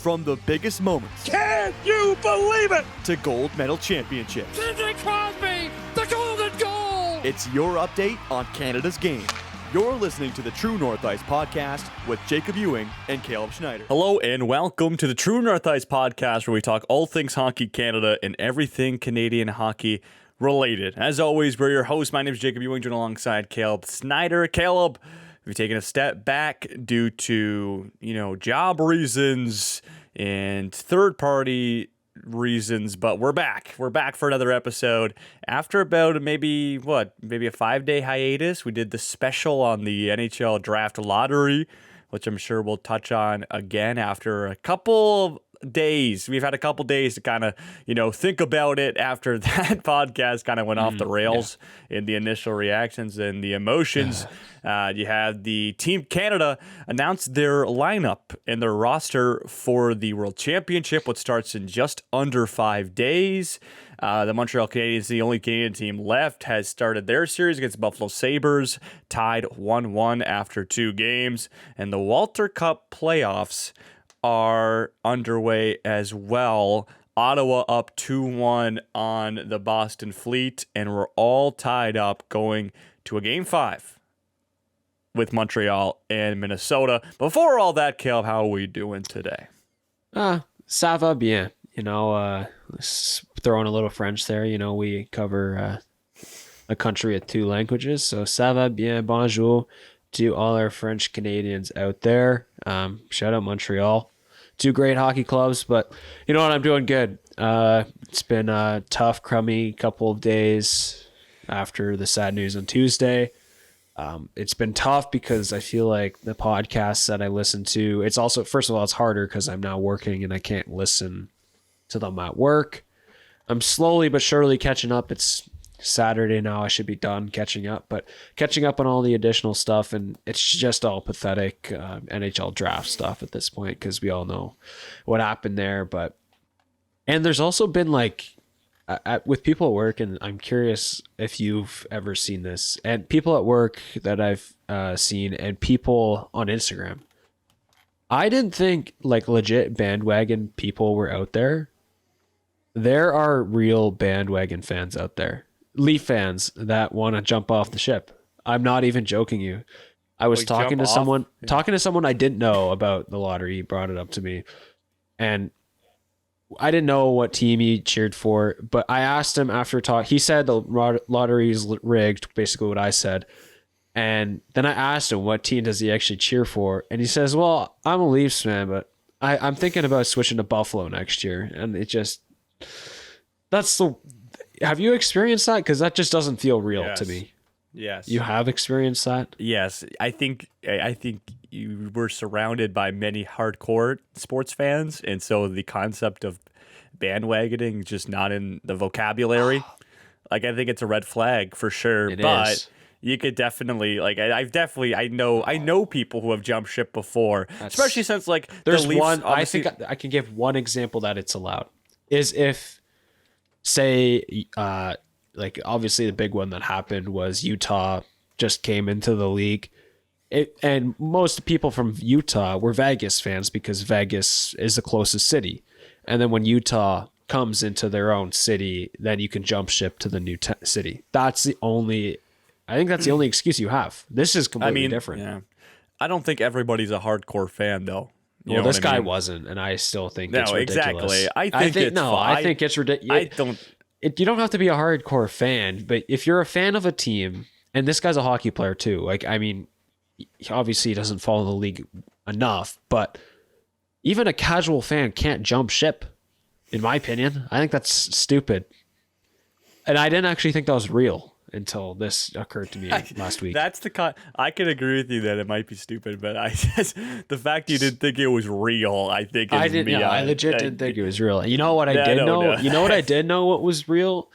From the biggest moments. Can you believe it? To gold medal championships. Sidney Crosby, the golden goal! It's your update on Canada's game. You're listening to the True North Ice Podcast with Jacob Ewing and Caleb Schneider. Hello and welcome to the True North Ice Podcast, where we talk all things Hockey Canada and everything Canadian hockey related. As always, we're your hosts. My name is Jacob Ewing, joined alongside Caleb Schneider. Caleb, we've taken a step back due to, job reasons and third-party reasons, but we're back. We're back for another episode. After about maybe a 5-day hiatus, we did the special on the NHL draft lottery, which I'm sure we'll touch on again after a couple days. We've had a couple days to kind of, think about it after that podcast kind of went off the rails in the initial reactions and the emotions. You had the Team Canada announce their lineup and their roster for the World Championship, which starts in just under 5 days. The Montreal Canadiens, the only Canadian team left, has started their series against the Buffalo Sabres, tied 1-1 after 2 games. And the Walter Cup playoffs are underway as well. Ottawa up 2-1 on the Boston Fleet, and we're all tied up going to a Game 5 with Montreal and Minnesota. Before all that, Caleb, how are we doing today? Ça va bien. Throwing a little French there. We cover a country with 2 languages. So ça va bien, bonjour to all our French Canadians out there. Shout out Montreal. 2 great hockey clubs, but you know what? I'm doing good. It's been a tough, crummy couple of days after the sad news on Tuesday. It's been tough because I feel like the podcasts that I listen to, it's also, first of all, it's harder because I'm now working and I can't listen to them at work. I'm slowly but surely catching up. It's Saturday now. I should be done catching up on all the additional stuff, and it's just all pathetic NHL draft stuff at this point because we all know what happened there. And there's also been with people at work, and I'm curious if you've ever seen this, and people at work that I've seen, and people on Instagram. I didn't think legit bandwagon people were out there. There are real bandwagon fans out there. Leaf fans that want to jump off the ship. I'm not even joking you. I was talking to someone I didn't know about the lottery. He brought it up to me, and I didn't know what team he cheered for, but I asked him after talk. He said the lottery is rigged, basically what I said. And then I asked him what team does he actually cheer for, and he says, "Well, I'm a Leafs fan, but I'm thinking about switching to Buffalo next year." And have you experienced that? Because that just doesn't feel real to me. Yes. You have experienced that? Yes. I think you were surrounded by many hardcore sports fans, and so the concept of bandwagoning just not in the vocabulary. I think it's a red flag for sure. It but is. You could definitely I know people who have jumped ship before, especially since there's the Leafs, one. I think I can give one example that it's allowed is if, say, obviously the big one that happened was Utah just came into the league. And most people from Utah were Vegas fans because Vegas is the closest city. And then when Utah comes into their own city, then you can jump ship to the new city. I think that's the only excuse you have. This is completely different. Yeah. I don't think everybody's a hardcore fan, though. This guy wasn't, and I still think it's ridiculous. Exactly. I think it's ridiculous. You don't have to be a hardcore fan, but if you're a fan of a team, and this guy's a hockey player too, obviously he doesn't follow the league enough, but even a casual fan can't jump ship, in my opinion. I think that's stupid. And I didn't actually think that was real until this occurred to me last week. I can agree with you that it might be stupid, but the fact you didn't think it was real, I think is I legit didn't think it was real. You know what I did know? No. You know what I did know what was real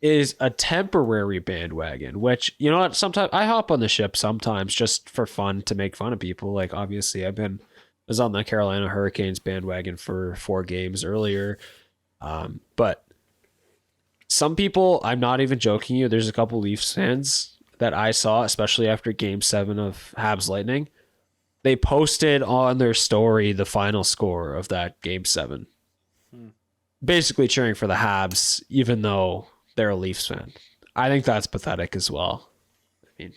is a temporary bandwagon, which, you know what, sometimes I hop on the ship sometimes just for fun to make fun of people. Obviously I was on the Carolina Hurricanes bandwagon for 4 games earlier. But some people, I'm not even joking you, there's a couple Leafs fans that I saw, especially after Game 7 of Habs Lightning, they posted on their story the final score of that Game 7. Basically cheering for the Habs, even though they're a Leafs fan. I think that's pathetic as well. I mean,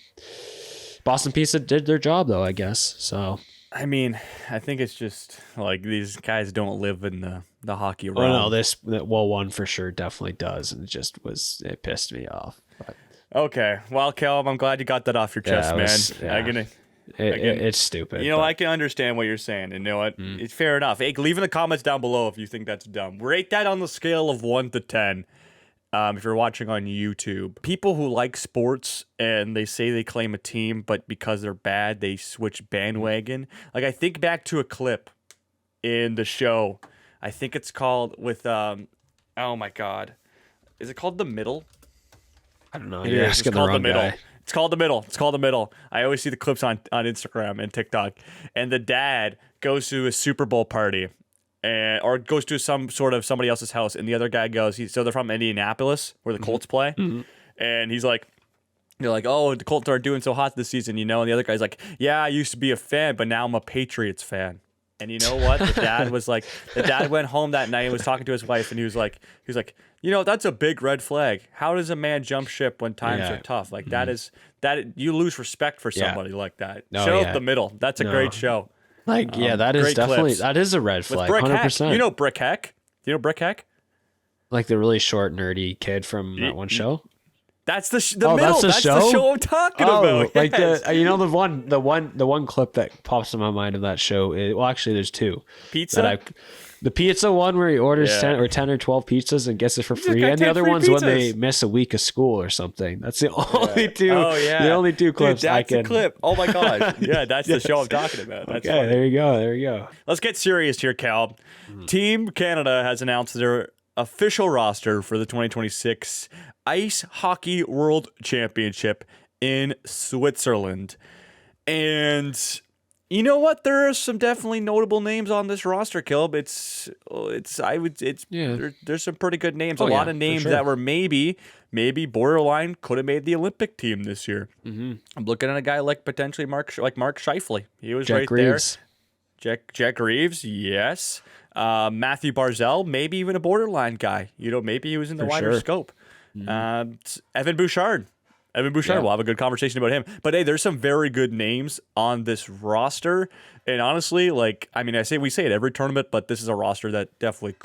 Boston Pizza did their job, though, I guess. So, I mean, I think it's just like these guys don't live in the hockey realm. well, no, one for sure definitely does, and it pissed me off. But, Okay, well, Caleb, I'm glad you got that off your chest, man. It's stupid. You know, I can understand what you're saying, and you know what? It's fair enough. Hey, leave in the comments down below if you think that's dumb. Rate that on the scale of 1 to 10. If you're watching on YouTube, people who like sports and they say they claim a team, but because they're bad, they switch bandwagon. Like, I think back to a clip in the show. I think it's called with, oh my God. Is it called The Middle? I don't know. Yeah, You're it's asking the called wrong The Middle. guy. It's called The Middle. It's called The Middle. I always see the clips on Instagram and TikTok. And the dad goes to a Super Bowl party or goes to somebody else's house. And the other guy goes, so they're from Indianapolis where the Colts play. And he's like, they're like, oh, the Colts aren't doing so hot this season, you know? And the other guy's like, yeah, I used to be a fan, but now I'm a Patriots fan. And you know what? The dad went home that night and was talking to his wife, and he was like, you know, that's a big red flag. How does a man jump ship when times are tough? Like that you lose respect for somebody like that. Show up The Middle. That's a great show. Like, that is great definitely clips. that is a red flag. With Brick 100%. Heck. You know Brick Heck? Do you know Brick Heck? Like the really short, nerdy kid from that one show. That's the Oh, Middle. that's the show? I'm talking about. Like yes. the one clip that pops in my mind of that show. Well, actually, there's two. Pizza. The pizza one where he orders Yeah. 10 or 12 pizzas and gets it for free, got and the 10 other free one's when pizzas. they miss a week of school or something. That's the only two. Oh yeah. The only two clips Dude, that's I can. a clip. Oh my gosh. Yeah, that's the show I'm talking about. That's Okay, funny. there you go. There you go. Let's get serious here, Cal. Team Canada has announced their official roster for the 2026 Ice Hockey World Championship in Switzerland. And you know what? There are some definitely notable names on this roster, Caleb. There's some pretty good names. A lot of names that were maybe borderline could have made the Olympic team this year. I'm looking at a guy like potentially Mark Scheifele. He was Jack right Reeves. there. Jack Reeves, yes. Matthew Barzal, maybe even a borderline guy. You know, maybe he was in the wider scope. Evan Bouchard. We'll have a good conversation about him. But hey, there's some very good names on this roster. And honestly, we say it every tournament, but this is a roster that definitely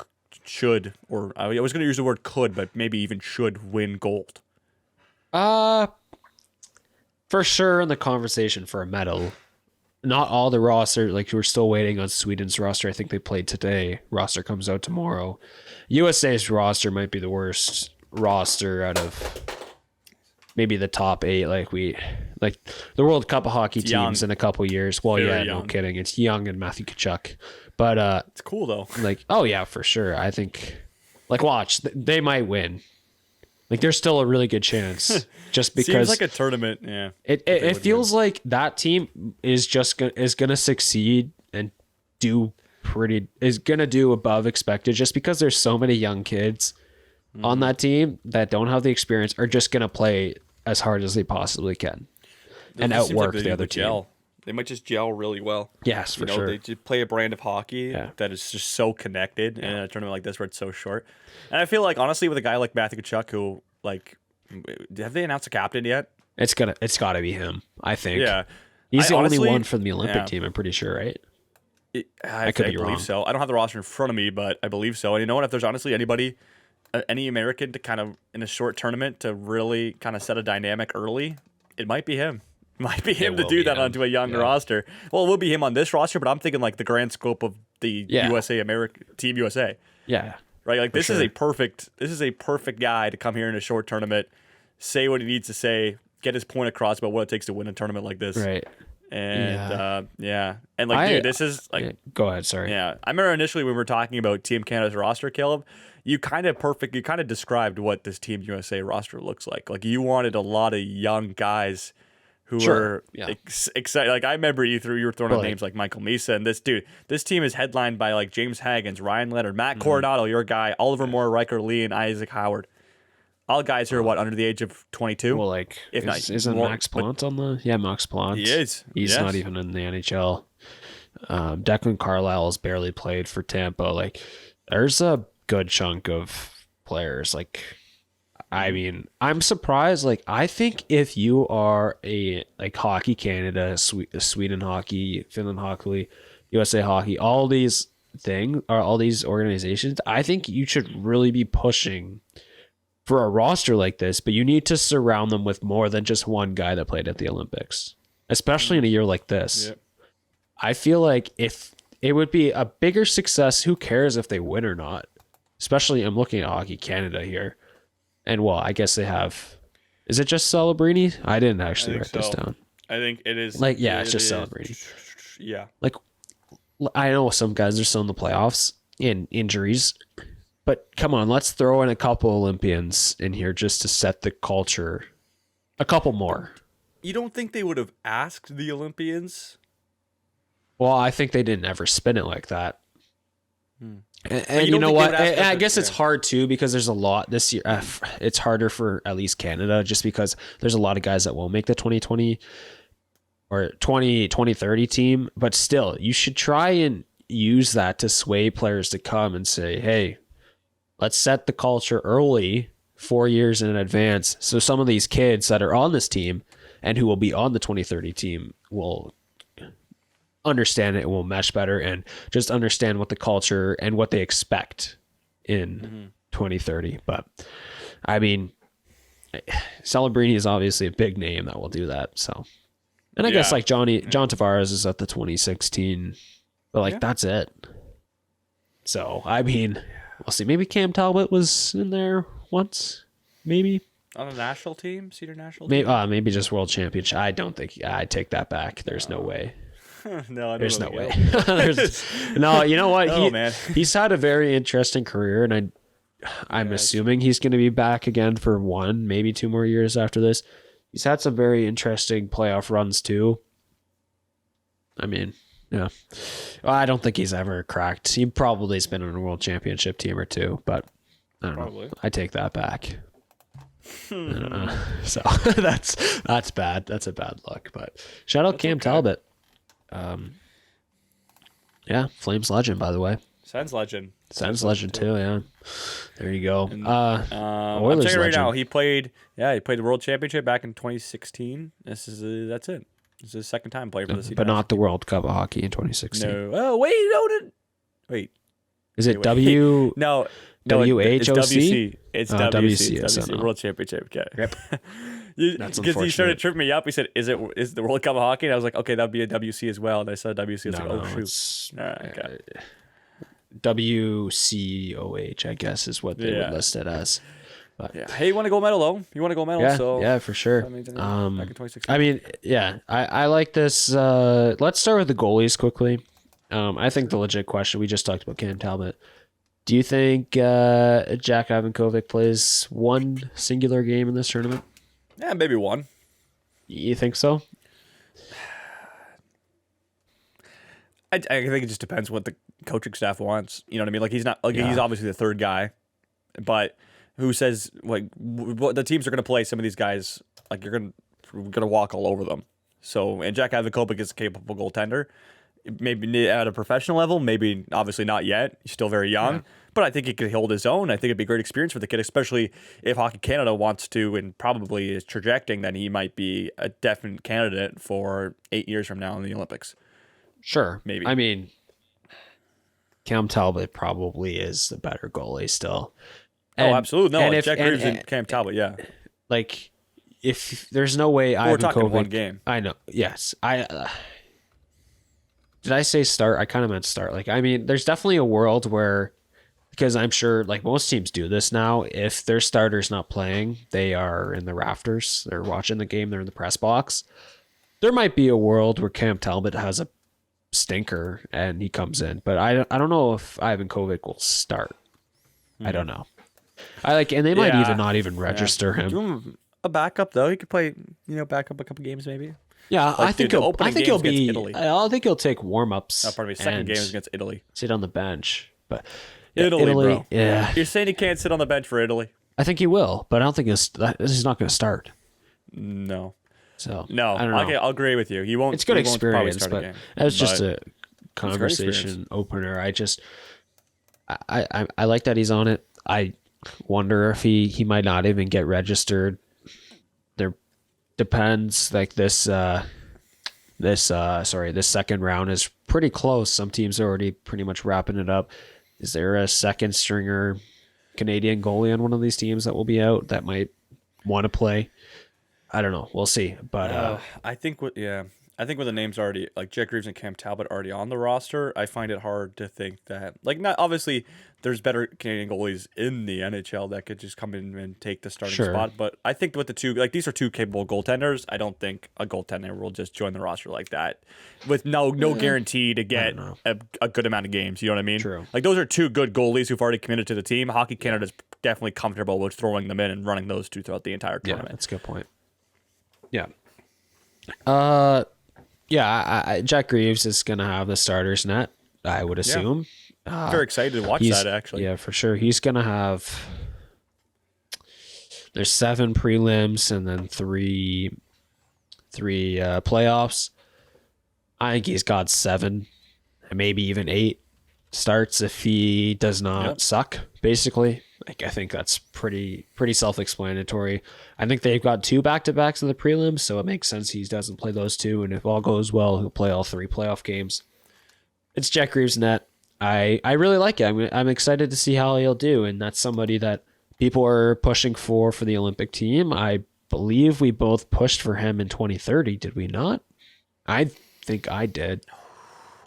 should, or I was going to use the word could, but maybe even should win gold. For sure in the conversation for a medal. Not all the roster, like we're still waiting on Sweden's roster. I think they played today. Roster comes out tomorrow. USA's roster might be the worst roster out of maybe the top 8. Like the World Cup of hockey teams young. in a couple years. Well, Very no young. kidding. It's Young and Matthew Tkachuk. But It's cool though. like, oh yeah, for sure. I think, like, watch, they might win. Like, there's still a really good chance, just because Seems like a tournament. Yeah, it feels like that team is gonna succeed and is gonna do above expected, just because there's so many young kids on that team that don't have the experience, are just gonna play as hard as they possibly can and It seems outwork they the need other to team. gel. They might just gel really well. Yes, for sure. They just play a brand of hockey Yeah. that is just so connected in a tournament like this where it's so short. And I feel like, honestly, with a guy like Matthew Tkachuk, who, like, have they announced a captain yet? It's gotta be him, I think. Yeah. He's the honestly, only one from the Olympic yeah. team, I'm pretty sure, right? I could be believe wrong. so. I don't have the roster in front of me, but I believe so. And you know what? If there's honestly anybody, any American to kind of, in a short tournament, to really kind of set a dynamic early, it might be him. Might be him to will do be that him. onto a young roster. Well, it will be him on this roster, but I'm thinking like the grand scope of the Team USA. Yeah. Right? Like this is sure. a perfect guy to come here in a short tournament, say what he needs to say, get his point across about what it takes to win a tournament like this. Right. And and like dude, this is like go ahead, sorry. yeah. I remember initially when we were talking about Team Canada's roster, Caleb, you kind of described what this Team USA roster looks like. Like you wanted a lot of young guys who were excited. Like I remember you were throwing out names like Michael Misa, and this team is headlined by like James Haggins, Ryan Leonard, Matt Coronado, your guy, Oliver Moore, Riker Lee, and Isaac Howard. All guys who are under the age of 22. Well, like, if not isn't more, Max Plant on the? Yeah, Max Plant. He is. He's Yes. not even in the NHL. Declan Carlisle has barely played for Tampa. Like, there's a good chunk of players. Like, I mean, I'm surprised. Like, I think if you are a like Hockey Canada, Sweden Hockey, Finland Hockey, USA Hockey, all these organizations, I think you should really be pushing for a roster like this. But you need to surround them with more than just one guy that played at the Olympics, especially in a year like this. Yep. I feel like if it would be a bigger success, who cares if they win or not? Especially, I'm looking at Hockey Canada here. And, well, I guess they have... Is it just Celebrini? I didn't actually write this down. I think it is. Like, yeah, it's just Celebrini. Yeah. Like, I know some guys are still in the playoffs in injuries, but come on, let's throw in a couple Olympians in here just to set the culture. A couple more. You don't think they would have asked the Olympians? Well, I think they didn't ever spin it like that. And you you don't know think what? they would ask I us guess to- it's hard too because there's a lot this year. It's harder for at least Canada just because there's a lot of guys that won't make the 2020 or 2030 team. But still, you should try and use that to sway players to come and say, hey, let's set the culture early, 4 years in advance. So some of these kids that are on this team and who will be on the 2030 team will understand it and will mesh better and just understand what the culture and what they expect in 2030. But I mean, Celebrini is obviously a big name that will do that. So, and I guess like John Tavares is at the 2016, but like that's it. So I mean, we'll see. Maybe Cam Talbot was in there once, maybe. On a national team, senior national team? Maybe just world championship. I don't think I take that back. There's no way. No, I don't There's know no the way. No, you know what? Man. He's had a very interesting career, and I'm assuming he's going to be back again for 1, maybe 2 more years after this. He's had some very interesting playoff runs too. I mean, yeah. Well, I don't think he's ever cracked. He probably has been on a world championship team or two, but I don't know. I take that back. So that's bad. That's a bad look. But shout out Cam Talbot. Yeah, Flames legend, by the way. Sens legend. Sens legend too. Yeah, there you go. I'm Oilers telling you right legend. now, he played the World Championship back in 2016. That's it. This is his second time playing for the but not the World Cup of Hockey in 2016. No. Oh wait. Is it W? No. WHOC? It's WC. It's WC. WC, It's WC. World Championship. Okay. Yep. Because That's he started unfortunate. tripping me up. He said, "Is the World Cup of Hockey?" And I was like, "Okay, that would be a WC as well." And I said WC. I was like, "Oh shoot!" It's All right, okay. WCOH, I guess, is what they would list it as. But Yeah. Hey, you want to go medal though? You want to go medal? yeah, So yeah, for sure. I mean, back in 2016. I mean, yeah, I like this. Let's start with the goalies quickly. I think the legit question, we just talked about Cam Talbot. Do you think Jack Ivankovic plays one singular game in this tournament? Yeah, maybe one. You think so? I think it just depends what the coaching staff wants. You know what I mean? Like he's obviously the third guy, but who says like what the teams are going to play? Some of these guys like you're going to walk all over them. So and Jack Ivankovic is a capable goaltender. Maybe at a professional level, maybe obviously not yet. He's still very young, but I think he could hold his own. I think it'd be a great experience for the kid, especially if Hockey Canada wants to and probably is projecting that he might be a definite candidate for 8 years from now in the Olympics. Sure. Maybe. I mean, Cam Talbot probably is the better goalie still. Oh, absolutely. No, and Jack Reeves and Cam Talbot, yeah. Like, if there's no way We're talking Ivankovic... one game. I know. Yes. Did I say start? I kind of meant start. Like, I mean, there's definitely a world where, because I'm sure like most teams do this now, if their starter's not playing, they are in the rafters. They're watching the game. They're in the press box. There might be a world where Cam Talbot has a stinker and he comes in, but I don't know if Ivankovic will start. I don't know. And they might even not even register him. Give him a backup though. He could play, backup a couple games maybe. Yeah, Like, dude, the opening he'll game's against be. Italy. I think he'll take warm ups. Pardon me. Second game is against Italy. Sit on the bench, but Italy, bro. Yeah, You're saying he can't sit on the bench for Italy? I think he will, but I don't think he's not going to start. No. So No. I don't know. Okay, I'll agree with you. He won't. It's good he won't probably experience, start a but game. that's just But a conversation opener. I like that he's on it. I wonder if he might not even get registered. There depends. Like this second round is pretty close. Some teams are already pretty much wrapping it up. Is there a second stringer Canadian goalie on one of these teams that will be out that might want to play? I don't know. We'll see. But I think with the names already, like Jack Reeves and Cam Talbot already on the roster, I find it hard to think that, like, not obviously there's better Canadian goalies in the NHL that could just come in and take the starting spot. But I think with the two, like, these are two capable goaltenders. I don't think a goaltender will just join the roster like that with no guarantee to get a good amount of games. You know what I mean? True. Like, those are two good goalies who've already committed to the team. Hockey Canada's definitely comfortable with throwing them in and running those two throughout the entire tournament. Yeah, that's a good point. Yeah. Jack Reeves is going to have the starters net, I would assume. Very excited to watch that, actually. Yeah, for sure. He's going to have... There's 7 prelims and then three playoffs. I think he's got 7 and maybe even 8 starts if he does not suck, basically. Like, I think that's pretty self-explanatory. I think they've got 2 back-to-backs in the prelims, so it makes sense he doesn't play those 2, and if all goes well, he'll play all 3 playoff games. It's Jack Reeves' net. I really like it. I'm excited to see how he'll do, and that's somebody that people are pushing for the Olympic team. I believe we both pushed for him in 2030, did we not? I think I did.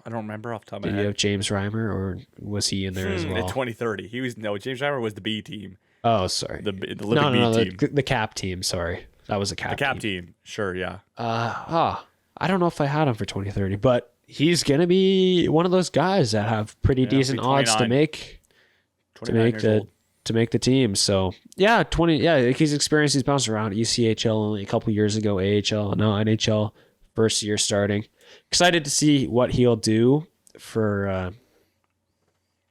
I don't remember off the top of my Did head. you have James Reimer, or was he in there as well? In 2030. James Reimer was the B team. Oh, sorry. The Olympic B team. The cap team, sorry. That was a cap team. The cap team. Sure, yeah. I don't know if I had him for 2030, but he's going to be one of those guys that have pretty decent odds to make the team. So, he's experienced, he's bounced around ECHL only a couple years ago, AHL, now NHL, first year starting. Excited to see what he'll do for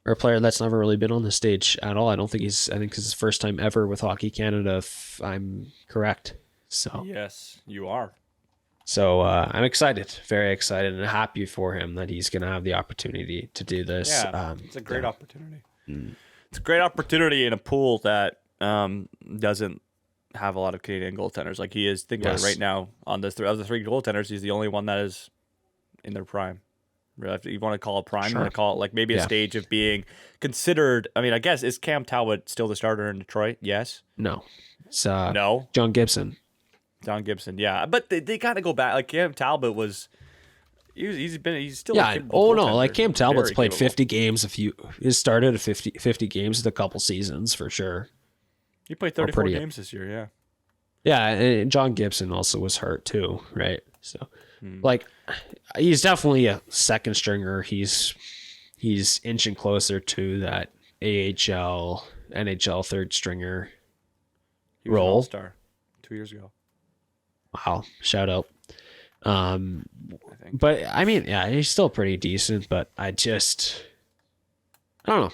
a player that's never really been on the stage at all. I think it's his first time ever with Hockey Canada, if I'm correct. So yes, you are. So I'm excited, very excited, and happy for him that he's going to have the opportunity to do this. Yeah, it's a great opportunity. It's a great opportunity in a pool that doesn't have a lot of Canadian goaltenders. Like he is. Think about it right now. On this, of the 3 goaltenders, he's the only one that is in their prime. If you want to call it prime, you want to call it like maybe a stage of being considered. I mean, I guess, is Cam Talbot still the starter in Detroit? Yes. No. It's no. John Gibson. John Gibson, yeah, but they got to go back. Like Cam Talbot was, he's still a goaltender. Like Cam Talbot's played 50 games. He's started 50 games in a couple seasons for sure. He played 34 games this year, yeah. Yeah, and John Gibson also was hurt too, right? So, like, he's definitely a second stringer. He's inching closer to that AHL, NHL third stringer role. He was an all-star 2 years ago. Wow, shout out. But I mean, yeah, he's still pretty decent. But I don't know.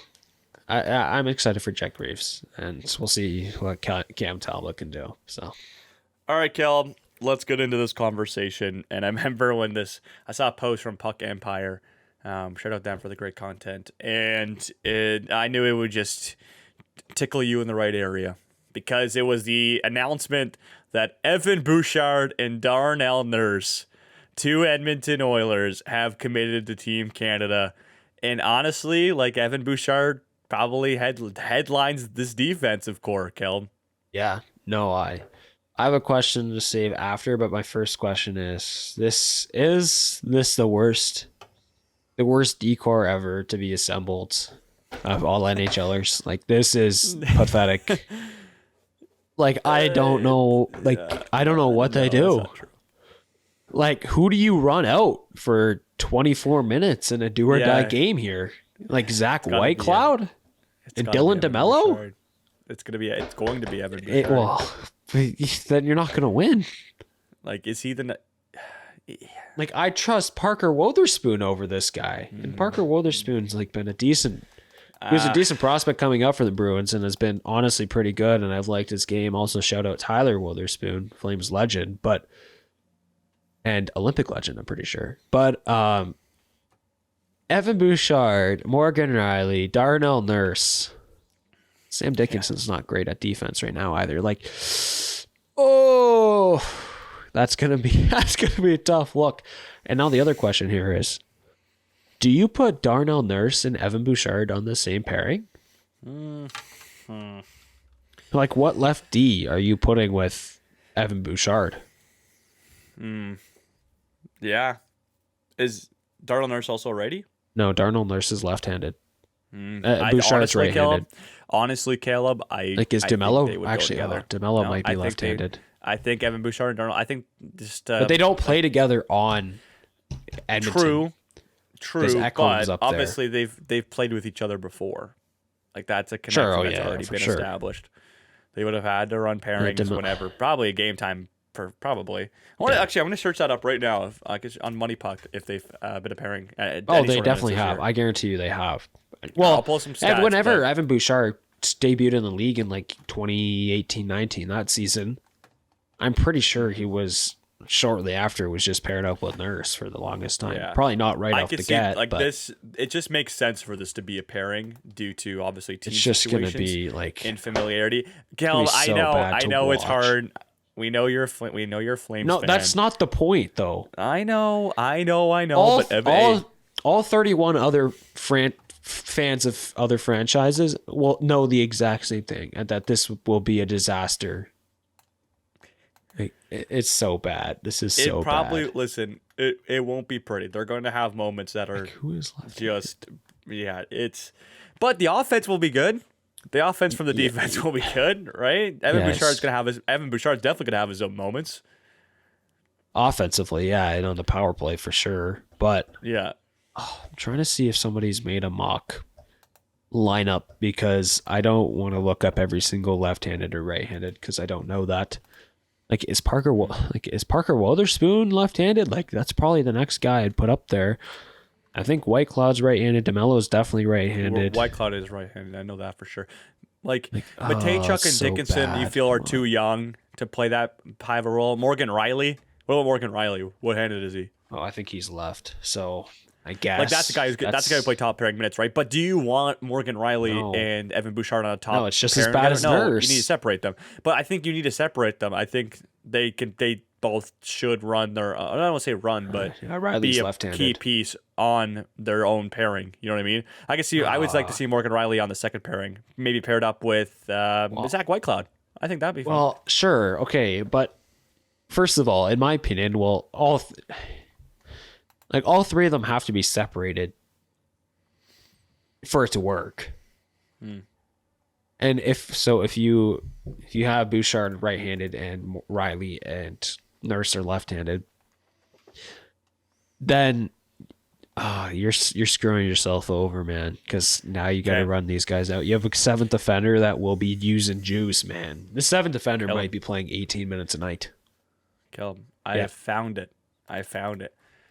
I'm excited for Jack Reeves, and we'll see what Cam Talbot can do. So, all right, Kel, let's get into this conversation. And I remember when I saw a post from Puck Empire. Shout out them for the great content, and I knew it would just tickle you in the right area because it was the announcement that Evan Bouchard and Darnell Nurse, 2 Edmonton Oilers, have committed to Team Canada. And honestly, like Evan Bouchard probably headlines this defensive core, Kel. Yeah, no, I have a question to save after, but my first question is this the worst decor ever to be assembled of all NHLers? Like, this is pathetic. Like, I don't know. Like, I don't know what they do. Like, who do you run out for 24 minutes in a do or die game here? Like Zach Whitecloud and Dylan DeMello? It's going to be Evan Bouchard. Well, then you're not going to win. Like, is he the? Like, I trust Parker Wotherspoon over this guy, and Parker Wotherspoon's like been a decent. He was a decent prospect coming up for the Bruins and has been honestly pretty good, and I've liked his game. Also, shout out Tyler Wotherspoon, Flames legend, and Olympic legend, I'm pretty sure. But Evan Bouchard, Morgan Riley, Darnell Nurse. Sam Dickinson's not great at defense right now either. Like, oh, that's gonna be a tough look. And now the other question here is, do you put Darnell Nurse and Evan Bouchard on the same pairing? Like, what left D are you putting with Evan Bouchard? Yeah. Is Darnell Nurse also righty? No, Darnell Nurse is left-handed. Bouchard's right-handed. Honestly, Caleb, is I think DeMello they would actually? go together. DeMello No, might be I think left-handed. I think Evan Bouchard and Darnell. I think just. But they don't play together on Edmonton. True. Ekholm's But up there. obviously they've played with each other before. Like that's a connection that's already been established. They would have had to run pairings whenever. Probably a game time. Probably. Actually, I'm going to search that up right now on Money Puck if they've been a pairing. They definitely have. I guarantee you they have. Well, I'll pull some stats. And whenever Evan Bouchard debuted in the league in like 2018-19, that season, I'm pretty sure he was shortly after was just paired up with Nurse for the longest time. Yeah. Probably not right off the get. Like this, it just makes sense for this to be a pairing due to obviously team it's just situations going to be like in familiarity. Kel, I know it's hard. We know you're a Flames No, fan. that's not the point, though. I know. All 31 other fans of other franchises will know the exact same thing, and that this will be a disaster. It's so bad. This is so bad. Listen, it won't be pretty. They're going to have moments that are who is left? But the offense will be good. The offense from the defense will be good, right? Evan Bouchard's definitely gonna have his own moments. Offensively, and on the power play for sure. But yeah, I'm trying to see if somebody's made a mock lineup because I don't want to look up every single left-handed or right-handed because I don't know that. Like, is Parker Wotherspoon left-handed? Like, that's probably the next guy I'd put up there. I think White Cloud's right-handed. DeMello's definitely right-handed. White Cloud is right-handed. I know that for sure. Matejchuk and Dickinson, you feel are too young to play that high of a role. Morgan Riley. What about Morgan Riley? What-handed is he? Oh, I think he's left. So I guess that's the guy who play top pairing minutes, right? But do you want Morgan Riley and Evan Bouchard on a top? No, it's just as bad as Nurse. You need to separate them. But I think you need to separate them. I think they both should run their. I don't want to say run, but Riley's be a left-handed. key piece on their own pairing. You know what I mean? I can see. I would like to see Morgan Riley on the second pairing, maybe paired up with Zach Whitecloud. I think that'd be fun. Well, sure, okay, but first of all, in my opinion, all three of them have to be separated for it to work. And if you have Bouchard right-handed and Riley and Nurse are left-handed, then you're screwing yourself over, man, because now you got to run these guys out. You have a seventh defender that will be using juice, man. The seventh defender might be playing 18 minutes a night. Caleb, I have found it.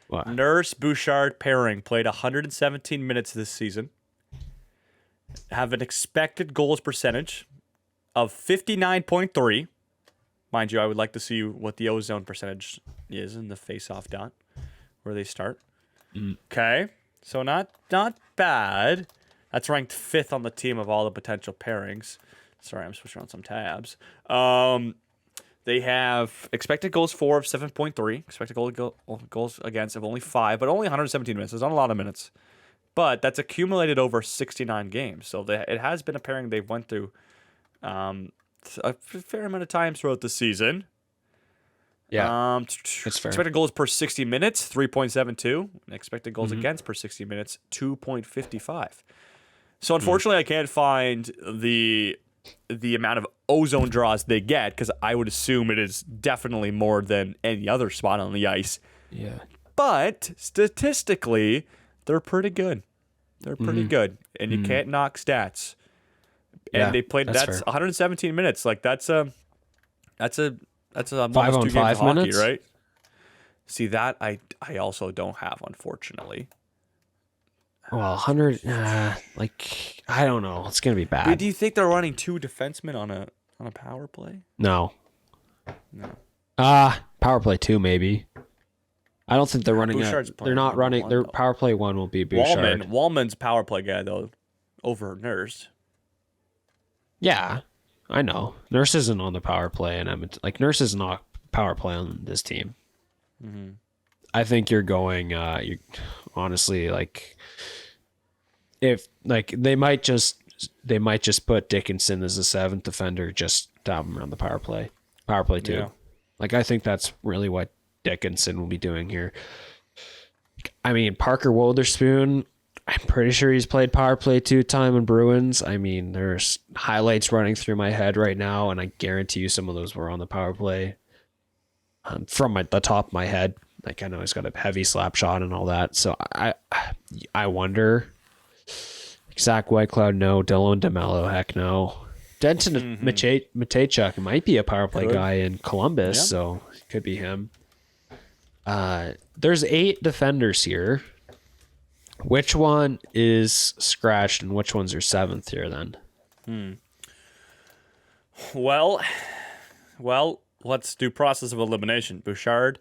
What? Nurse Bouchard pairing played 117 minutes this season. Have an expected goals percentage of 59.3. Mind you, I would like to see what the ozone percentage is in the face-off dot where they start. Okay, so not bad. That's ranked 5th on the team of all the potential pairings. Sorry, I'm switching on some tabs. They have expected goals for of 7.3, expected goals against of only 5, but only 117 minutes. There's not a lot of minutes. But that's accumulated over 69 games. So it has been a pairing they've went through a fair amount of times throughout the season. Yeah, that's fair. Expected goals per 60 minutes, 3.72. And expected goals against per 60 minutes, 2.55. So unfortunately, I can't find the amount of ozone draws they get because I would assume it is definitely more than any other spot on the ice. Yeah. But statistically, they're pretty good. And you can't knock stats. And they played. That's 117 minutes. Like that's a 5-on-5 minutes, right? See that I also don't have, unfortunately. Well, 100. I don't know. It's gonna be bad. Do you think they're running 2 defensemen on a power play? No. Power play 2 maybe. I don't think they're running it. Bouchard's They're playing not number running. one, Their though. power play one will be Bouchard. Wallman's power play guy though, over Nurse. Yeah, I know. Nurse isn't on the power play, and Nurse is not power play on this team. Mm-hmm. I think you're going. You honestly like if like they might just put Dickinson as a seventh defender just to have him around the power play too. Yeah. Like I think that's really what Dickinson will be doing here. I mean, Parker Wotherspoon, I'm pretty sure he's played power play 2-time in Bruins. I mean, there's highlights running through my head right now, and I guarantee you some of those were on the power play. From the top of my head, like I know he's got a heavy slap shot and all that. So I wonder. Zach Whitecloud, no. Dylan DeMello, heck no. Denton Matejchuk might be a power play guy in Columbus, so it could be him. There's 8 defenders here. Which one is scratched and which ones are 7th here then? Well, let's do process of elimination. Bouchard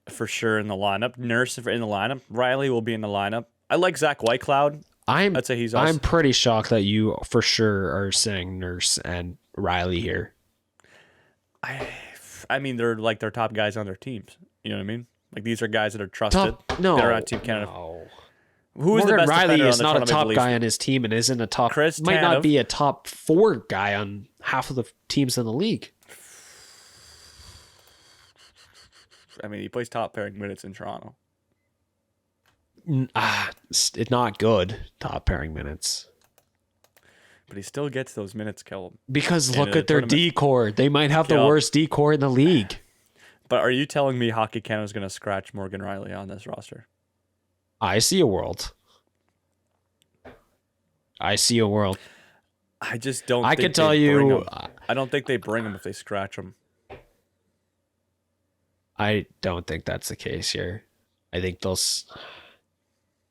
for sure in the lineup. Nurse in the lineup. Riley will be in the lineup. I like Zach Whitecloud. I'd say he's also... I'm pretty shocked that you for sure are saying Nurse and Riley here. I mean, they're like their top guys on their teams. You know what I mean? Like these are guys that are trusted. That are on Team Canada. No. Who is Morgan the best Riley defender is on the not a Toronto top Maple guy Leafs? on his team and isn't a top. Chris might not Tanev. be a top 4 guy on half of the teams in the league. I mean, he plays top pairing minutes in Toronto. It's not good top pairing minutes. But he still gets those minutes, Caleb. Because In look a at their tournament. D-core. They might have the Yeah. worst D-core in the league. But are you telling me Hockey Canada is going to scratch Morgan Riley on this roster? I see a world. I just don't. I think could tell they bring you. him. I don't think they bring him if they scratch him. I don't think that's the case here. I think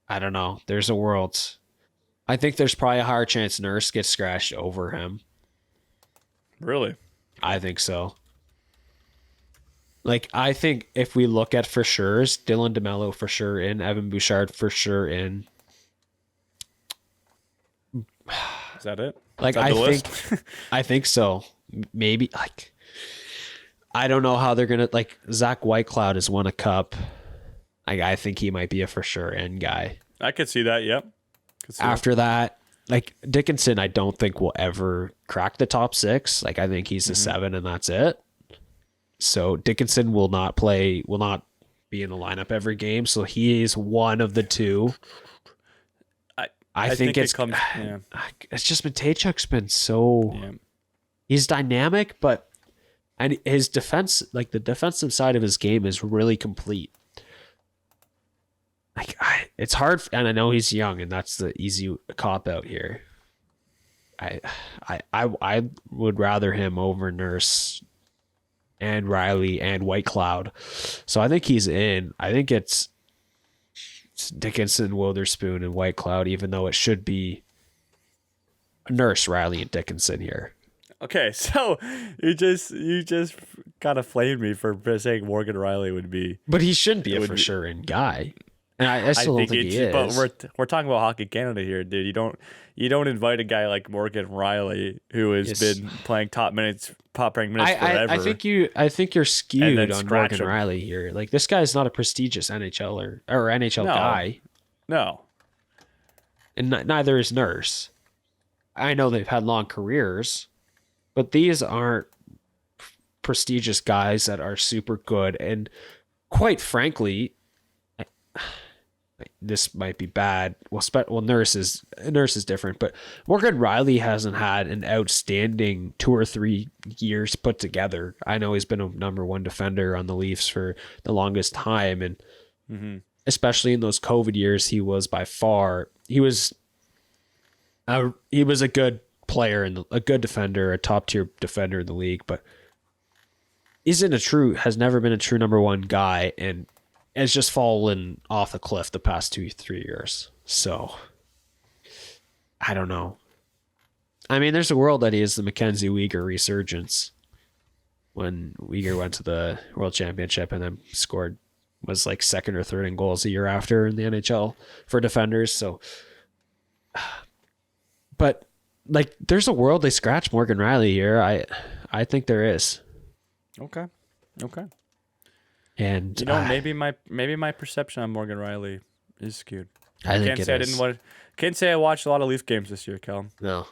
I don't know. There's a world. I think there's probably a higher chance Nurse gets scratched over him. Really? I think so. Like, I think if we look at for sure, Dylan DeMello for sure in, Evan Bouchard for sure in. Is that it? Like, Is that I the think, list? I think so. Maybe, like, I don't know how they're going to, like, Zach Whitecloud has won a cup. I think he might be a for sure in guy. I could see that. Yep. After that, like, Dickinson, I don't think will ever crack the top 6. Like, I think he's a 7 and that's it. So Dickinson will not be in the lineup every game. So he is one of the 2. I think it's comes. Yeah. It's just Matejchuk's been so he's dynamic, and his defense, like the defensive side of his game, is really complete. Like it's hard, and I know he's young, and that's the easy cop out here. I would rather him over Nurse and Riley and Whitecloud. So I think he's in. I think it's Dickinson, Witherspoon, and Whitecloud, even though it should be Nurse, Riley, and Dickinson here. Okay, so you just kind of flamed me for saying Morgan Riley would be. But he shouldn't be a for sure in guy. And I still don't think he is. But we're talking about Hockey Canada here, dude. You don't invite a guy like Morgan Riley who has been playing top pairing minutes forever. I think you're skewed on Morgan him. Riley here. Like this guy's not a prestigious NHLer or NHL guy, No. and neither is Nurse. I know they've had long careers, but these aren't prestigious guys that are super good. And quite frankly, this might be bad. Well, Nurse is different, but Morgan Riley hasn't had an outstanding 2 or 3 years put together. I know he's been a number 1 defender on the Leafs for the longest time, and especially in those COVID years, he was a good player and a good defender, a top tier defender in the league, but has never been a true number 1 guy, and has just fallen off a cliff the past 2-3 years. So I don't know. I mean, there's a world that he is the Mackenzie Weegar resurgence when Weegar went to the World Championship and then scored was like second or third in goals a year after in the NHL for defenders. So, but like, there's a world they scratch Morgan Riley here. I think there is. Okay. And maybe my perception on Morgan Riley is skewed. I think Can't say I watched a lot of Leaf games this year, Cal. No.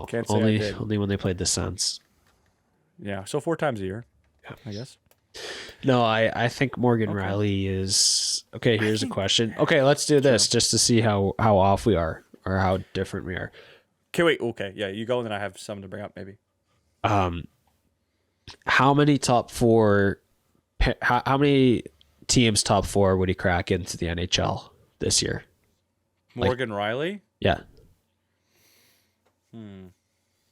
Can't say I did. Only when they played the Suns. Yeah, so 4 times a year, I guess. No, I think Morgan Riley is okay. Here's a question. Okay, let's do this just to see how off we are or how different we are. Okay, wait. Okay, yeah, you go, and then I have something to bring up, maybe. How many top 4? How many teams top 4 would he crack into the NHL this year? Morgan Riley? Yeah.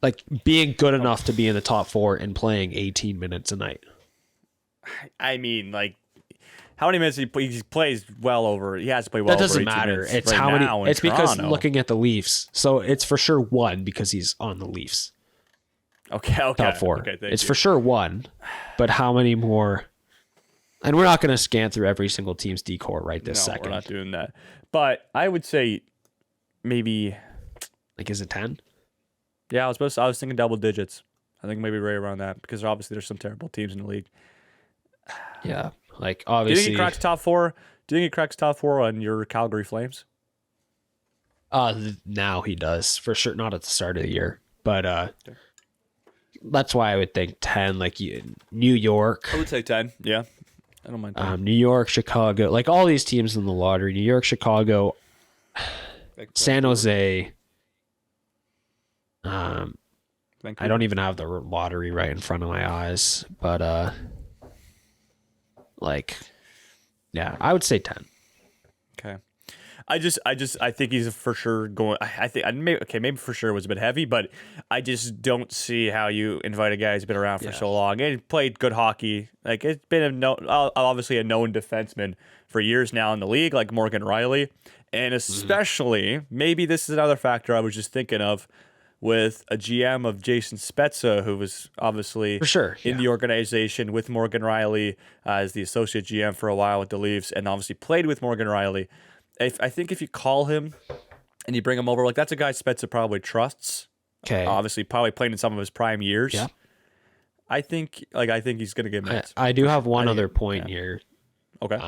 Like being good enough to be in the top 4 and playing 18 minutes a night. I mean, like, how many minutes he plays well over? He has to play well. That doesn't over 18 matter. minutes It's right how many. now in It's because Toronto. looking at the Leafs, so it's for sure 1 because he's on the Leafs. Okay. Top 4. Okay, It's for sure 1, but how many more? And we're not going to scan through every single team's decor right this second. We're not doing that. But I would say maybe. Like, is it 10? Yeah, I was thinking double digits. I think maybe right around that because obviously there's some terrible teams in the league. Yeah, like Do you obviously. think he cracks top 4? Do you think he cracks top 4 on your Calgary Flames? Now he does for sure. Not at the start of the year, but that's why I would think 10. Like New York. I would say 10. Yeah, I don't mind. 10. New York, Chicago, like all these teams in the lottery. New York, Chicago, San Jose. I don't even have the lottery right in front of my eyes, but like, yeah, I would say 10. Okay. I think he's for sure going. I think maybe for sure was a bit heavy, but I just don't see how you invite a guy who's been around for so long and played good hockey. Like, it's been obviously a known defenseman for years now in the league, like Morgan Riley, and especially maybe this is another factor I was just thinking of with a GM of Jason Spezza, who was obviously For sure, in the organization with Morgan Riley as the associate GM for a while with the Leafs, and obviously played with Morgan Riley. I think if you call him and you bring him over, like, that's a guy Spezza probably trusts. Okay. Obviously, probably played in some of his prime years. Yeah. I think he's going to get minutes. I do have one other point here. Okay.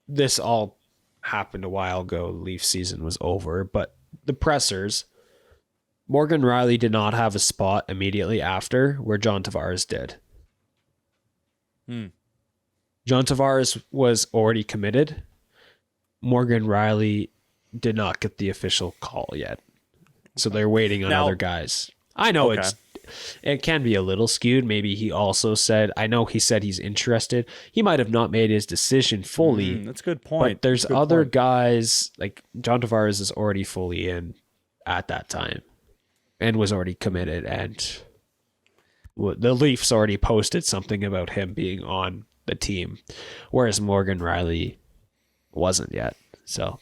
This all happened a while ago. Leaf season was over, but the pressers, Morgan Riley did not have a spot immediately after where John Tavares did. John Tavares was already committed. Morgan Riley did not get the official call yet. So they're waiting on other guys. I know it can be a little skewed. Maybe he also said, I know he said he's interested. He might have not made his decision fully. That's a good point. But there's other guys, like John Tavares is already fully in at that time and was already committed. And the Leafs already posted something about him being on the team, whereas Morgan Riley wasn't yet. So,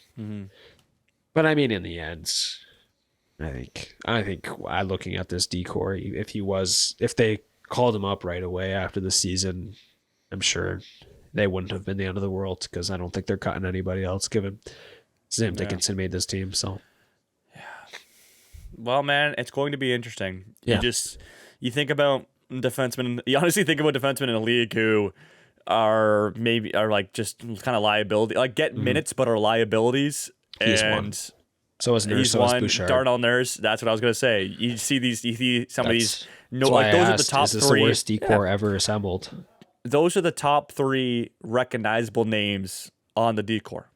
but I mean, in the end, I think looking at this decor, if they called him up right away after the season, I'm sure they wouldn't have been the end of the world because I don't think they're cutting anybody else given Sam Dickinson made this team. So, well, man, it's going to be interesting. Yeah. You think about defensemen. You honestly think about defensemen in a league who are like just kind of liability, like get minutes but are liabilities. He's one. So is Nurse, so is Bouchard. Darnell Nurse. That's what I was gonna say. You see some of these. No, like those are the top is this three. the worst decor ever assembled? Those are the top 3 recognizable names on the decor.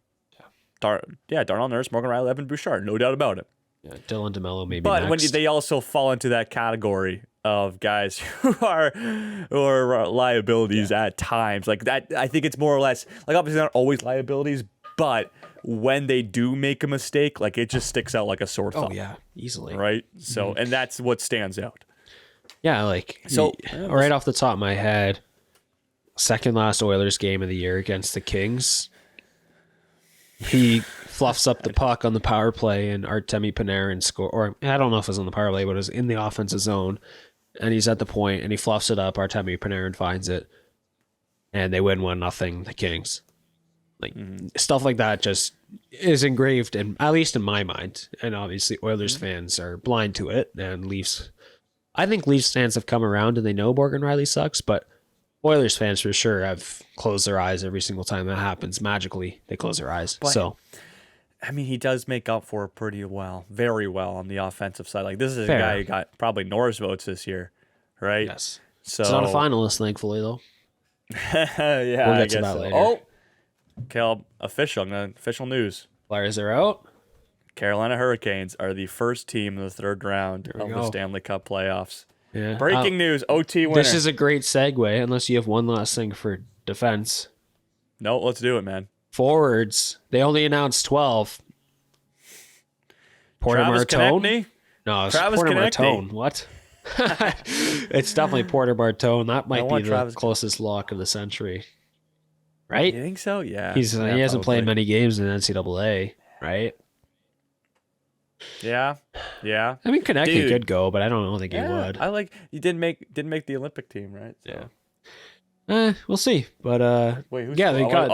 Darnell Nurse, Morgan Riley, Evan Bouchard, no doubt about it. Yeah, Dylan DeMello maybe. But next. when they also fall into that category of guys who are liabilities at times, like that, I think it's more or less like obviously not always liabilities, but when they do make a mistake, like it just sticks out like a sore thumb. Oh yeah, easily. Right. So, and that's what stands out. Yeah, like so. Right off the top of my head, second last Oilers game of the year against the Kings, he fluffs up the puck on the power play and Artemi Panarin score. Or I don't know if it was on the power play, but it was in the offensive zone, and he's at the point and he fluffs it up. Artemi Panarin finds it, and they win 1-0. The Kings. Like stuff like that just is engraved, and at least in my mind. And obviously, Oilers fans are blind to it, and I think Leafs fans have come around and they know Morgan Riley sucks, but Oilers fans for sure have closed their eyes every single time that happens. Magically, they close their eyes. But, I mean, he does make up for it very well on the offensive side. Like, this is Fair. a guy who got probably Norris votes this year, right? Yes. So It's not a finalist, thankfully, though. yeah, We'll I get to guess that so. later. Oh, Caleb, official news. Flyers are out. Carolina Hurricanes are the first team in the third round of the go. Stanley Cup playoffs. Yeah. Breaking news, OT winner. This is a great segue, unless you have one last thing for defense. No, let's do it, man. Forwards, they only announced 12. Porter Travis Martone? Konechny? No, it's Travis Porter Konechny. Martone. What? It's definitely Porter Martone. That might be want the Travis- closest lock of the century. Right? You think so? Yeah. He hasn't probably. played many games in NCAA, right? Yeah. Yeah. I mean, Konechny Dude. could go, but I don't think he Yeah, would. I like you didn't make the Olympic team, right? So. Yeah. We'll see. But Wait, who's yeah, they got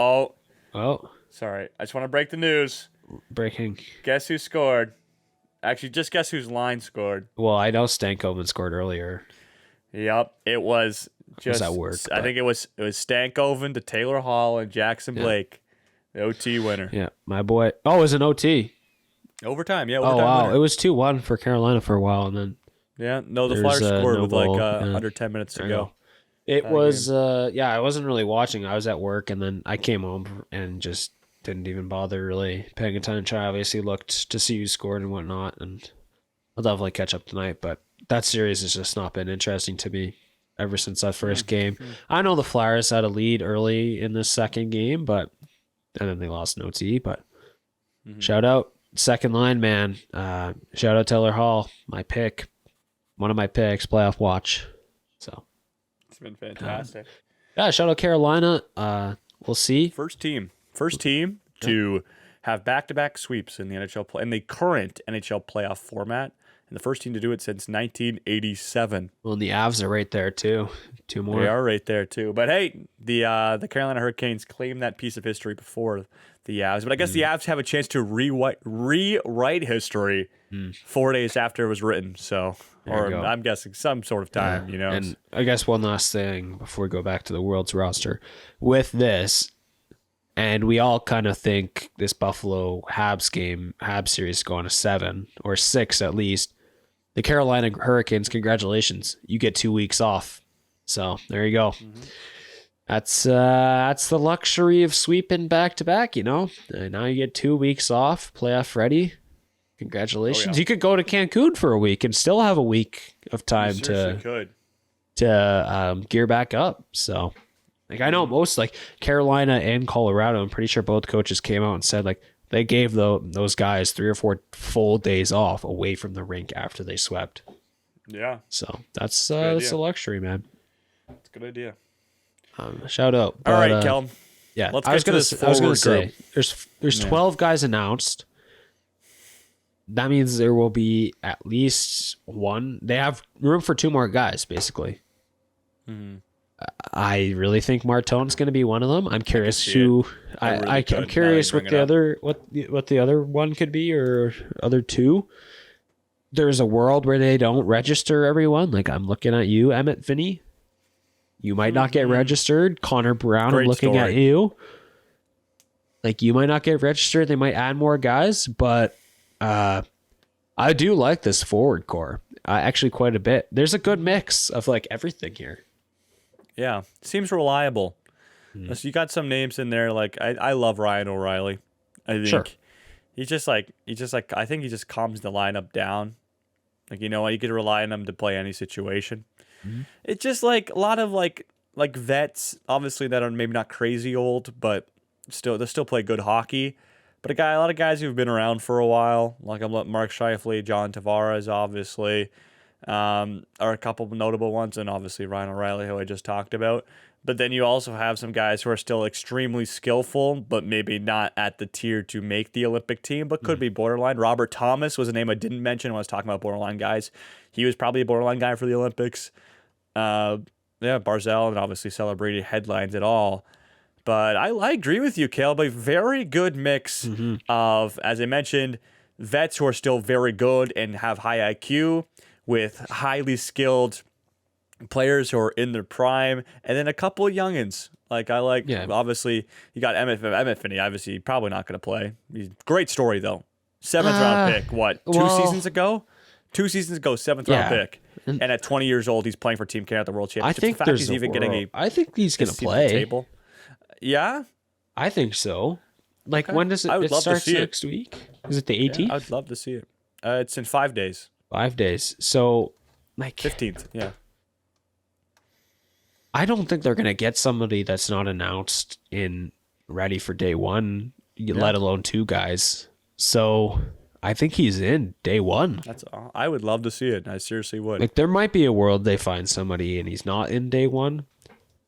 Oh, sorry. I just want to break the news. breaking. Guess who scored? Actually, just guess whose line scored. Well, I know Stankoven scored earlier. Yep, it was just at work, I but- think it was Stankoven to Taylor Hall and Jackson Blake, the OT winner. Yeah, my boy. Oh, it was an OT. Overtime, yeah. Oh Overtime wow, winner. it was 2-1 for Carolina for a while, and then Yeah, no, the There's, Flyers scored no with goal, like yeah. under 10 minutes to There you go. go. It was, I wasn't really watching. I was at work, and then I came home and just didn't even bother really paying attention. I obviously looked to see who scored and whatnot, and I'll definitely catch up tonight. But that series has just not been interesting to me ever since that first game. I know the Flyers had a lead early in the second game, and then they lost an OT. But shout out second line, man. Shout out Taylor Hall, my pick, one of my picks, playoff watch. So. It's been fantastic. Yeah, shout out Carolina. We'll see. First team to have back-to-back sweeps in the in the current NHL playoff format, and the first team to do it since 1987. Well, and the Avs are right there too. Two more. They are right there too. But hey, the Carolina Hurricanes claimed that piece of history before the Avs. But I guess the Avs have a chance to rewrite history 4 days after it was written. So, There you go. I'm guessing some sort of time. And I guess one last thing before we go back to the World's roster with this, and we all kind of think this Buffalo Habs series is going to 7 or 6 at least. The Carolina Hurricanes, congratulations, you get 2 weeks off. So there you go. That's the luxury of sweeping back to back. And now you get 2 weeks off, playoff ready. Congratulations. You could go to Cancun for a week and still have a week of time to gear back up. So, I know most Carolina and Colorado, I'm pretty sure both coaches came out and said they gave those guys 3 or 4 full days off away from the rink after they swept. Yeah, So that's a luxury, man. it's a good idea. Shout out. All But, right, Kel. Yeah, Let's I was get to gonna. this I was gonna forward say there's 12 guys announced. That means there will be at least one. They have room for 2 more guys, basically. I really think Martone's going to be one of them. I'm curious see who. I really I'm could, curious now that what you the bring other what the other one could be, or other 2. There's a world where they don't register everyone. I'm looking at you, Emmett Finney. You might not get registered. Connor Brown, Great I'm looking story. at you. You might not get registered. They might add more guys, but I do like this forward core. Actually, quite a bit. There's a good mix of everything here. Yeah, seems reliable. So you got some names in there. I love Ryan O'Reilly. I think Sure. he's just I think he just calms the lineup down. You could rely on him to play any situation. It's just a lot of vets, obviously, that are maybe not crazy old, but they still play good hockey. But a lot of guys who've been around for a while, Mark Scheifele, John Tavares, obviously, are a couple of notable ones, and obviously Ryan O'Reilly, who I just talked about. But then you also have some guys who are still extremely skillful, but maybe not at the tier to make the Olympic team, but could be borderline. Robert Thomas was a name I didn't mention when I was talking about borderline guys. He was probably a borderline guy for the Olympics. Barzell, and obviously celebrated headlines at all. But I agree with you, Caleb. A very good mix of, as I mentioned, vets who are still very good and have high IQ with highly skilled players who are in their prime, and then a couple of youngins. Obviously, you got Emmett Finney. Obviously, probably not going to play. Great story, though. 7th round pick. What, 2 seasons ago? 2 seasons ago, 7th round pick. And at 20 years old, he's playing for Team Canada at the World Championship. I think there's I think he's going to play. Table. Yeah? I think so. Like, when does it, I would it love starts to see next week? Is it the 18th? Yeah, I'd love to see it. It's in 5 days. 5 days. So, like... 15th, yeah. I don't think they're going to get somebody that's not announced in ready for day one, let alone 2 guys. So I think he's in day one. I would love to see it. I seriously would. Like, there might be a world they find somebody and he's not in day one,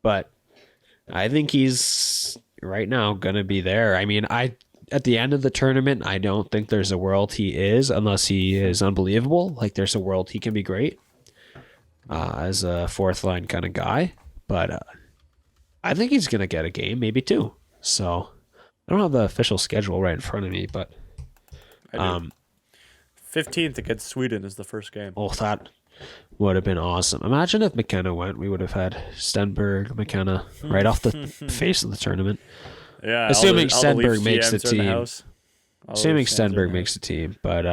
but I think he's right now going to be there. I mean, at the end of the tournament, I don't think there's a world he is, unless he is unbelievable. Like, there's a world he can be great as a 4th line kind of guy. But I think he's going to get a game, maybe 2. So I don't have the official schedule right in front of me, but 15th against Sweden is the first game. Oh, that would have been awesome. Imagine if McKenna went. We would have had Stenberg, McKenna right off the face of the tournament. Yeah, assuming all the Stenberg makes the GMs are in the team. house. Assuming Stenberg makes the team, but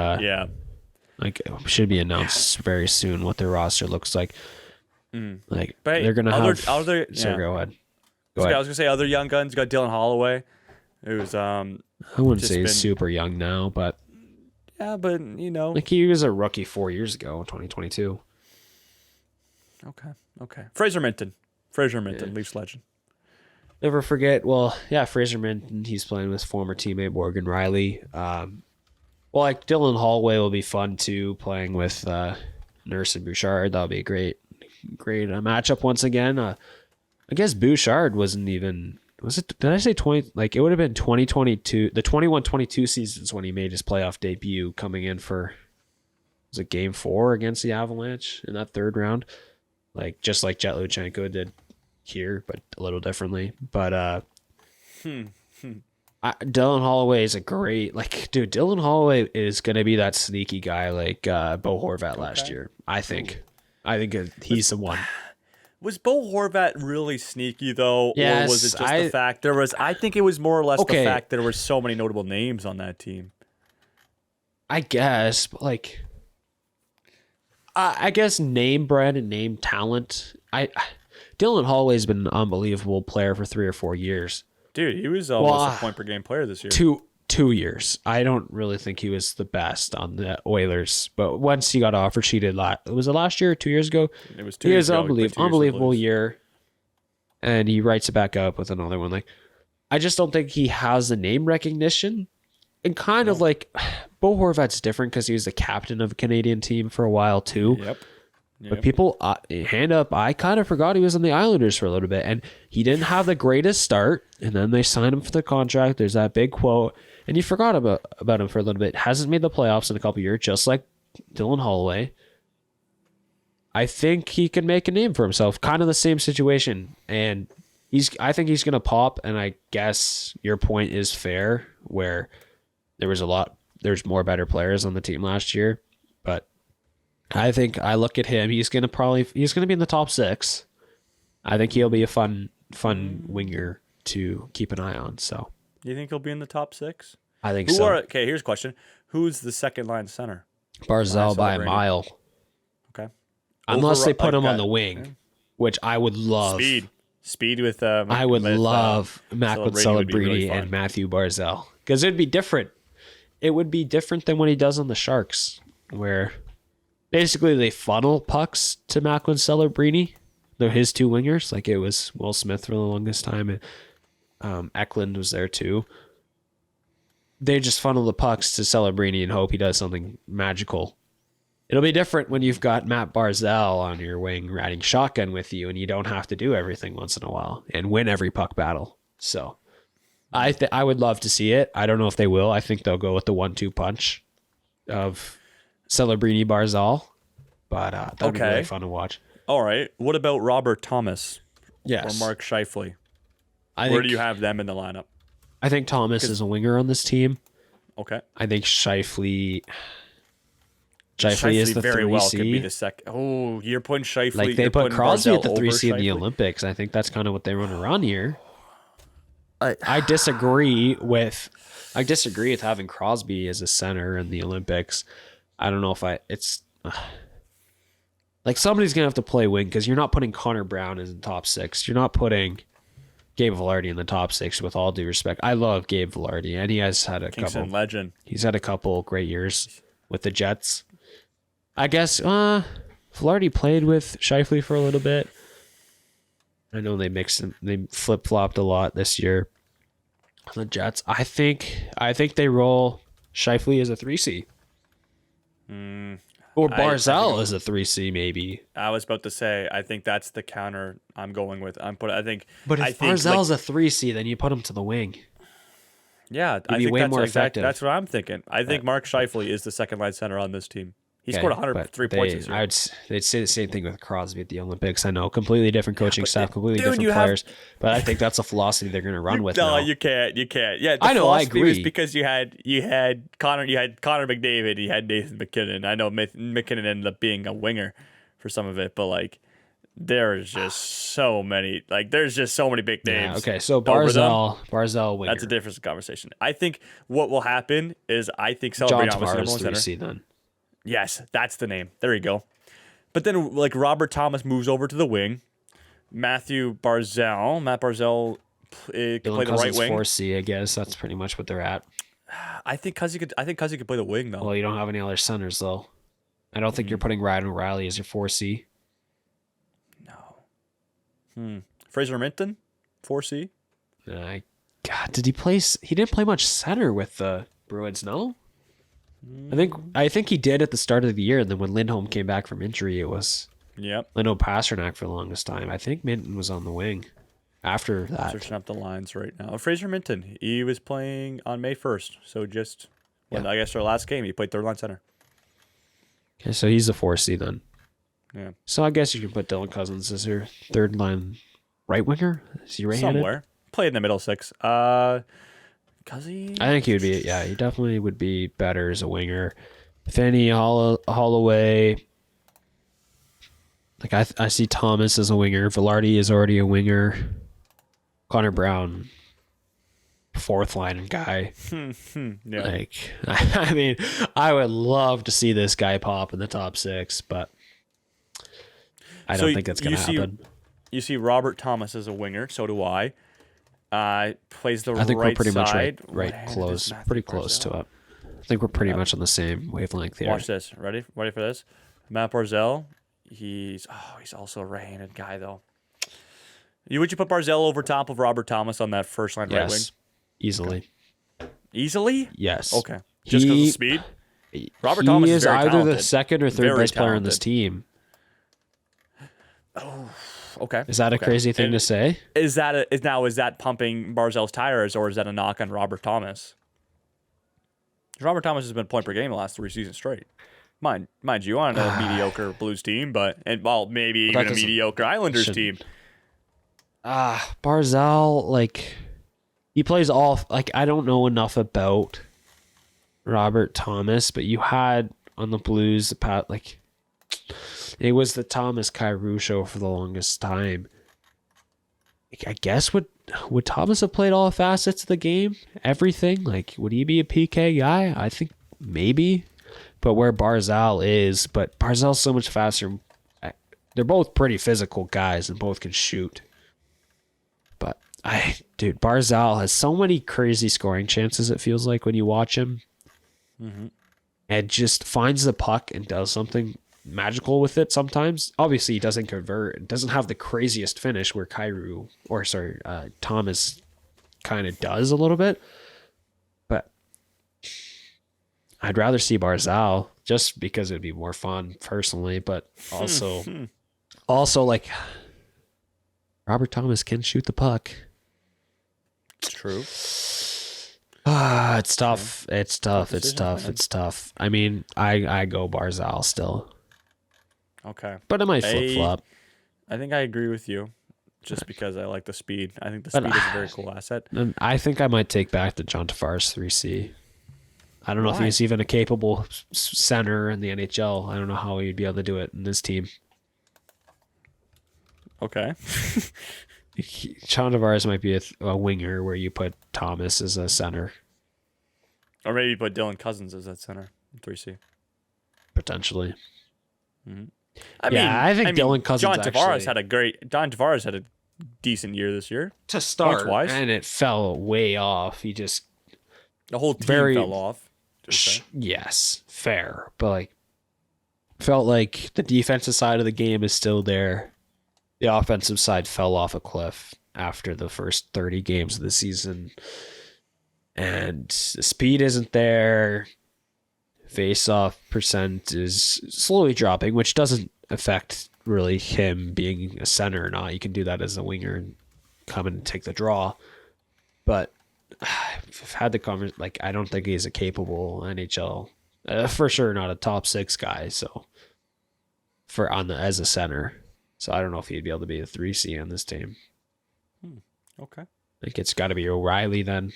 like, it should be announced very soon what their roster looks like. Like, but they're gonna have. Sorry, go ahead. I was gonna say other young guns. You got Dylan Holloway. It was I wouldn't say he's super young now, but but you know, like, he was a rookie 4 years ago in 2022. Okay. Fraser Minton, Leafs legend. Never forget. Well, Fraser Minton. He's playing with former teammate Morgan Riley. Well, like, Dylan Holloway will be fun too, playing with Nurse and Bouchard. That'll be a great matchup once again. I guess Bouchard wasn't even, was it, did I say 20? Like, it would have been 2022, the 21-22 seasons when he made his playoff debut, coming in for, was it game 4 against the Avalanche in that 3rd round? Like, just like Jet Luchenko did here, but a little differently. But Dylan Holloway is a great, like, dude, Dylan Holloway is going to be that sneaky guy like Bo Horvat last year, I think. I think he's the one. Was Bo Horvat really sneaky though, yes, or was it just the fact there was? I think it was more or less the fact there were so many notable names on that team. I guess, but like, I guess name brand and name talent. Dylan Holloway's been an unbelievable player for 3 or 4 years. Dude, he was almost a point per game player this year. 2 years. I don't really think he was the best on the Oilers, but once he got offered, she did. Was it last year or 2 years ago? It was 2 years ago. He was unbelievable year, and he writes it back up with another one. Like, I just don't think he has the name recognition, and kind of like Bo Horvat's different because he was the captain of a Canadian team for a while too. Yep. But people, hand up, I kind of forgot he was on the Islanders for a little bit, and he didn't have the greatest start, and then they signed him for the contract. There's that big quote, and you forgot about him for a little bit. Hasn't made the playoffs in a couple years, just like Dylan Holloway. I think he can make a name for himself. Kind of the same situation, and I think he's going to pop, and I guess your point is fair, where there's more better players on the team last year, but I think I look at him. He's gonna be in the top 6. I think he'll be a fun winger to keep an eye on. So, you think he'll be in the top 6? I think so. Okay, here's a question: who's the second line center? Barzal by a mile. Okay. Unless they put him on the wing, which I would love. Speed with. I would love Mac with Celebrini really and Matthew Barzal, because it'd be different. It would be different than what he does on the Sharks, where basically they funnel pucks to Macklin Celebrini. They're his 2 wingers. Like, it was Will Smith for the longest time, and Eklund was there too. They just funnel the pucks to Celebrini and hope he does something magical. It'll be different when you've got Matt Barzal on your wing riding shotgun with you, and you don't have to do everything once in a while and win every puck battle. So I would love to see it. I don't know if they will. I think they'll go with the 1-2 punch of Celebrini Barzal, but that'd be really fun to watch. All right. What about Robert Thomas? Yes. Or Mark Scheifele? Where do you have them in the lineup? I think Thomas is a winger on this team. Okay. I think Scheifele is the very 3C. well could be the second. Oh, you're putting Scheifele. Like they you're put putting Crosby at the Barzal 3C in over the Scheifele? Olympics. I think that's kind of what they run around here. I disagree with having Crosby as a center in the Olympics. I don't know if it's like somebody's gonna have to play wing because you're not putting Connor Brown in the top 6. You're not putting Gabe Vilardi in the top 6. With all due respect, I love Gabe Vilardi, and he has had a Kingston legend. He's had a couple great years with the Jets. I guess Vilardi played with Scheifele for a little bit. I know they flip-flopped a lot this year. The Jets. I think they roll Scheifele as a 3C. Or Barzal as a 3C, maybe. I was about to say, I think that's the counter I'm going with. But if Barzal's a 3C, then you put him to the wing. Yeah, I think that's more effective. That's what I'm thinking. I think Mark Scheifele is the second line center on this team. He scored 103 points this year. They'd say the same thing with Crosby at the Olympics. I know, completely different coaching staff, completely different players. But I think that's a philosophy they're going to run with. No, now. you can't. Yeah, I know. I agree. Was because you had Connor McDavid, you had Nathan McKinnon. I know McKinnon ended up being a winger for some of it, but like there's just so many big names. Yeah, okay, so Barzal winger. That's a different conversation. I think what will happen is John Tavares 3C then. Yes, that's the name. There you go. But then, like, Robert Thomas moves over to the wing. Matt Barzal can play the right wing. 4C, I guess that's pretty much what they're at. I think Cuzzy could play the wing though. Well, you don't have any other centers though. I don't think you're putting Ryan O'Reilly as your 4C. No. Fraser Minton, 4C. God, did he play? He didn't play much center with the Bruins. No. I think he did at the start of the year, and then when Lindholm came back from injury, it was Lindholm Pasternak for the longest time. I think Minton was on the wing after that. Searching up the lines right now. Fraser Minton, he was playing on May 1st, so I guess our last game, he played third line center. Okay, so he's a 4C then. Yeah. So I guess you can put Dylan Cousins as your third line right winger. Is he right-handed? Somewhere. Played in the middle 6. Cuzzy? I think he would be. Yeah, he definitely would be better as a winger. Fanny Holloway. Like I see Thomas as a winger. Vilardi is already a winger. Connor Brown, fourth line guy. Yeah. Like I mean, I would love to see this guy pop in the top 6, but I don't think that's going to happen. You see Robert Thomas as a winger. So do I. Plays the right side. I think we're pretty much pretty close to it. I think we're pretty much on the same wavelength here. Watch this. Ready for this? Matt Barzal. He's also a right-handed guy though. Would you put Barzal over top of Robert Thomas on that first line right wing? Easily. Okay. Easily? Yes. Okay. Just because of speed. Robert Thomas is very either talented. The second or third best player on this team. Oh. Okay. Is that a crazy thing to say? Is that pumping Barzal's tires, or is that a knock on Robert Thomas? Robert Thomas has been point per game the last 3 seasons straight. Mind you, on a mediocre Blues team, maybe even a mediocre Islanders team. Barzal, he plays all. I don't know enough about Robert Thomas, but you had on the Blues it was the Thomas Kyrou show for the longest time. I guess would Thomas have played all facets of the game? Everything? Would he be a PK guy? I think maybe. But where Barzal is, Barzal's so much faster. They're both pretty physical guys and both can shoot. But Barzal has so many crazy scoring chances, it feels like when you watch him. Mm-hmm. And just finds the puck and does something magical with it sometimes. Obviously, he doesn't convert. Doesn't have the craziest finish where Thomas kind of does a little bit. But I'd rather see Barzal just because it'd be more fun personally. But also Robert Thomas can shoot the puck. True. It's tough. It's tough. I mean, I go Barzal still. Okay. But I might flip-flop. I think I agree with you. just because I like the speed. I think the speed is a very cool asset. And I think I might take back the John Tavares 3C. I don't know if Why? he's even a capable center in the NHL. I don't know how he'd be able to do it in this team. Okay. John Tavares might be a winger where you put Thomas as a center, Or maybe put Dylan Cousins as that center, 3C. potentially. I think Dylan Cousins John Tavares actually- John Tavares had a decent year this year. To start, Points-wise. and it fell way off. He just The whole team Very- fell off. to be fair. yes, fair, but like felt like the defensive side of the game is still there. The offensive side fell off a cliff after the first 30 games of the season, and the speed isn't there. Face-off percent is slowly dropping, which doesn't affect really him being a center or not. You can do that as a winger and come and take the draw. But I've had the conversation, like, I don't think he's a capable NHL, for sure not a top 6 guy. So as a center, so I don't know if he'd be able to be a 3C on this team. Okay. I think it's got to be O'Reilly then.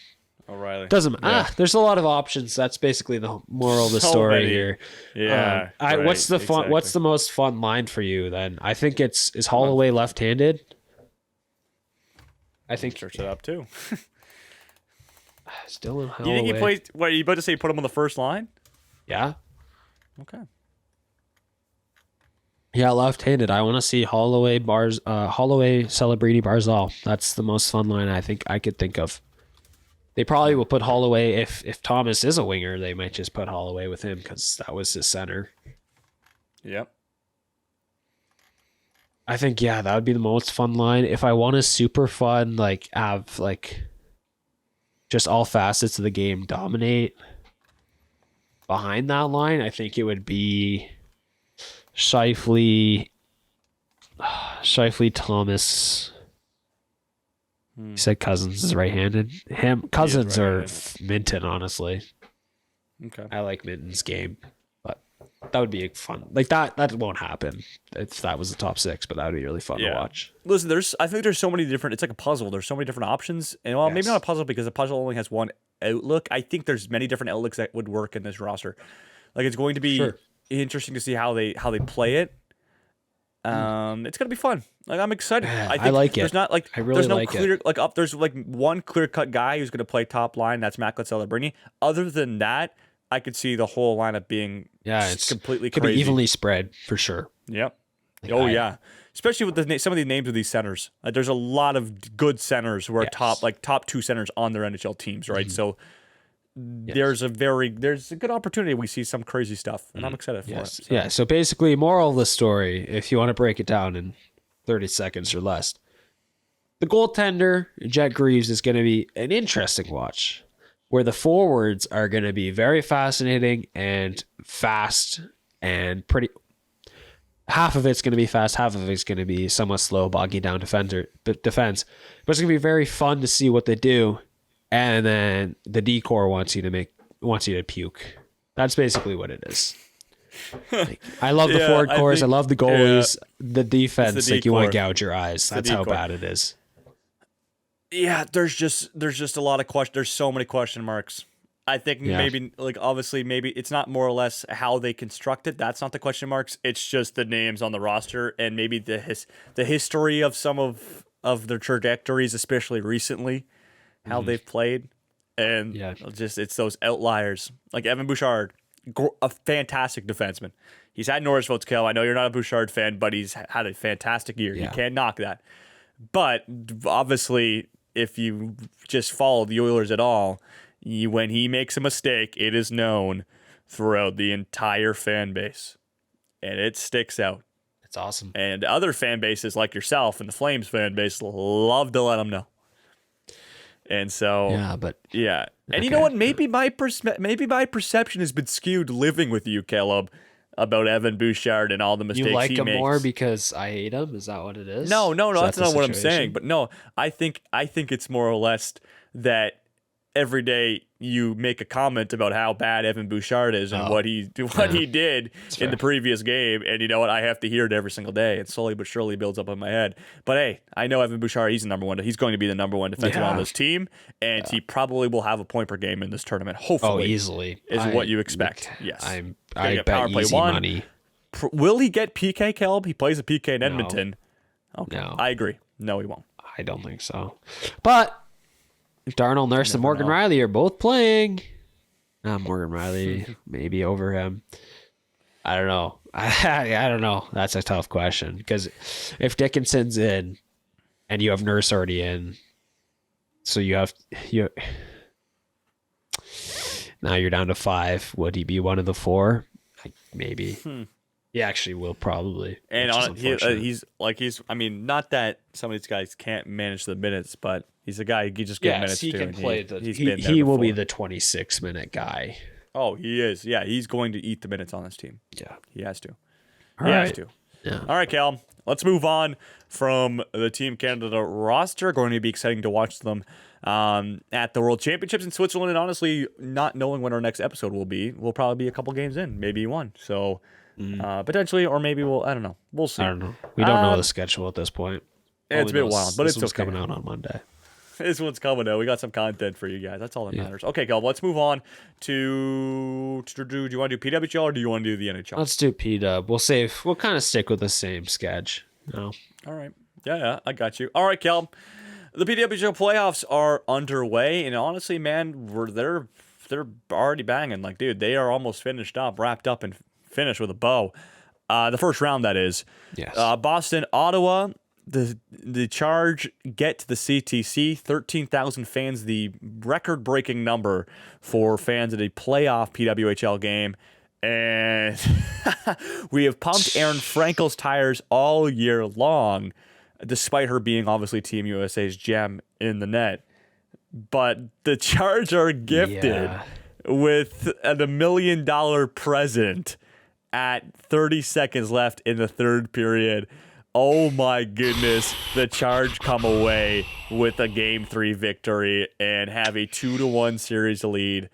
O'Reilly. There's a lot of options. That's basically the moral of the So story many. here. Yeah. What's the fun? exactly. What's the most fun line for you then? I think is Holloway left-handed. I think Search it up too. still in Do Holloway. you think he plays? What are you about to say? Put him on the first line? Yeah, Okay. yeah, left-handed. I want to see Holloway, Celebrini, Barzal. That's the most fun line I think I could think of. They probably will put Holloway if Thomas is a winger. They might just put Holloway with him because that was his center. Yep. I think that would be the most fun line. If I want a super fun, like have like just all facets of the game dominate behind that line, I think it would be Scheifele, Thomas. You said Cousins is right-handed. Cousins are right-handed. Minton, honestly. Okay. I like Minton's game, but that would be fun. Like that won't happen if that was the top 6, but that would be really fun to watch. Listen, I think there's so many different. It's like a puzzle. There's so many different options, and maybe Yes. not a puzzle because the puzzle only has one outlook. I think there's many different outlooks that would work in this roster. Like it's going to be Sure. interesting to see how they play it. It's gonna be fun. Like I'm excited. Yeah, I think I like there's it. not like I really there's no like clear like up. There's like one clear cut guy who's gonna play top line. That's Macklin Celebrini. Other than that, I could see the whole lineup being It's completely could crazy. be evenly spread for sure. Yep. Like, Yeah. Especially with some of the names of these centers. There's a lot of good centers who are Yes. top 2 centers on their NHL teams, right? So there's a good opportunity. We see some crazy stuff, and I'm excited for it. So. Yeah. So basically, moral of the story, if you want to break it down in 30 seconds or less, the goaltender, Jet Greaves, is going to be an interesting watch, where the forwards are going to be very fascinating and fast and pretty. Half of it's going to be fast, half of it's going to be somewhat slow, bogging down defense. But it's going to be very fun to see what they do. And then the D-core wants you to puke. That's basically what it is. Like, I love the Yeah, forward I cores. I think- love the goalies. The defense, It's the like you want to D-core. gouge your eyes. That's how D-core. bad it is. Yeah, there's just a lot of questions. There's so many question marks. I think Yeah. maybe obviously it's not more or less how they construct it. That's not the question marks. It's just the names on the roster and maybe the history of some of their trajectories, especially recently, how they've played, and it's those outliers like Evan Bouchard, a fantastic defenseman. He's had Norris votes, Kel. I know you're not a Bouchard fan, but he's had a fantastic year. You can't knock that. But obviously, if you just follow the Oilers at all, when he makes a mistake, it is known throughout the entire fan base, and it sticks out. It's awesome. And other fan bases like yourself and the Flames fan base love to let him know. And so, and you know what? Maybe my perception has been skewed living with you, Caleb, about Evan Bouchard and all the mistakes You like he him makes. more because I hate him? Is that what it is? No, Is that's that the not what I'm situation? saying. But no, I think it's more or less that every day you make a comment about how bad Evan Bouchard is and what he did in the previous game. And you know what? I have to hear it every single day. It slowly but surely builds up in my head. But hey, I know Evan Bouchard, he's going to be the number one defenseman on this team. And he probably will have a point per game in this tournament. Hopefully. Oh, easily. Is what you expect. Yes. I bet easy money. Will he get PK, Caleb? He plays a PK in Edmonton. Okay. No. I agree. No, he won't. I don't think so. But Darnell Nurse and Morgan Riley are both playing. Morgan Riley maybe over him. I don't know. I don't know. That's a tough question because if Dickinson's in and you have Nurse already in, so you now you're down to 5. Would he be one of the 4? Maybe. He actually will probably. And he's I mean, not that some of these guys can't manage the minutes, but he's a guy you just get minutes to. He can play. He will be the 26-minute guy. Oh, he is. Yeah, he's going to eat the minutes on this team. Yeah, he has to. Has to. Yeah. All right, Cal. Let's move on from the Team Canada roster. Going to be exciting to watch them at the World Championships in Switzerland. And honestly, not knowing when our next episode will be, we'll probably be a couple games in, maybe one. So potentially, or maybe I don't know. We'll see. I don't know. We don't know the schedule at this point. It's been wild, but it's okay. Coming out on Monday. This one's coming out. We got some content for you guys. That's all that matters. Okay, Cal, let's move on to do you want to do PWHL or do you want to do the NHL? Let's do PW. We'll kind of stick with the same sketch. No. All right. Yeah, I got you. All right, Cal. The PWHL playoffs are underway, and honestly, man, they're already banging. Like, dude, they are almost finished up, wrapped up, and finished with a bow. The first round, that is. Yes. Boston, Ottawa. The Charge get to the CTC, 13,000 fans, the record-breaking number for fans at a playoff PWHL game. And we have pumped Erin Frankel's tires all year long, despite her being obviously Team USA's gem in the net. But the Charge are gifted with a $1 million present at 30 seconds left in the third period. Oh my goodness, the Charge come away with a Game 3 victory and have a 2-1 series lead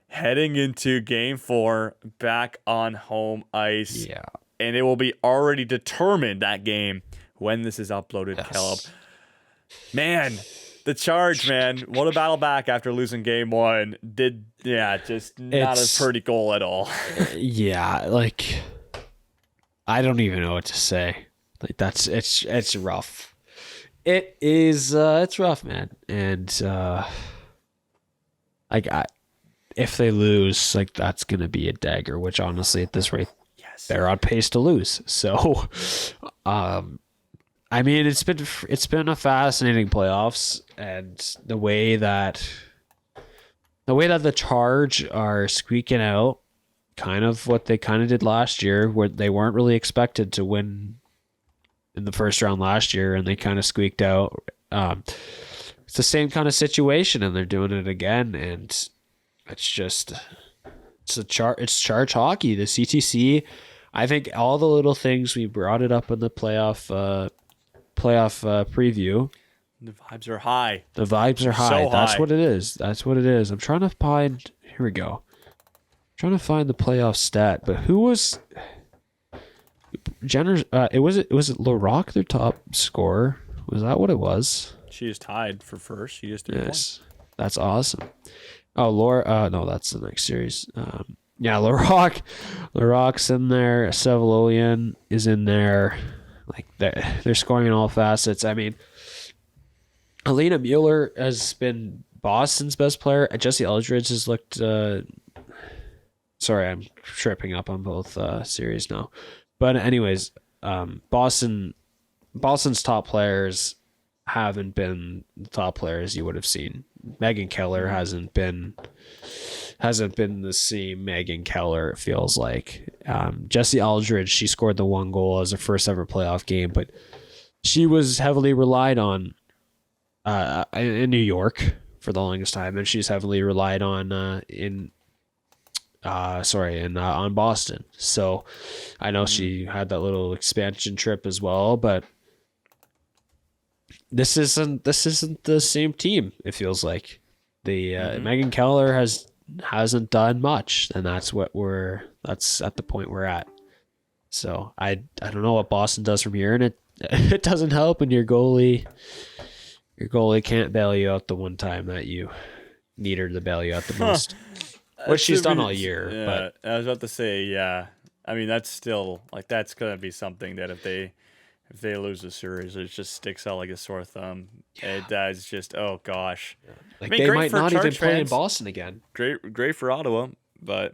heading into Game 4 back on home ice. Yeah. And it will be already determined, that game, when this is uploaded, Caleb. Man, the Charge, man, what a battle back after losing Game 1. Just not a pretty goal at all. Yeah, like, I don't even know what to say. Like, it's rough. It is it's rough, man. And if they lose, like, that's gonna be a dagger, which honestly at this rate they're on pace to lose. So I mean, it's been a fascinating playoffs, and the way that the Charge are squeaking out kind of what they kind of did last year, where they weren't really expected to win in the first round last year, and they kind of squeaked out. It's the same kind of situation, and they're doing it again, and it's Charge hockey. The CTC, I think all the little things, we brought it up in the playoff preview. The vibes are high. The vibes are high. So That's high. what it is. That's what it is. I'm trying to find. Here we go. Trying to find the playoff stat, but who was Jenner's? Was it LaRock, their top scorer? Was that what it was? She is tied for first. She is 3 points. That's awesome. Oh, Laura. No, that's the next series. LaRock's in there. Sevillolian is in there. Like, they're scoring in all facets. I mean, Alina Mueller has been Boston's best player. Jesse Eldridge has looked. Sorry, I'm tripping up on both series now. But anyways, Boston's top players haven't been the top players you would have seen. Megan Keller hasn't been the same Megan Keller, it feels like. Jesse Eldridge, she scored the 1 goal as her first ever playoff game, but she was heavily relied on in New York for the longest time, and she's heavily relied on on Boston. So I know she had that little expansion trip as well, but this isn't the same team, it feels like. The Megan Keller hasn't done much, and that's at the point we're at. So I don't know what Boston does from here, and it doesn't help when your goalie can't bail you out the one time that you need her to bail you out the most. Which she's done all year. Yeah, But I was about to say, yeah. I mean, that's still that's gonna be something that if they lose the series, it just sticks out like a sore thumb. It does just, oh gosh. like I mean, they great might for not even Charge play in fans. Boston again. Great for Ottawa, but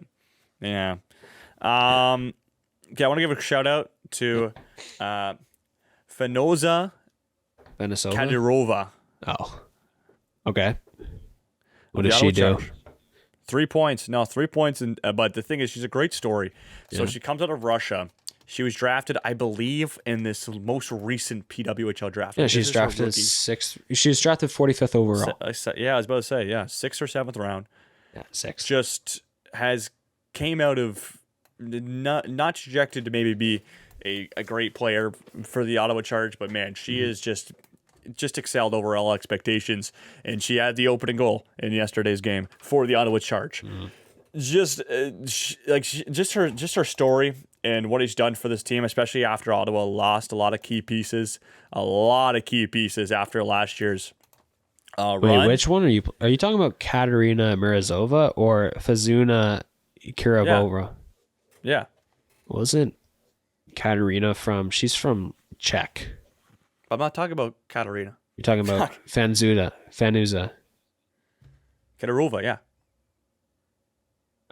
yeah. Okay, I want to give a shout out to Fenoza Minnesota. Kadyrova. Oh. Okay. What The does she Ottawa do? Charge. 3 points. No, 3 points. But the thing is, she's a great story. So she comes out of Russia. She was drafted, I believe, in this most recent PWHL draft. Yeah, she's drafted 6th. She's drafted 45th overall. I was about to say, 6th or 7th round. Yeah, 6th. Just came out of not projected to maybe be a great player for the Ottawa Charge, but man, she is just excelled over all expectations, and she had the opening goal in yesterday's game for the Ottawa Charge. Just her story and what he's done for this team, especially after Ottawa lost a lot of key pieces after last year's Wait, run. which one are you? Are you talking about Katerina Mirazova or Fazuna Kiravova? Yeah. Wasn't Katerina she's from Czech. I'm not talking about Katarina. You're talking about Fanuza. Kadyrova, yeah.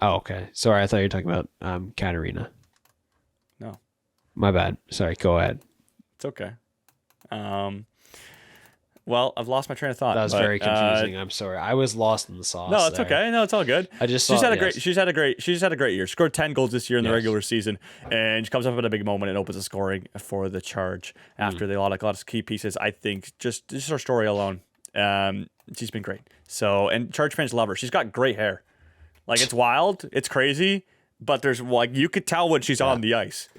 Oh, okay. Sorry, I thought you were talking about Katerina. No. My bad. Sorry, go ahead. It's okay. Well, I've lost my train of thought. That was very confusing. I'm sorry. I was lost in the sauce. No, it's there. okay. No, it's all good. She's had a great year. Scored 10 goals this year in the Yes. regular season, and she comes up at a big moment and opens the scoring for the Charge after they lost a lot of key pieces. I think just her story alone, she's been great. So, and Charge fans love her. She's got great hair. Like, it's wild, it's crazy, but there's you could tell when she's on the ice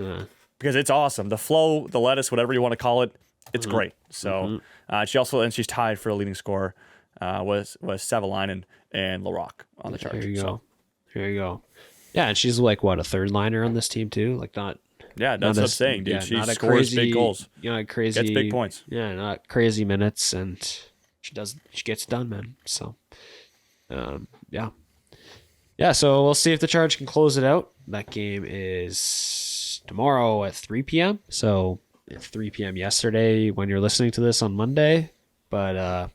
because it's awesome. The flow, the lettuce, whatever you want to call it, it's great. So she's tied for a leading scorer with Savalainen and Larocque on the Charge. There you So, go. There you go. Yeah, and she's like what, a third liner on this team too? Like not. yeah, that's what I'm saying, dude. Yeah, She not a scores big goals. Crazy. Gets big points. Yeah, not crazy minutes, and she gets done, man. So, yeah. So we'll see if the Charge can close it out. That game is tomorrow at 3 p.m. So it's 3 p.m. yesterday when you're listening to this on Monday, but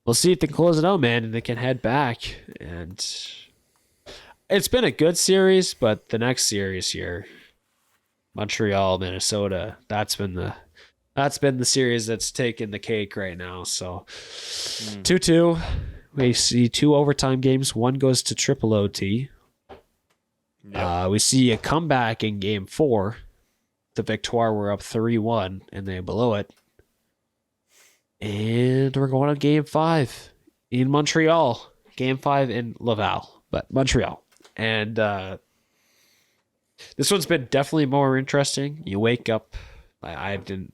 we'll see if they can close it out, man, and they can head back. And it's been a good series, but the next series here, Montreal, Minnesota, that's been the series that's taken the cake right now. So 2-2. We see 2 overtime games. One goes to triple OT. Yep. We see a comeback in game 4. The Victoire were up 3-1 and they blow it. And we're going on game 5 in Montreal. Game 5 in Laval, but Montreal. And this one's been definitely more interesting. You wake up. I've been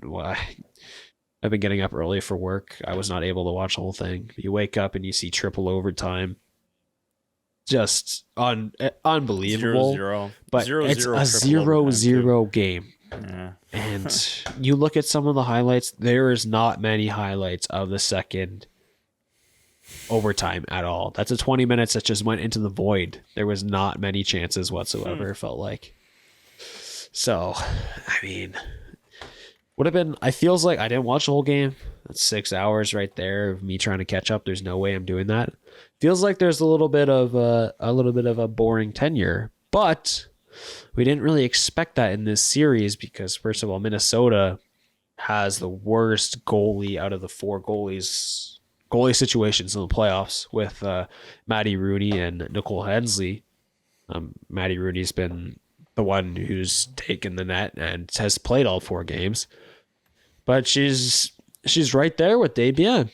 getting up early for work. I was not able to watch the whole thing. You wake up and you see triple overtime. Just unbelievable. 0-0. But 0-0 it's a triple overtime, 0-0 game. Yeah. And you look at some of the highlights, there is not many highlights of the second overtime at all. That's a 20 minutes that just went into the void. There was not many chances whatsoever, it felt like. So, I mean, would have been, I feels like I didn't watch the whole game. That's 6 hours right there of me trying to catch up. There's no way I'm doing that. Feels like there's a little bit of a boring tenure, but we didn't really expect that in this series because, first of all, Minnesota has the worst goalie out of the 4 goalie situations in the playoffs with Maddie Rooney and Nicole Hensley. Maddie Rooney's been the one who's taken the net and has played all 4 games, but she's right there with Desbiens.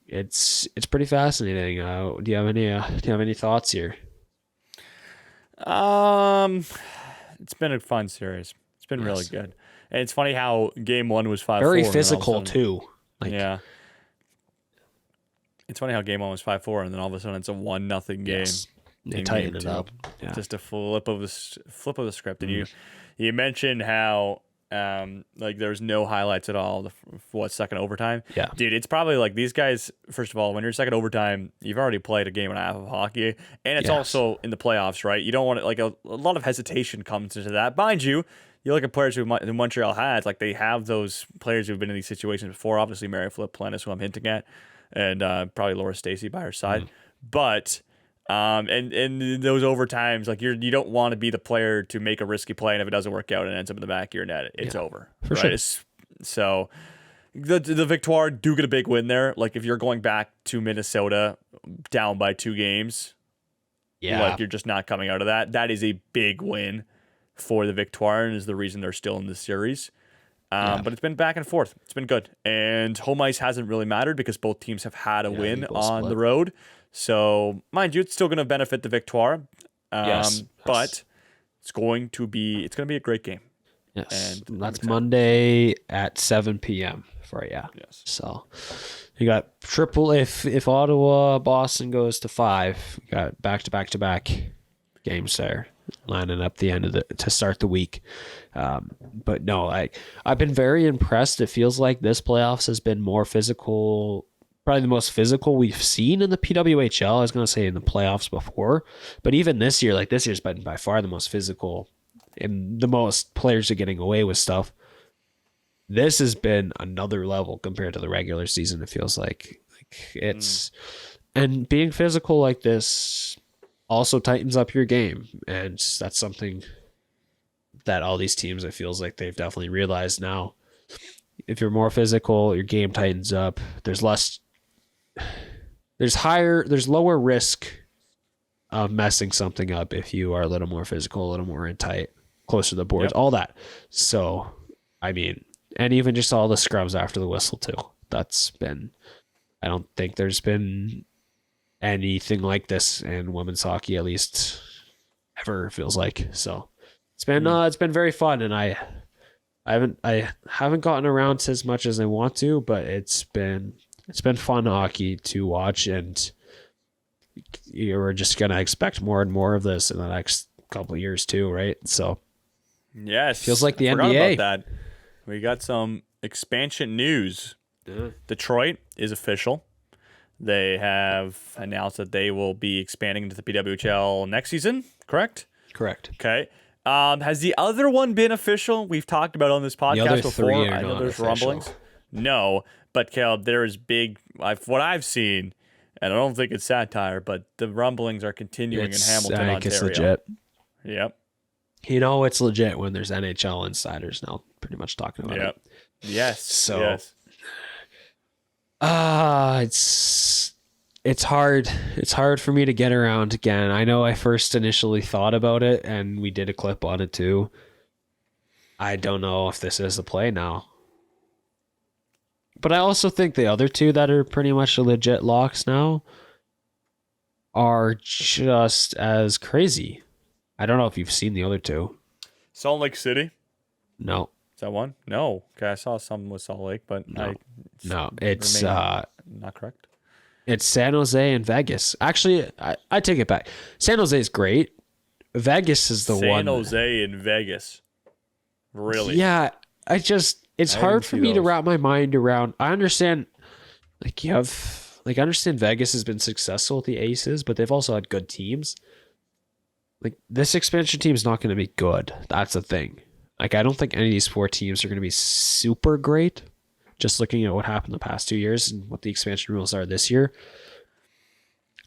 It's pretty fascinating. Do you have any thoughts here? It's been a fun series. It's been really good. And it's funny how game 1 was 5-4. Very physical too. Yeah. It's funny how game 1 was 5-4, and then all of a sudden it's a 1-0 game. Yes. They in tightened game it 2. up. Yeah. Just a flip of the script. And you mentioned how like there's no highlights at all. Second overtime? Yeah. Dude, it's probably like these guys. First of all, when you're second overtime, you've already played a game and a half of hockey, and it's also in the playoffs, right? You don't want to like a lot of hesitation comes into that. Mind you. You look at players who Montreal has, like they have those players who've been in these situations before. Obviously, Mary Flip Plennis, who I'm hinting at, and probably Laura Stacey by her side. But and in those overtimes, like you don't want to be the player to make a risky play, and if it doesn't work out and it ends up in the back of your net, it's over. For right? sure. So the Victoire do get a big win there. Like if you're going back to Minnesota down by 2 games, like you're just not coming out of that. That is a big win for the Victoire, and is the reason they're still in the series. But it's been back and forth. It's been good. And home ice hasn't really mattered because both teams have had a win on the road. So, mind you, it's still going to benefit the Victoire. But it's going to be a great game. Yes. And that's Monday at 7 p.m. for you. Yes. So you got triple if Ottawa, Boston goes to 5, you got back games there lining up the end of to start the week. But no, I've been very impressed. It feels like this playoffs has been more physical, probably the most physical we've seen in the PWHL. I was going to say in the playoffs before, but even this year, like this year's been by far the most physical and the most players are getting away with stuff. This has been another level compared to the regular season. It feels like it's, and being physical like this also tightens up your game, and that's something that all these teams, it feels like they've definitely realized now. If you're more physical, your game tightens up. There's lower risk of messing something up if you are a little more physical, a little more in tight, closer to the boards, all that. So, I mean, and even just all the scrubs after the whistle too. I don't think there's been anything like this in women's hockey, at least ever, feels like. So it's been very fun, and I haven't gotten around to as much as I want to, but it's been fun hockey to watch, and you're just gonna expect more and more of this in the next couple of years too, right? So yes, feels like the I forgot NBA. about that. We got some expansion news. Detroit is official. They have announced that they will be expanding into the PWHL next season, correct? Correct. Okay. Has the other one been official? We've talked about it on this podcast before. I know there's rumblings. No, but Caleb, there is big, what I've seen, and I don't think it's satire, but the rumblings are continuing in Hamilton, I think Ontario. it's legit. Yep. You know it's legit when there's NHL insiders now pretty much talking about it. Yes. So, yes. It's hard. It's hard for me to get around again. I know I first initially thought about it, and we did a clip on it too. I don't know if this is the play now. But I also think the other two that are pretty much legit locks now are just as crazy. I don't know if you've seen the other two. Salt Lake City? No. Is that one? No. Okay, I saw some with Salt Lake, but it's not correct. It's San Jose and Vegas. Actually, I take it back. San Jose is great. Vegas is the one. San Jose and Vegas. Really? Yeah, it's hard for me to wrap my mind around. I understand, I understand Vegas has been successful with the Aces, but they've also had good teams. Like, this expansion team is not going to be good. That's the thing. Like, I don't think any of these 4 teams are going to be super great. Just looking at what happened the past 2 years and what the expansion rules are this year.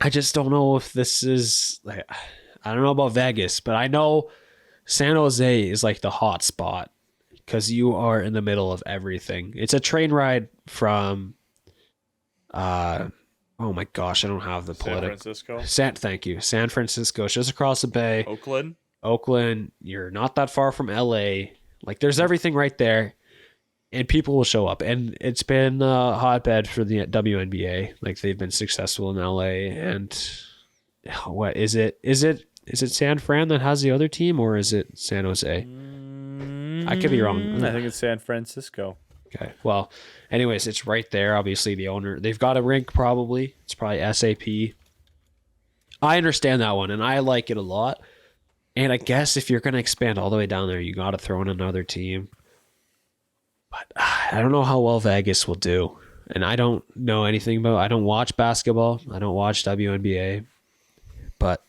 I just don't know if this is, I don't know about Vegas, but I know San Jose is like the hot spot because you are in the middle of everything. It's a train ride from, oh my gosh, I don't have the political. San Francisco. Thank you. San Francisco. It's just across the bay. Oakland. You're not that far from LA. Like, there's everything right there. And people will show up. And it's been a hotbed for the WNBA. Like, they've been successful in LA. And what is it? Is it San Fran that has the other team, or is it San Jose? I could be wrong. I think it's San Francisco. Okay. Well, anyways, it's right there. Obviously, the owner, they've got a rink probably. It's probably SAP. I understand that one, and I like it a lot. And I guess if you're going to expand all the way down there, you got to throw in another team. But I don't know how well Vegas will do. And I don't know anything about, I don't watch basketball. I don't watch WNBA. But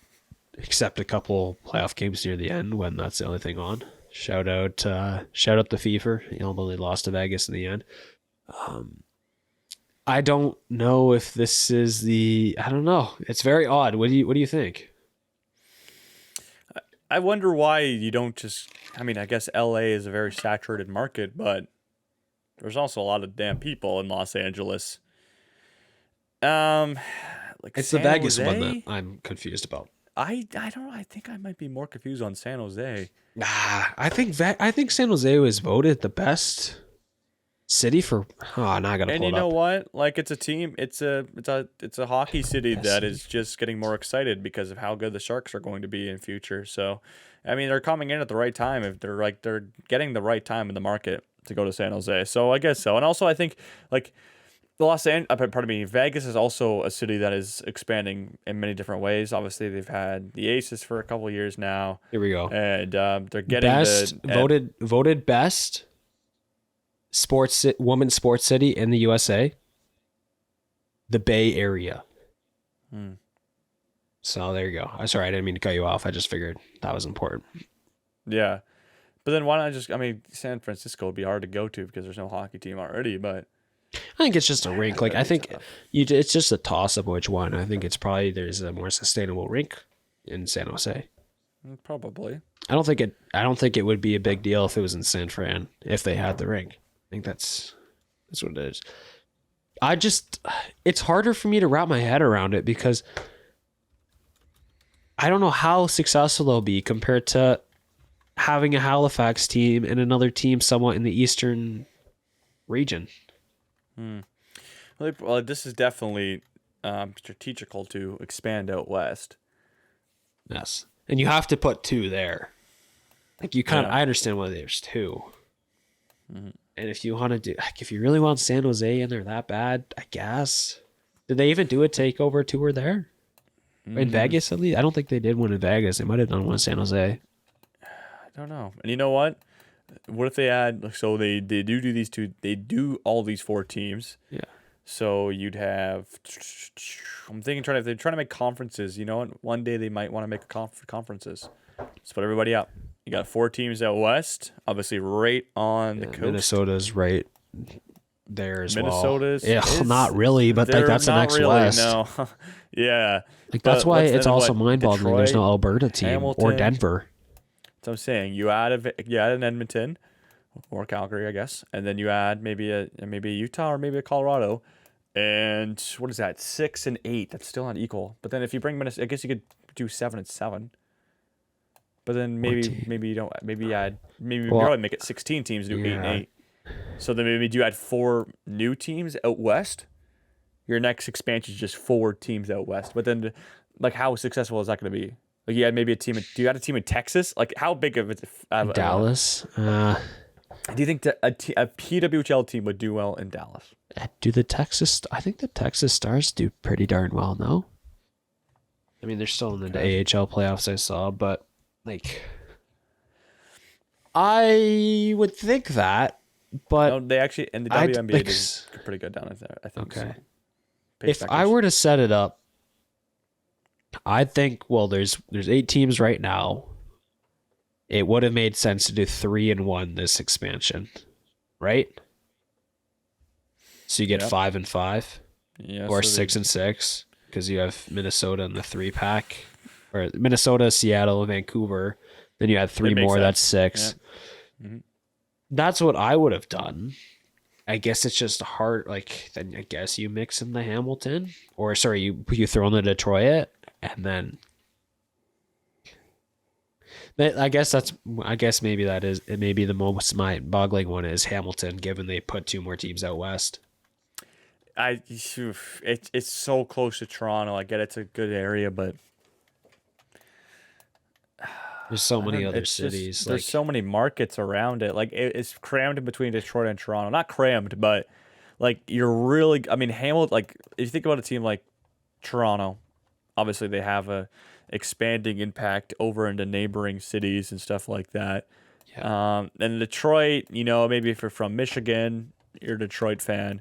except a couple playoff games near the end when that's the only thing on. Shout out the FIFA. He only lost to Vegas in the end. I don't know if this is I don't know. It's very odd. What do you think? I wonder why you don't just. I mean, I guess LA is a very saturated market, but there's also a lot of damn people in Los Angeles. Like It's San the Vegas Jose? one that I'm confused about. I don't know. I think I might be more confused on San Jose. I think San Jose was voted the best city for. Oh, now I gotta And pull you it know up. what? Like it's a team. It's a hockey city that is just getting more excited because of how good the Sharks are going to be in future. So, I mean, they're coming in at the right time. If they're getting the right time in the market to go to San Jose. So I guess so. And also I think like Vegas is also a city that is expanding in many different ways. Obviously, they've had the Aces for a couple of years now. Here we go. And they're getting voted best women's sports city in the USA. The Bay Area. So there you go. I'm sorry, I didn't mean to cut you off. I just figured that was important. Yeah. But then why not just, I mean, San Francisco would be hard to go to because there's no hockey team already, but I think it's just a rink. Like I think it's just a toss up which one. I think it's probably there's a more sustainable rink in San Jose. probably. I don't think it would be a big deal if it was in San Fran if they had the rink. I think that's what it is. It's harder for me to wrap my head around it because I don't know how successful they'll be compared to having a Halifax team and another team somewhat in the eastern region. Well, this is definitely strategical to expand out west. Yes. And you have to put two there. Like I understand why there's two. Mm-hmm. And if you want to if you really want San Jose and they're that bad, I guess. Did they even do a takeover tour there? In Vegas, at least? I don't think they did one in Vegas. They might have done one in San Jose. I don't know. And you know what? What if they add, so they do these two, they do all these four teams. Yeah. So you'd have, I'm thinking if they're trying to make conferences, you know what? One day they might want to make conferences. Split everybody up. You got four teams out west, obviously right on the coast. Minnesota's right there as Minnesota's well. Yeah, not really, but like that's the next really, west. No. Yeah. Like that's why it's also Detroit, mind-boggling. There's no Alberta team Hamilton, or Denver. So I'm saying you add an Edmonton or Calgary, I guess, and then you add maybe a Utah or maybe a Colorado, and what is that? 6 and 8. That's still not equal. But then if you bring Minnesota, I guess you could do 7 and 7. But then maybe you don't. Maybe probably make it 16 teams. Do 8 and 8. So then maybe do you add 4 new teams out west? Your next expansion is just 4 teams out west. But then, like, how successful is that going to be? Like, you had maybe a team. Do you have a team in Texas? Like, how big of it? Dallas. Do you think that a PWHL team would do well in Dallas? I think the Texas Stars do pretty darn well. No. I mean, they're still in the AHL playoffs. I saw, but like, I would think that. But no, they actually in the WNBA is pretty good down there. I think. Okay. So. If I were to set it up, I think there's 8 teams right now. It would have made sense to do 3-1 this expansion, right? So you get 5 and 5, or 6 and 6, because you have Minnesota in the 3-pack, or Minnesota, Seattle, Vancouver. Then you add 3 more. That's 6. Yeah. Mm-hmm. That's what I would have done. I guess it's just hard. Like then I guess you mix in the Hamilton, or sorry, you throw in the Detroit, and then. I guess maybe that is maybe the most mind-boggling one is Hamilton, given they put 2 more teams out west. It's so close to Toronto. I get it's a good area, but There's so many other it's just- cities. there's so many markets around it. Like it's crammed in between Detroit and Toronto. Not crammed, but like you're really. I mean, Hamilton. Like if you think about a team like Toronto, obviously they have a expanding impact over into neighboring cities and stuff like that. And Detroit, maybe if you're from Michigan, you're a Detroit fan.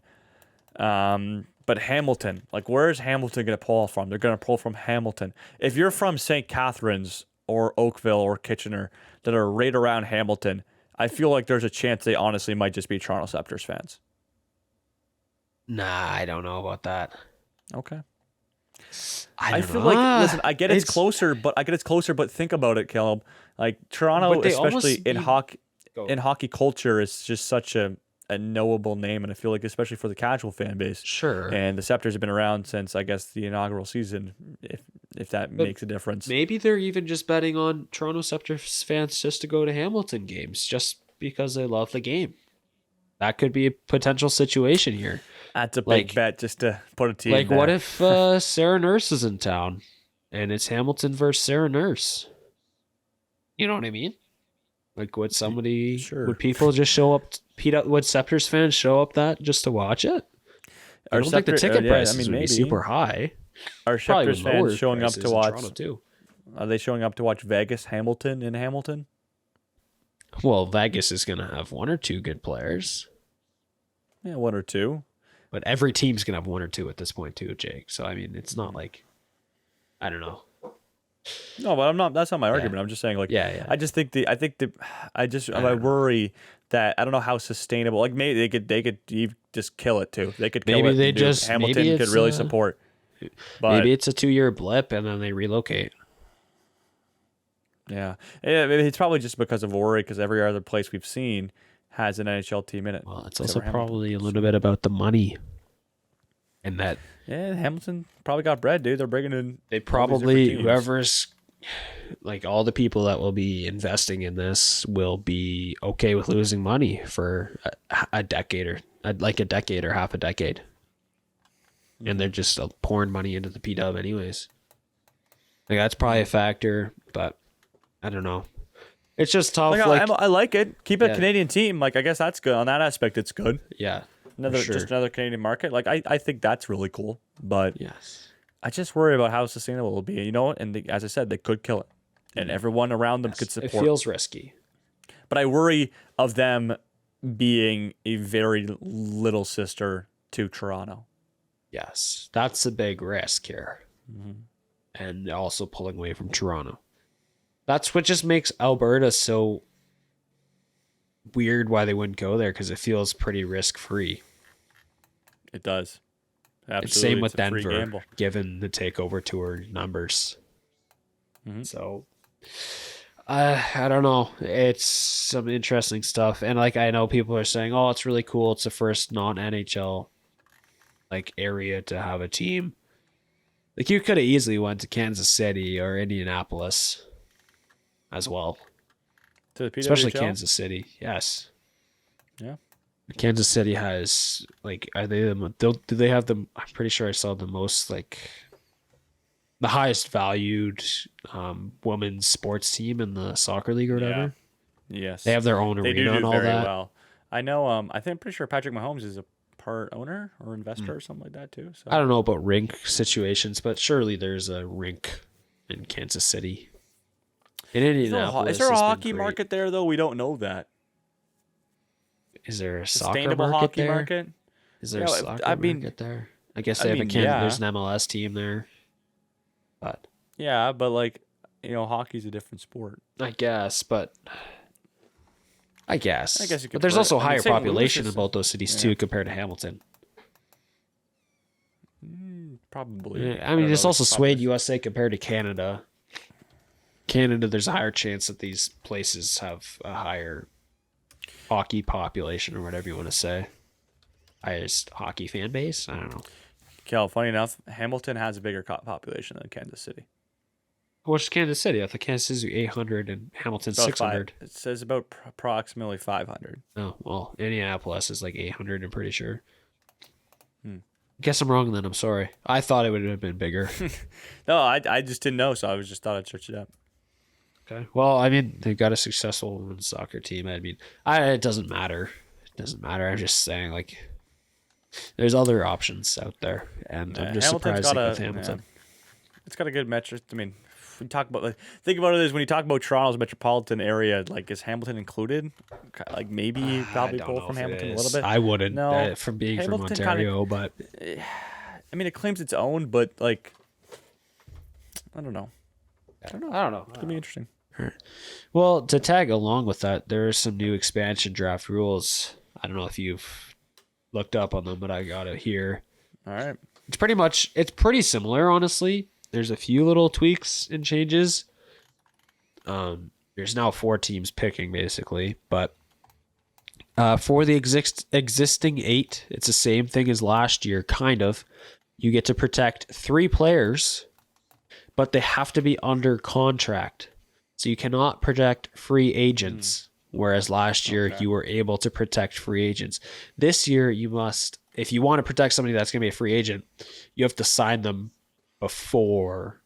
But Hamilton, like where is Hamilton going to pull from? They're going to pull from Hamilton. If you're from St. Catharines or Oakville or Kitchener that are right around Hamilton, I feel like there's a chance they honestly might just be Toronto Raptors fans. Nah, I don't know about that. Okay. I feel know. like listen, I get it's closer, but think about it, Caleb. Like Toronto, But they especially almost in need- hockey culture, is just such a knowable name, and I feel like especially for the casual fan base. Sure. And the Raptors have been around since I guess the inaugural season, if that makes a difference. Maybe they're even just betting on Toronto Raptors fans just to go to Hamilton games just because they love the game. That could be a potential situation here. That's a big bet just to put a team Like, there. what if Sarah Nurse is in town and it's Hamilton versus Sarah Nurse? You know what I mean? Like, would people just show up? Would Raptors fans show up that just to watch it? I don't think the ticket prices would be super high. Are Probably Raptors would lower fans showing up prices to in watch? Toronto too. Are they showing up to watch Vegas Hamilton in Hamilton? Well, Vegas is going to have one or two good players. Yeah, one or two. But every team's going to have one or two at this point too, Jake. So, I mean, it's not like, I don't know. No, but that's not my argument. I'm just saying, like, Yeah. I worry that I don't know how sustainable. Like, maybe they could just kill it too. They could kill Maybe it. they and just- Hamilton maybe could it's, really support. But Maybe it's a 2-year blip and then they relocate. yeah, it's probably just because of worry, because every other place we've seen has an NHL team in it. Well, it's except also for Hamilton. probably a little bit about the money. And that Yeah, Hamilton probably got bread, dude. They're bringing in. they all these probably, different teams. whoever's, like all the people that will be investing in this will be okay with losing money for a decade or half a decade. And they're just pouring money into the PW anyways. Like that's probably a factor, but I don't know. It's just tough. I like it. Keep a Yeah. Canadian team. Like, I guess that's good. On that aspect, it's good. yeah, Just another Canadian market. Like, I think that's really cool. But yes. I just worry about how sustainable it will be. You know what? And as I said, they could kill it, and everyone around them could It support. feels risky. But I worry of them being a very little sister to Toronto. Yes, that's a big risk here, and also pulling away from Toronto. That's what just makes Alberta so weird. Why they wouldn't go there, because it feels pretty risk free. It does. Absolutely. It's same with It's a free Denver, gamble. given the takeover tour numbers. Mhm. So, I don't know. It's some interesting stuff, and like I know people are saying, "Oh, it's really cool. It's the first non-NHL like area to have a team." Like you could have easily went to Kansas City or Indianapolis as well, To the PWHL? especially Kansas City. Yes. Yeah. Kansas City has like, are they do they have the? I'm pretty sure I saw the most like the highest valued women's sports team in the soccer league or whatever. Yeah. Yes. They have their own They arena do and all very that. well. I know. I'm pretty sure Patrick Mahomes is a part owner or investor or something like that too. So I don't know about rink situations, but surely there's a rink in Kansas City. In Indianapolis, is there a has been hockey great. market there though? We don't know that. Is there a soccer Sustainable market hockey there? market. Is there Yeah, a soccer I mean- market there? I guess I they have mean, a Canada. yeah. There's an MLS team there, but Yeah, but like, hockey's a different sport. I guess you I guess you could But there's put it- also I mean, higher St. Louis population is- in both those cities yeah. too, compared to Hamilton. Probably. I don't mean, it's know, also probably- swayed USA compared to Canada. Canada, there's a higher chance that these places have a higher hockey population or whatever you want to say. Highest hockey fan base? I don't know. Cal, funny enough, Hamilton has a bigger population than Kansas City. What's Kansas City? I thought Kansas City 800 and Hamilton's About 600. It says about approximately 500. Oh, well, Indianapolis is like 800, I'm pretty sure. Hmm. Guess I'm wrong then, I'm sorry. I thought it would have been bigger. No, I just didn't know, so I just thought I'd search it up. Okay. Well, I mean, they've got a successful women's soccer team. I mean, it doesn't matter. It doesn't matter. I'm just saying, like, there's other options out there, and I'm just Hamilton's surprised with Hamilton. It's got a good metric. I mean, if we talk about think about it as when you talk about Toronto's metropolitan area, like is Hamilton included? Like maybe probably pull from Hamilton a little bit. I wouldn't. No, From being Hamilton from Ontario, but I mean, it claims its own, but like, I don't know. I don't know. It's gonna be interesting. Well, to tag along with that, there are some new expansion draft rules. I don't know if you've looked up on them, but I got it here. All right. It's pretty similar, honestly. There's a few little tweaks and changes. There's now 4 teams picking, basically. But for the existing 8, it's the same thing as last year, kind of. You get to protect 3 players, but they have to be under contract. So you cannot protect free agents, whereas last year you were able to protect free agents. This year you must, if you want to protect somebody that's going to be a free agent, you have to sign them before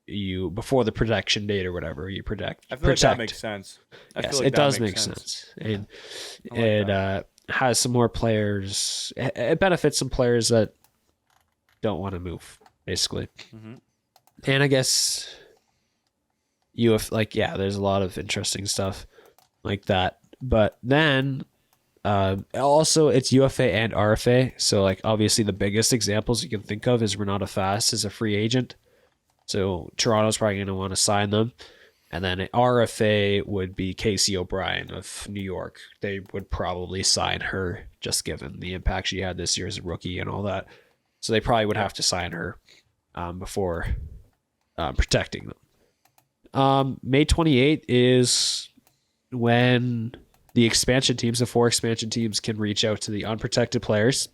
the protection date or whatever you protect. I feel like that makes sense. Yes, it does make sense. And it has some more players. It benefits some players that don't want to move, basically. Mm-hmm. And I guess you have there's a lot of interesting stuff like that. But then also it's UFA and RFA. So like obviously the biggest examples you can think of is Renata Fast as a free agent. So Toronto's probably going to want to sign them. And then RFA would be Casey O'Brien of New York. They would probably sign her just given the impact she had this year as a rookie and all that. So they probably would have to sign her before protecting them. May 28th is when the expansion teams, the 4 expansion teams, can reach out to the unprotected players.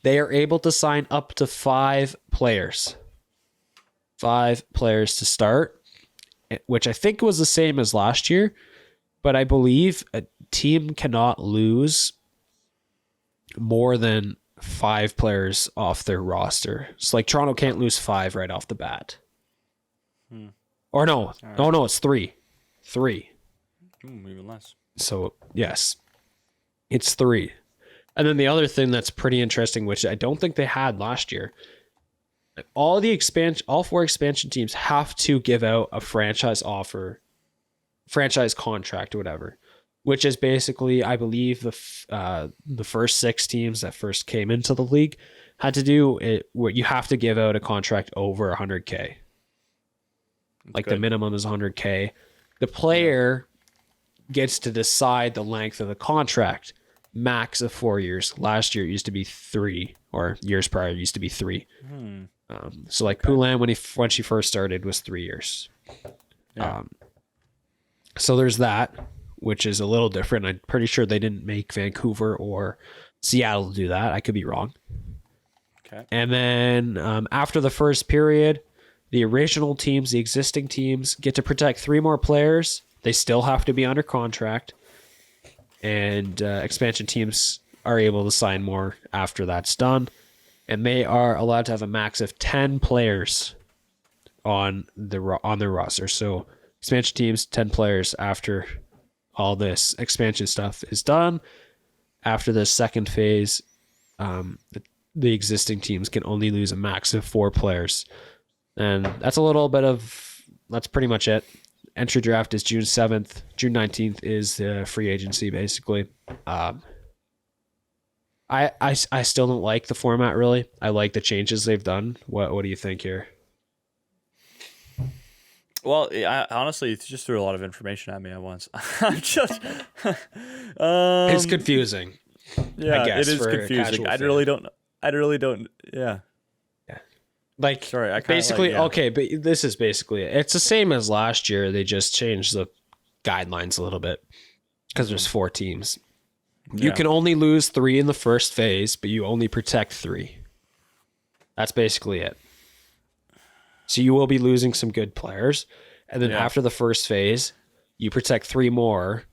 They are able to sign up to 5 players. 5 players to start, which I think was the same as last year, but I believe a team cannot lose more than 5 players off their roster. So like Toronto can't lose 5 right off the bat. Or no, right. No, it's 3. 3. Even less. So yes, it's 3. And then the other thing that's pretty interesting, which I don't think they had last year, all 4 expansion teams have to give out a franchise offer, franchise contract or whatever, which is basically, I believe, the first 6 teams that first came into the league had to do it where you have to give out a contract over $100K. Like the minimum is $100K. The player gets to decide the length of the contract. Max of 4 years. Last year it used to be 3, or years prior it used to be 3. So like Poulin when she first started was 3 years. Yeah. So there's that, which is a little different. I'm pretty sure they didn't make Vancouver or Seattle do that. I could be wrong. Okay. And then after the first period, the original teams, the existing teams, get to protect 3 more players. They still have to be under contract. And expansion teams are able to sign more after that's done. And they are allowed to have a max of 10 players on their roster. So expansion teams, 10 players after all this expansion stuff is done. After the second phase, the existing teams can only lose a max of 4 players. And that's that's pretty much it. Entry draft is June 7th. June 19th is the free agency, basically. I still don't like the format, really. I like the changes they've done. What do you think here? Well, honestly, it just threw a lot of information at me at once. I'm just... it's confusing. Yeah, I guess, it is confusing. I really don't... Yeah. Like, sorry, I basically okay, but this is basically it. It's the same as last year. They just changed the guidelines a little bit because there's 4 teams. You can only lose 3 in the first phase, but you only protect 3. That's basically it. So you will be losing some good players, and then after the first phase, you protect 3 more,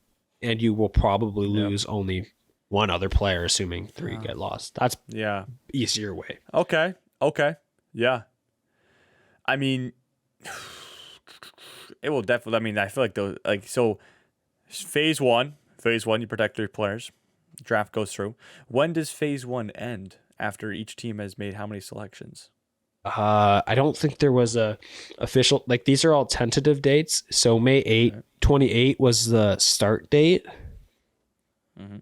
and you will probably lose only 1 other player, assuming 3 get lost. That's easier way. Okay. Yeah. I mean, It will definitely. I mean, I feel like those so. Phase one, you protect your players. Draft goes through. When does phase one end? After each team has made how many selections? I don't think there was a official, like these are all tentative dates. So May 8th, 28 was the start date. Mm-hmm.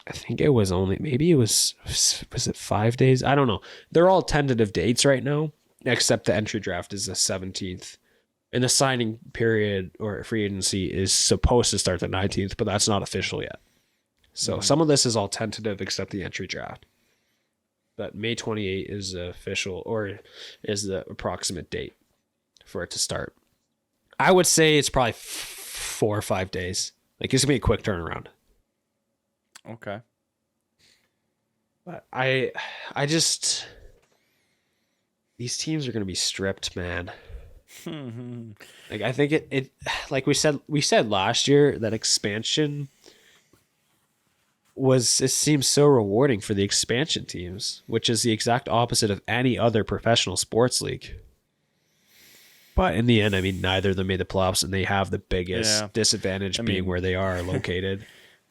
I think it was only, maybe it was it 5 days? I don't know. They're all tentative dates right now, except the entry draft is the 17th. And the signing period or free agency is supposed to start the 19th, but that's not official yet. So some of this is all tentative except the entry draft. But May 28th is the official, or is the approximate date for it to start. I would say it's probably 4 or 5 days. Like, it's going to be a quick turnaround. Okay. But I just... These teams are going to be stripped, man. Like, I think it like we said last year that expansion it seems so rewarding for the expansion teams, which is the exact opposite of any other professional sports league. But in the end, I mean, neither of them made the playoffs, and they have the biggest disadvantage being where they are located.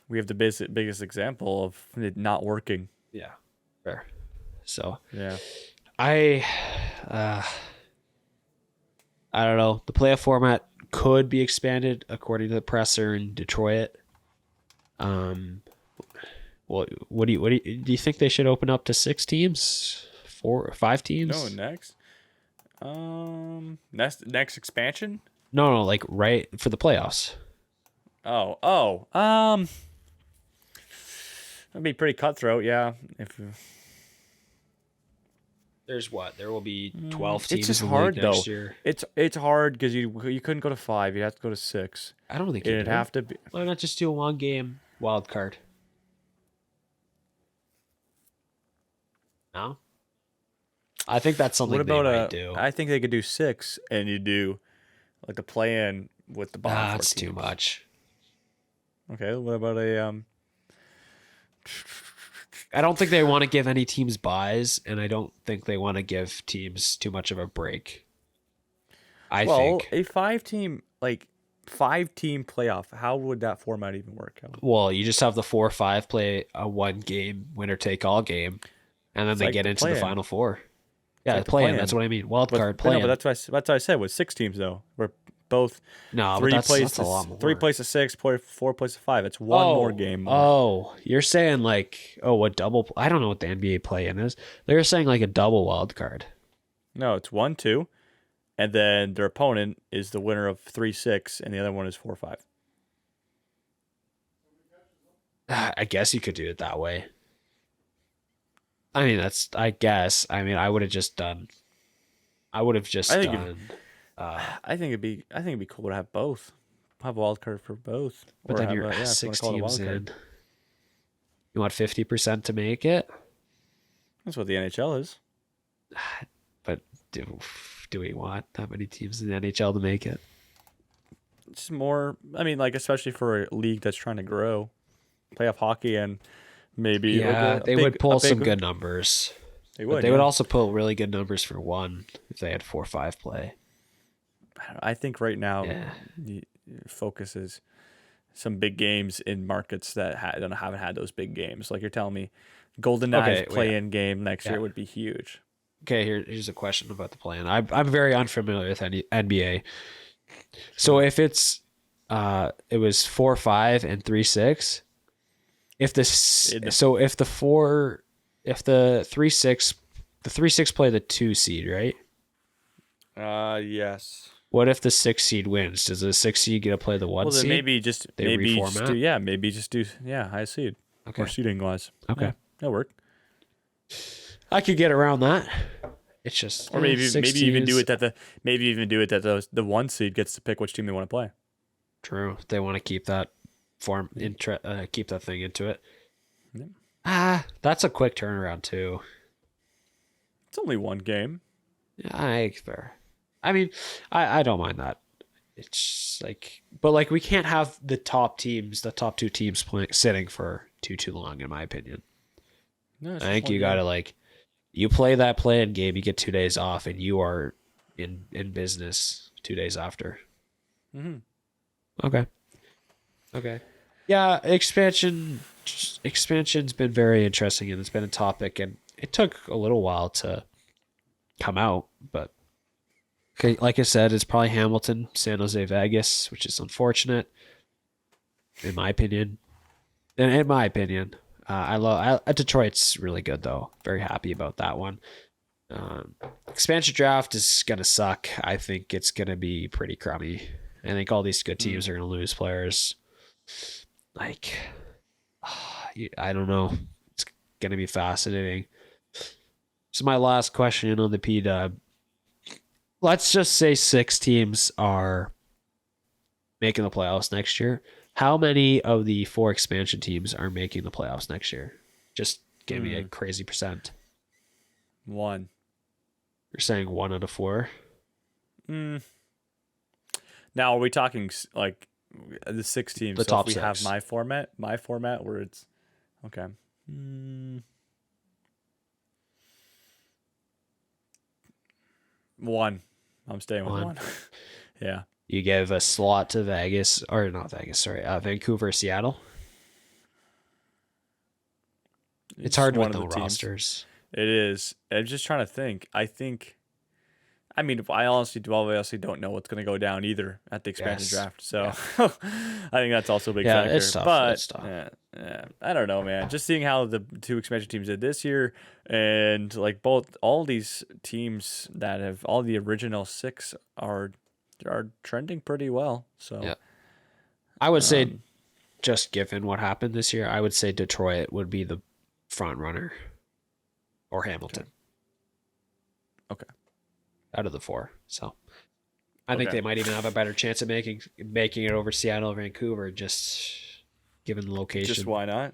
We have the biggest example of it not working. Yeah, fair. So yeah, I don't know. The playoff format could be expanded according to the presser in Detroit. Well, do you think they should open up to 6 teams, 4 or 5 teams? No, next expansion. No, like right for the playoffs. That'd be pretty cutthroat. Yeah, if. There's what? There will be 12 teams. It's just in the hard league though. next year. It's hard because you couldn't go to 5. You'd have to go to 6. I don't think it'd have to be. Why not just do a 1-game wild card? No, I think that's something they might do. I think they could do 6, and you do like the play-in with the bottom. That's too much. Okay, what about a I don't think they want to give any teams buys, and I don't think they want to give teams too much of a break. I think a 5-team playoff. How would that format even work? Well, you just have the 4 or 5 play a 1-game winner take all game, and then they get into the final 4. Yeah, like play-in. That's what I mean. Wild card play-in. No, but that's what I said with 6 teams though. We're both no, 3 but plays that's a lot more. 3 plays to 6, 4 plays to 5. It's one more game. Oh, you're saying like what double? I don't know what the NBA play-in is. They're saying like a double wild card. No, it's 1-2, and then their opponent is the winner of 3-6, and the other one is 4-5. I guess you could do it that way. I mean, I guess. I mean, I would have just done. I think it'd be cool to have both. Have a wild card for both. But then you're 6 teams in. You want 50% to make it? That's what the NHL is. But do we want that many teams in the NHL to make it? It's more. I mean, like especially for a league that's trying to grow, playoff hockey, and maybe yeah, they would pull some good numbers. They would. But they would also pull really good numbers for 1 if they had 4 or 5 play. I think right now the focus is some big games in markets that haven't had those big games. Like you're telling me, Golden Knights play-in game next year would be huge. Okay, here's a question about the play-in. I'm very unfamiliar with NBA. So if it's it was 4-5 and 3-6, if the 3-6 play the 2 seed, right? Yes. What if the 6 seed wins? Does the 6 seed get to play the 1 seed? Well, then maybe just do high seed. Okay. Or seeding wise. Okay. Yeah, that'll work. I could get around that. It's just or maybe even do it that the 1 seed gets to pick which team they want to play. True. They want to keep that keep that thing into it. Yeah. That's a quick turnaround too. It's only 1 game. Yeah, fair. I mean, I don't mind that. It's like, but like we can't have the top 2 teams sitting for too long, in my opinion. No, I think you gotta you play that play-in game, you get 2 days off, and you are in business 2 days after. Mm-hmm. Okay. Yeah, expansion's been very interesting, and it's been a topic, and it took a little while to come out, but okay, like I said, it's probably Hamilton, San Jose, Vegas, which is unfortunate, in my opinion. And in my opinion, Detroit's really good though. Very happy about that one. Expansion draft is gonna suck. I think it's gonna be pretty crummy. I think all these good teams are gonna lose players. Like, I don't know. It's gonna be fascinating. So my last question on the P-Dub. Let's just say 6 teams are making the playoffs next year. How many of the 4 expansion teams are making the playoffs next year? Just give me a crazy percent. 1. You're saying 1 out of 4? Now, are we talking like the 6 teams? The so top if we 6. have my format where it's okay. 1. I'm staying with 1. Yeah. You give a slot to Vegas, or not Vegas, sorry, Vancouver, Seattle. It's hard with no rosters. It is. I'm just trying to think. I mean, I honestly don't know what's going to go down either at the expansion draft. So I think that's also a big factor. It's tough. But It's tough. I don't know, man. Just seeing how the 2 expansion teams did this year, and like all these teams that have all the original 6 are trending pretty well. So Yeah. I would say, just given what happened this year, I would say Detroit would be the front runner, or Hamilton. Okay. Out of the 4, so I think Okay. they might even have a better chance of making it over Seattle or Vancouver, just given the location. Just why not?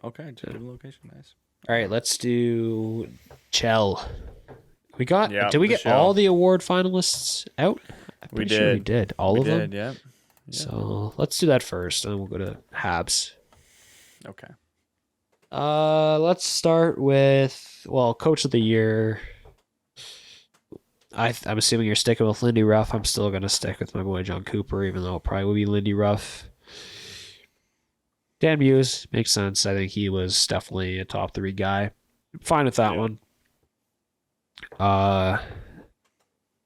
Okay, just given the location, nice. All right, let's do Chell. We got. Yeah, did we the get Shell. all the award finalists out? I'm We pretty sure we did. did all We of them. did, yeah. So let's do that first, and then we'll go to Habs. Okay. Let's start with Coach of the Year. I'm assuming you're sticking with Lindy Ruff. I'm still gonna stick with my boy John Cooper, even though it probably would be Lindy Ruff. Dan Muse makes sense. I think he was definitely a top 3 guy. Fine with that one.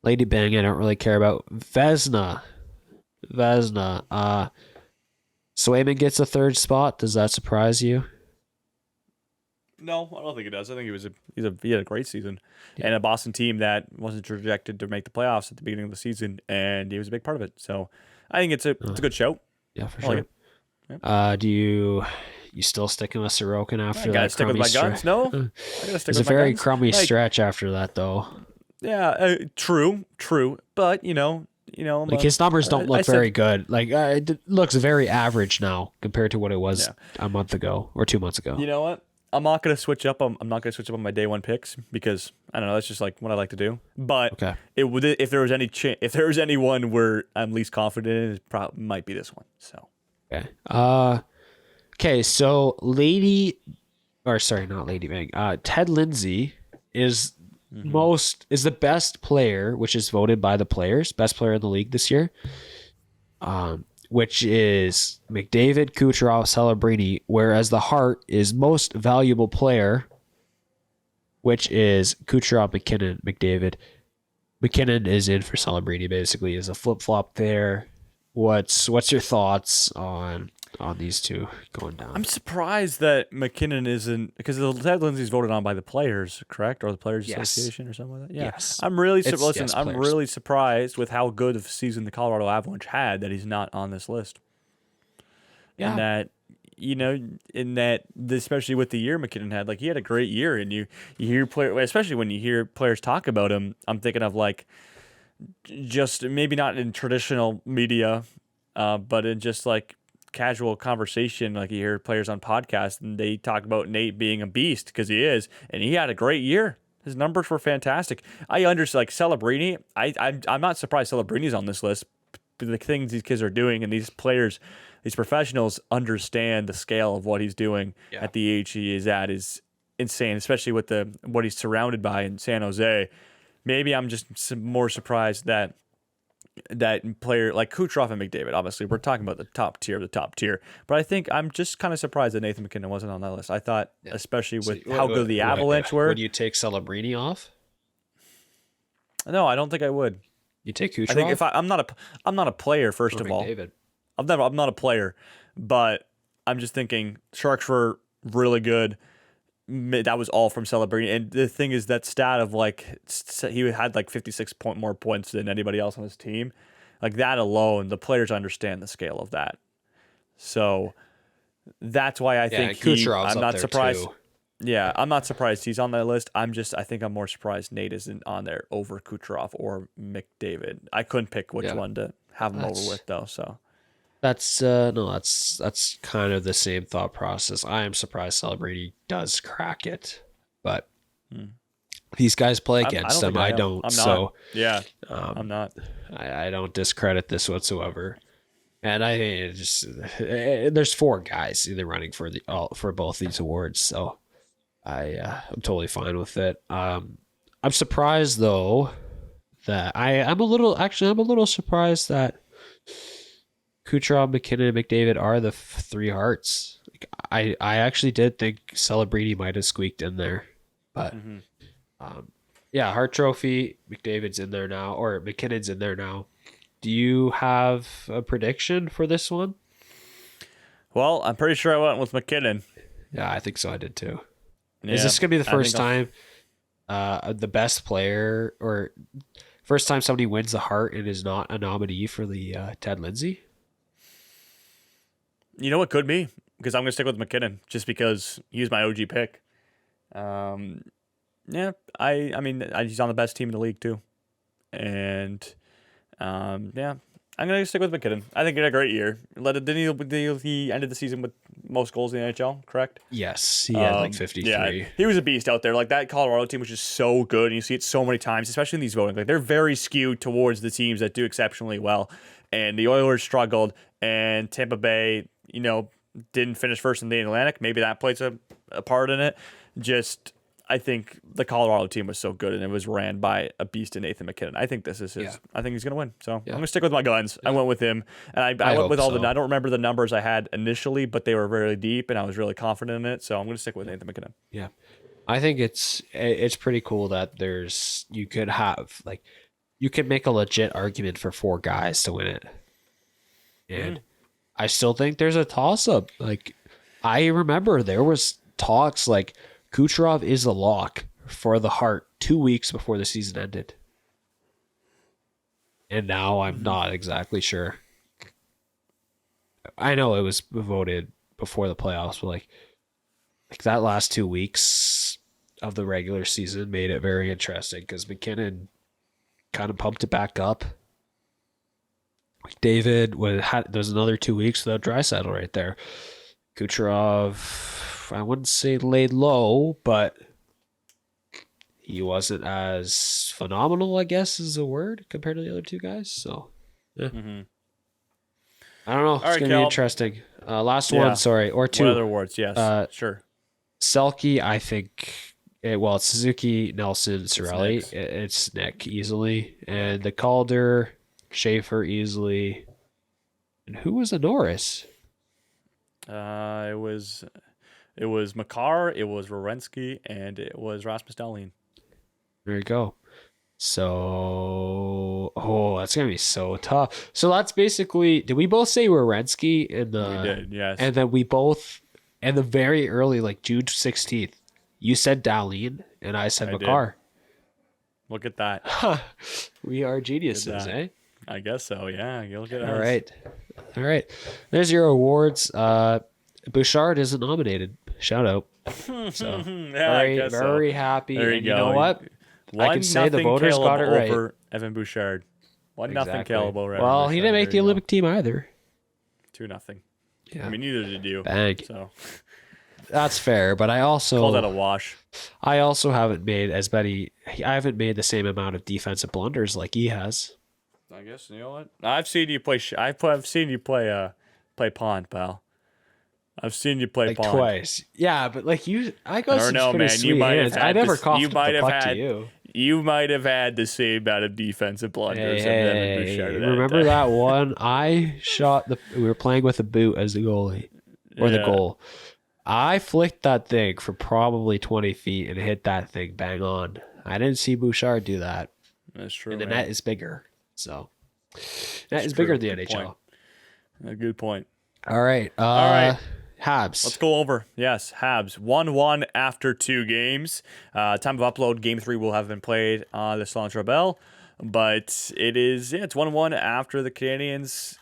Lady Bang, I don't really care about. Vesna. Swayman gets a 3rd spot. Does that surprise you? No, I don't think it does. I think he had a great season, and a Boston team that wasn't projected to make the playoffs at the beginning of the season, and he was a big part of it. So I think it's a good show. Yeah, for I like sure. it. Do you still sticking with Sorokin after I gotta that? stick with my guns. No, I gotta stick It's a with my very guns. crummy Like, stretch after that, though. Yeah, true. But Like his numbers don't look very good. Like it looks very average now compared to what it was a month ago or 2 months ago. You know what? I'm not gonna switch up. I'm not gonna switch up on my day 1 picks because I don't know. That's just like what I like to do. But it would if there was any one where I'm least confident in, it probably might be this one. So okay. Okay. So not Lady Bang. Ted Lindsay is the best player, which is voted by the players, best player in the league this year. Which is McDavid, Kucherov, Celebrini, whereas the Hart is most valuable player, which is Kucherov, McKinnon, McDavid. McKinnon is in for Celebrini, basically, is a flip-flop there. What's your thoughts on these two going down? I'm surprised that McKinnon isn't, because Ted Lindsay's voted on by the players, correct, or the Players Association or something like that. Yeah. Yes. I'm really Players. I'm really surprised with how good of a season the Colorado Avalanche had that he's not on this list. Yeah. And that especially with the year McKinnon had, like he had a great year, and you hear especially when you hear players talk about him, I'm thinking of like just maybe not in traditional media, but in just like casual conversation, like you hear players on podcasts and they talk about Nate being a beast because he is, and he had a great year. His numbers were fantastic. I understand, like Celebrini. I'm not surprised Celebrini's on this list. The things these kids are doing, and these players, these professionals understand the scale of what he's doing at the age he is at is insane, especially with what he's surrounded by in San Jose. Maybe I'm just more surprised that that player like Kucherov and McDavid. Obviously, we're talking about the top tier of the top tier. But I think I'm just kind of surprised that Nathan MacKinnon wasn't on that list. I thought, especially with how good the Avalanche were. Would you take Celebrini off? No, I don't think I would. You take Kucherov? I think if I'm not a player. First of all, McDavid. I'm not a player, but I'm just thinking Sharks were really good. That was all from Celebrini. And the thing is that stat of like he had like 56 more points than anybody else on his team. Like that alone, the players understand the scale of that. So that's why I think I'm not surprised. Too. Yeah, I'm not surprised he's on that list. I think I'm more surprised Nate isn't on there over Kucherov or McDavid. I couldn't pick which one to have him over with though. So that's kind of the same thought process. I am surprised Celebrini does crack it, but these guys play against them. I don't. So yeah, I'm not. I don't discredit this whatsoever. And I think it just there's 4 guys either running for both these awards, so I'm totally fine with it. I'm surprised though that I'm a little surprised that Kucherov, McKinnon, and McDavid are the 3 Hearts. I actually did think Celebrini might have squeaked in there, but Hart Trophy, McDavid's in there now, or McKinnon's in there now. Do you have a prediction for this one? Well, I'm pretty sure I went with McKinnon. Yeah, I think so. I did too. Yeah, is this going to be the first time the best player or first time somebody wins the Hart and is not a nominee for the Ted Lindsay? You know what could be? Because I'm going to stick with McKinnon just because he's my OG pick. I mean, he's on the best team in the league too. And I'm going to stick with McKinnon. I think he had a great year. He ended the season with most goals in the NHL, correct? Yes, he had like 53. Yeah, he was a beast out there. Like that Colorado team was just so good. And you see it so many times, especially in these voting. Like they're very skewed towards the teams that do exceptionally well. And the Oilers struggled, and Tampa Bay, didn't finish first in the Atlantic. Maybe that plays a part in it. Just, I think the Colorado team was so good, and it was ran by a beast in Nathan MacKinnon. I think this is his. Yeah. I think he's going to win. So I'm going to stick with my guns. Yeah. I went with him, and I went with all I don't remember the numbers I had initially, but they were very deep, and I was really confident in it. So I'm going to stick with Nathan MacKinnon. Yeah, I think it's pretty cool that you could make a legit argument for 4 guys to win it, and I still think there's a toss-up. Like, I remember there was talks like Kucherov is the lock for the Hart 2 weeks before the season ended. And now I'm not exactly sure. I know it was voted before the playoffs, but like that last 2 weeks of the regular season made it very interesting because McKinnon kind of pumped it back up. David there's another 2 weeks without Draisaitl right there. Kucherov, I wouldn't say laid low, but he wasn't as phenomenal, I guess is a word, compared to the other 2 guys. So, yeah. I don't know. It's going to be interesting. Last one, sorry, or 2. What other awards? Yes, sure. Selke, I think, it's Suzuki, Nelson, Cirelli. It's Nick easily. And the Calder, Schaefer easily. And who was the Norris? It was Makar, it was Werenski, and it was Rasmus Dahlin. There you go. So, that's gonna be so tough. So that's basically. Did we both say Werenski in the? We did, yes. And then we both, and the very early, like June 16th, you said Dahlin, and I said Makar. Look at that. We are geniuses, eh? I guess so. Yeah, you look at us. All right. There's your awards. Bouchard isn't nominated. Shout out. So very happy. There you go. You know what? I can say the voters got it right. Over Evan Bouchard. 1-0 Caleb over Evan Well, Bouchard. he didn't make the Olympic team either. 2-0. Yeah. I mean, neither did you. Bang. So that's fair, but I also call that a wash. I also haven't made I haven't made the same amount of defensive blunders like he has. I guess you know what? I've seen you play. I've seen you play pond, pal. I've seen you play pond twice. Yeah, but like I got some pretty man. sweet hands. I never coughed the puck to you. you might have had the same amount of defensive blunders of Evan Bouchard. Remember that one? We were playing with a boot as the goalie, or the goal. I flicked that thing for probably 20 feet and hit that thing bang on. I didn't see Bouchard do that. That's true. And the net is bigger. So, net is true. bigger than the Good NHL. point. A good point. All right. All right. Habs. Let's go over. Yes, Habs 1-1 after 2 games. Time of upload, Game 3 will have been played on the Centre Bell, but it's 1-1 after the Canadians.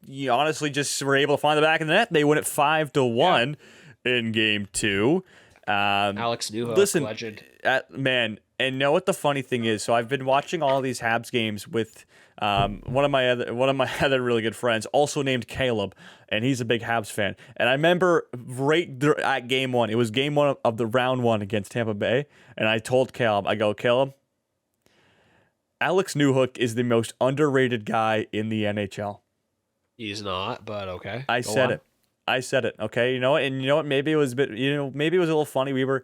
You honestly just were able to find the back of the net. They win it 5-1 in Game 2. Alex Newhook, legend. Man, and know what the funny thing is? So I've been watching all these Habs games with one of my other really good friends, also named Caleb, and he's a big Habs fan. And I remember right there at Game 1, it was Game 1 of the round 1 against Tampa Bay, and I told Caleb, Caleb, Alex Newhook is the most underrated guy in the NHL. He's not, but okay. I said it. Okay. You know what? And you know what? Maybe it was a bit, maybe it was a little funny. We were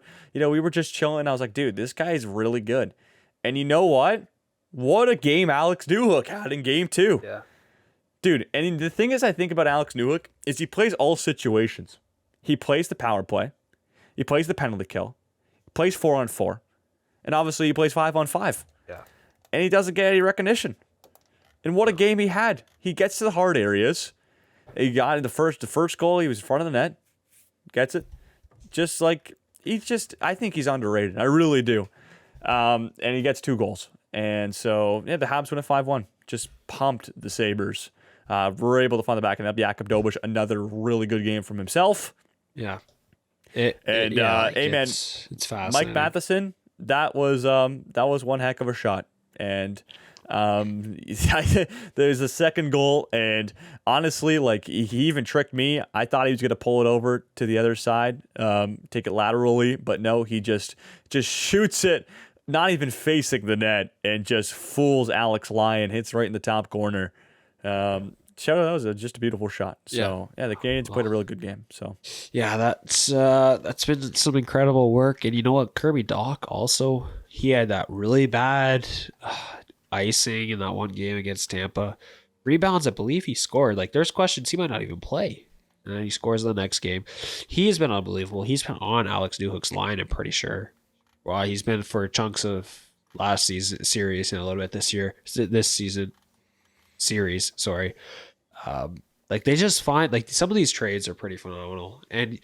just chilling. I was like, dude, this guy is really good. And you know what? What a game Alex Newhook had in Game 2. Yeah. Dude, and the thing is, I think about Alex Newhook is he plays all situations. He plays the power play. He plays the penalty kill. He plays 4-on-4. And obviously he plays 5-on-5. Yeah. And he doesn't get any recognition. And what a game he had. He gets to the hard areas. He got in the first goal. He was in front of the net. Gets it. I think he's underrated. I really do. And he gets 2 goals. And so, the Habs win at 5-1. Just pumped the Sabres. We're able to find the back end up. Jakob Dobich, another really good game from himself. Yeah. It's fascinating. Mike Matheson, that was one heck of a shot. And there's a second goal, and honestly, like he even tricked me. I thought he was going to pull it over to the other side, take it laterally, but no, he just shoots it, not even facing the net, and just fools Alex Lyon, hits right in the top corner. That was just a beautiful shot. So the Canadians played a really good game. So that's been some incredible work. And you know what, Kirby Dach also, he had that really bad icing in that one game against Tampa. Rebounds, I believe he scored. Like, there's questions he might not even play. And then he scores the next game. He's been unbelievable. He's been on Alex Newhook's line, I'm pretty sure. Well, he's been for chunks of last season series and a little bit this season series. Sorry. Like, they just find, like, some of these trades are pretty phenomenal. And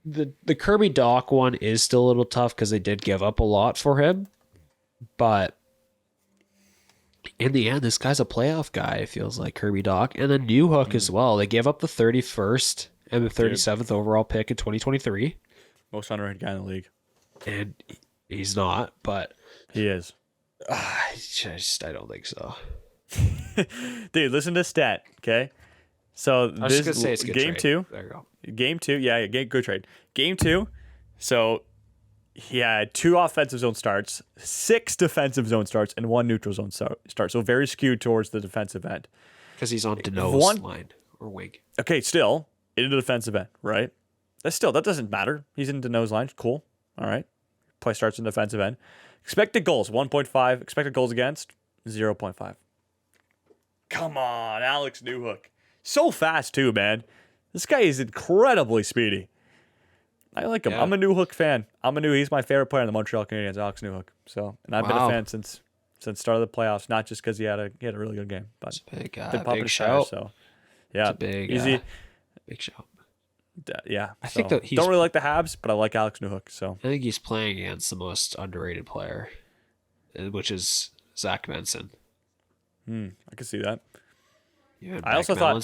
the Kirby Dach one is still a little tough because they did give up a lot for him. But in the end, this guy's a playoff guy, it feels like, Kirby Dach. And then Newhook as well. They gave up the 31st and the 37th overall pick in 2023. Most underrated guy in the league. And he's not, but he is. I don't think so. Dude, listen to stat, okay? So I was just gonna say it's a good Game trade. 2. There you go. Game 2, good trade. Game 2, so he had 2 offensive zone starts, 6 defensive zone starts, and 1 neutral zone start. So very skewed towards the defensive end. Because he's on Dano's line or wing. Okay, still into the defensive end, right? That doesn't matter. He's in Dano's line. Cool. All right. Play starts in the defensive end. Expected goals, 1.5. Expected goals against, 0.5. Come on, Alex Newhook. So fast, too, man. This guy is incredibly speedy. I like him. Yeah. I'm a Newhook fan. He's my favorite player in the Montreal Canadiens, Alex Newhook. So, and I've been a fan since start of the playoffs, not just because he had a really good game, but big shout. So, yeah, easy, big shout. Yeah, I think that don't really like the Habs, but I like Alex Newhook. So I think he's playing against the most underrated player, which is Zach Benson. I can see that. Yeah, I also thought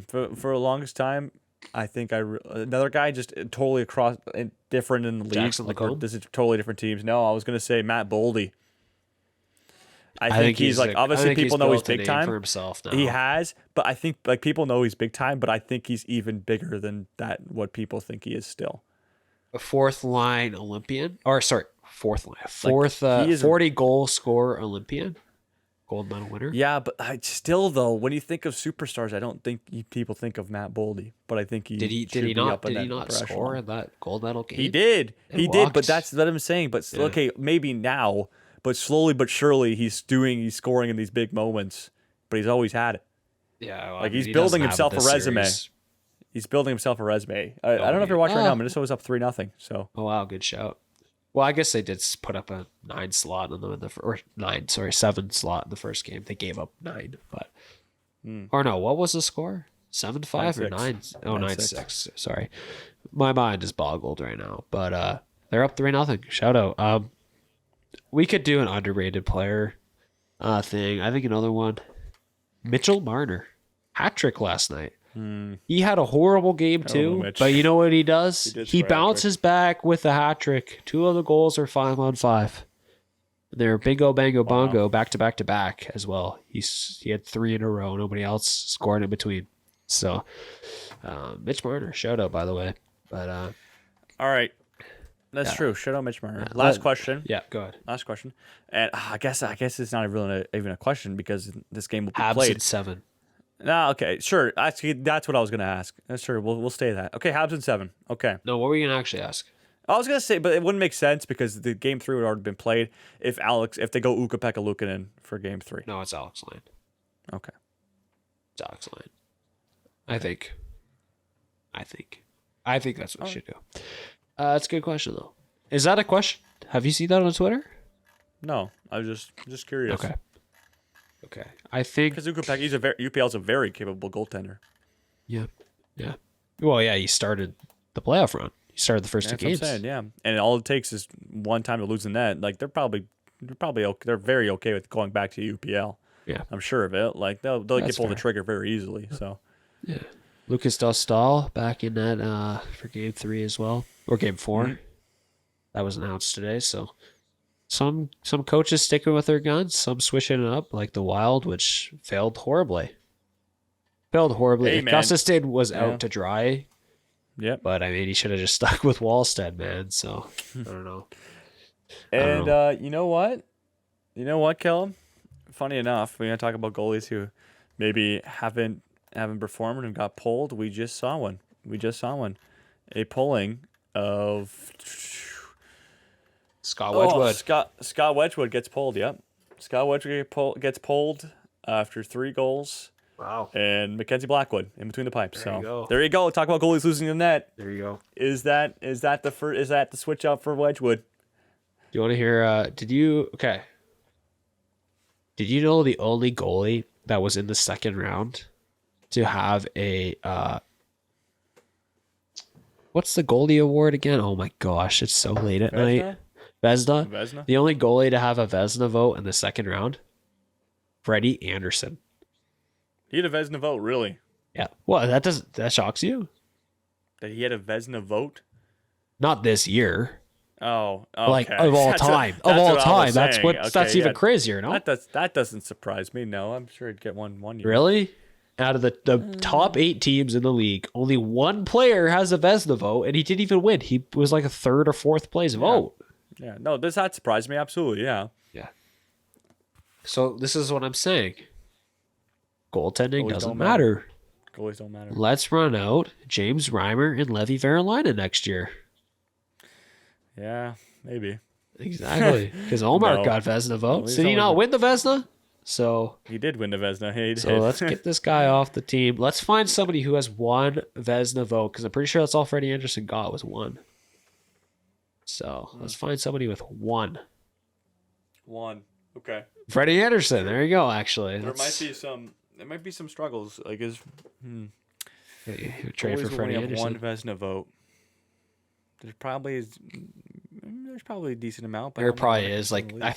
for the longest time, I think another guy just totally different in the league. Jackson like this is totally different teams. No, I was gonna say Matt Boldy. I think he's like, obviously people know he's big time for himself now. He has, but I think like people know he's big time, but I think he's even bigger than that. What people think he is still. A fourth line Olympian, 40 goal scorer Olympian. gold medal winner. Yeah, but still though, when you think of superstars, I don't think people think of Matt Boldy, but I think Did he not score in that gold medal game? He did. And He did, but walked. that's what I'm saying. But okay, maybe now, but slowly but surely he's scoring in these big moments, but he's always had it. Yeah, well, Like I mean, he's he building doesn't have himself a this resume. series. He's building himself a resume. I don't know if you're watching right now. Oh. Minnesota's up 3-0. So Oh wow, good shout. Well, I guess they did put up a 9 slot in the 7 slot in the first game. They gave up 9, but or no, what was the score? 7-5 or 9? Oh, 9-6. Sorry, my mind is boggled right now. But they're up 3-0. Shout out. We could do an underrated player thing. I think another one. Mitchell Marner, hat trick last night. He had a horrible game too, Mitch. but you know what he does? He did He score a bounces back with a hat trick. 2 of the goals are 5-on-5. They're bingo, bango, bongo, back to back to back as well. He had 3 in a row. Nobody else scored in between. So, Mitch Marner, shout out by the way. But all right, that's true. Shout out Mitch Marner. Last question. yeah, go ahead. Last question. And I guess it's not really even a question because this game will be Habs played. in 7. No, okay, sure. Actually, that's what I was gonna ask. Sure, we'll stay that. Okay, Habs in 7. Okay. No, what were you gonna actually ask? I was gonna say, but it wouldn't make sense because the game 3 would already been played. If they go Ukko-Pekka Luukkonen for game 3. No, it's Alex Lane. Okay. It's Alex Lane. I think that's what we should do. That's a good question though. Is that a question? Have you seen that on Twitter? No, I was just curious. Okay. I think Because Ukko-Pekka, UPL's a very capable goaltender. yeah. Well, yeah, he started the playoff run. He started the first 2 That's what I'm games. saying, yeah. And all it takes is one time to lose the net. Like they're probably okay. They're very okay with going back to UPL. Yeah. I'm sure of it. Like they'll That's get pull the fair. trigger very easily. So Yeah. Lucas Dostal back in that for game 3 as well. Or game 4. Mm-hmm. That was announced today, so some coaches sticking with their guns, some switching it up, like the Wild, which failed horribly. Hey, If man. Gustafsson was Yeah. out to dry, yep. but I mean he should have just stuck with Wallstead, man. So I don't know. And you know what? You know what, Kellum? Funny enough, we're gonna talk about goalies who maybe haven't performed and got pulled. We just saw one. A pulling of Scott Wedgwood. Scott Wedgwood gets pulled. Yep. Scott Wedgwood gets pulled after 3 goals. Wow. And Mackenzie Blackwood in between the pipes. There you go. There you go. Talk about goalies losing the net. There you go. Is that the switch up for Wedgwood? Do you want to hear? Did you know the only goalie that was in the second round to have a what's the goalie award again? Oh my gosh, it's so late at night. Vezina. The only goalie to have a Vezina vote in the second round, Freddie Anderson. He had a Vezina vote, really? Yeah. Well, that shocks you? That he had a Vezina vote? Not this year. Oh, okay. Like of all time. That's even crazier, no? That doesn't surprise me. No, I'm sure he'd get one year. Really? Out of the top 8 teams in the league, only one player has a Vezina vote, and he didn't even win. He was like a 3rd or 4th place vote. Yeah. No, that surprised me absolutely. Yeah. Yeah. So this is what I'm saying. Goaltending Goalies doesn't don't matter. Goalies don't matter. Let's run out James Reimer and Levi Verolainen next year. Yeah, maybe. Exactly. Because Omar No. got Vezina votes. he's Did he only- not win the Vezina? So He did win the Vezina. He did. So let's get this guy off the team. Let's find somebody who has one Vezina vote, because I'm pretty sure that's all Freddie Anderson got was 1. So let's find somebody with 1. one. Okay. Freddie Anderson. There you go. Actually, There might be some struggles. Like trade trade for Freddie have Anderson. one Vezina vote. There's probably a decent amount. But There I don't know probably what is. Like league. I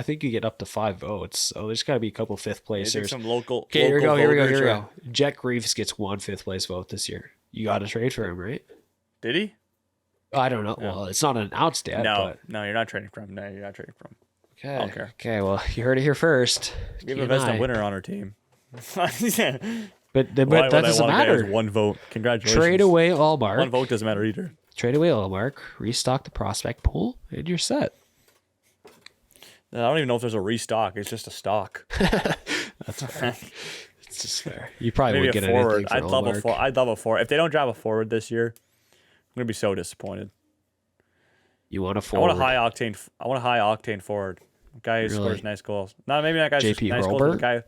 think you get up to 5 votes. So there's got to be a couple 5th Yeah, I think placers. some local. Okay, here we go. voters are- Go. Jet Greaves gets 1 5th place vote this year. You got to trade for him, right? Did he? I don't know. Well, it's not announced yet. No, But... no, you're not trading from. No, you're not trading from. Okay. I don't care. Okay. Well, you heard it here first. We have a Vezina winner on our team. But Why that would I doesn't want a guy who has matter. one vote. Congratulations. Trade away Allmark. One vote doesn't matter either. Trade away Allmark. Restock the prospect pool, and you're set. I don't even know if there's a restock. It's just a stock. That's fair. It's just fair. You probably Maybe would a get forward. anything for I'd love a Ullmark. forward. I'd love a forward. If they don't drive a forward this year, I'm gonna be so disappointed. You want a I forward? want a high octane forward. Guy who Really? scores nice goals. Not maybe not guys JP nice goals, but Hurlbert? guy.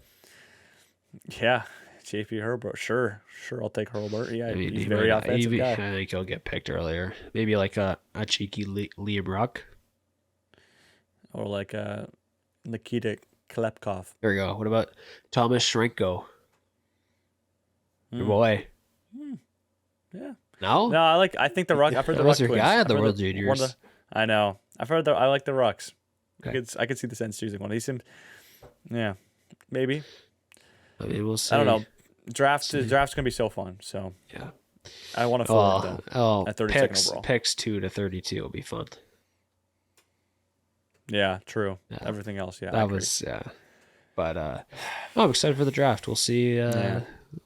Yeah, JP Herbert. Sure, I'll take Herbert. Yeah, I mean, he's he very might not- offensive I guy. think he'll get picked earlier. Maybe like a cheeky Liam Ruck. Or like Nikita Klepkov. There we go. What about Thomas Schrenko? Your Hmm. boy. Yeah. No? No, I think the Ruck. I've heard the That Ruck was your twins. guy at I've the heard World one of Juniors. the- I know. I like the Rucks. Okay. I could see the sense choosing one. He seemed. Yeah, maybe. I mean, we'll see. I don't know. Draft's gonna be so fun. So Yeah. I want to forward though. Oh, at 32nd overall. picks 2 to 32 will be fun. Yeah, true. Yeah. Everything else, yeah. I That agree. was but I'm excited for the draft. We'll see Yeah.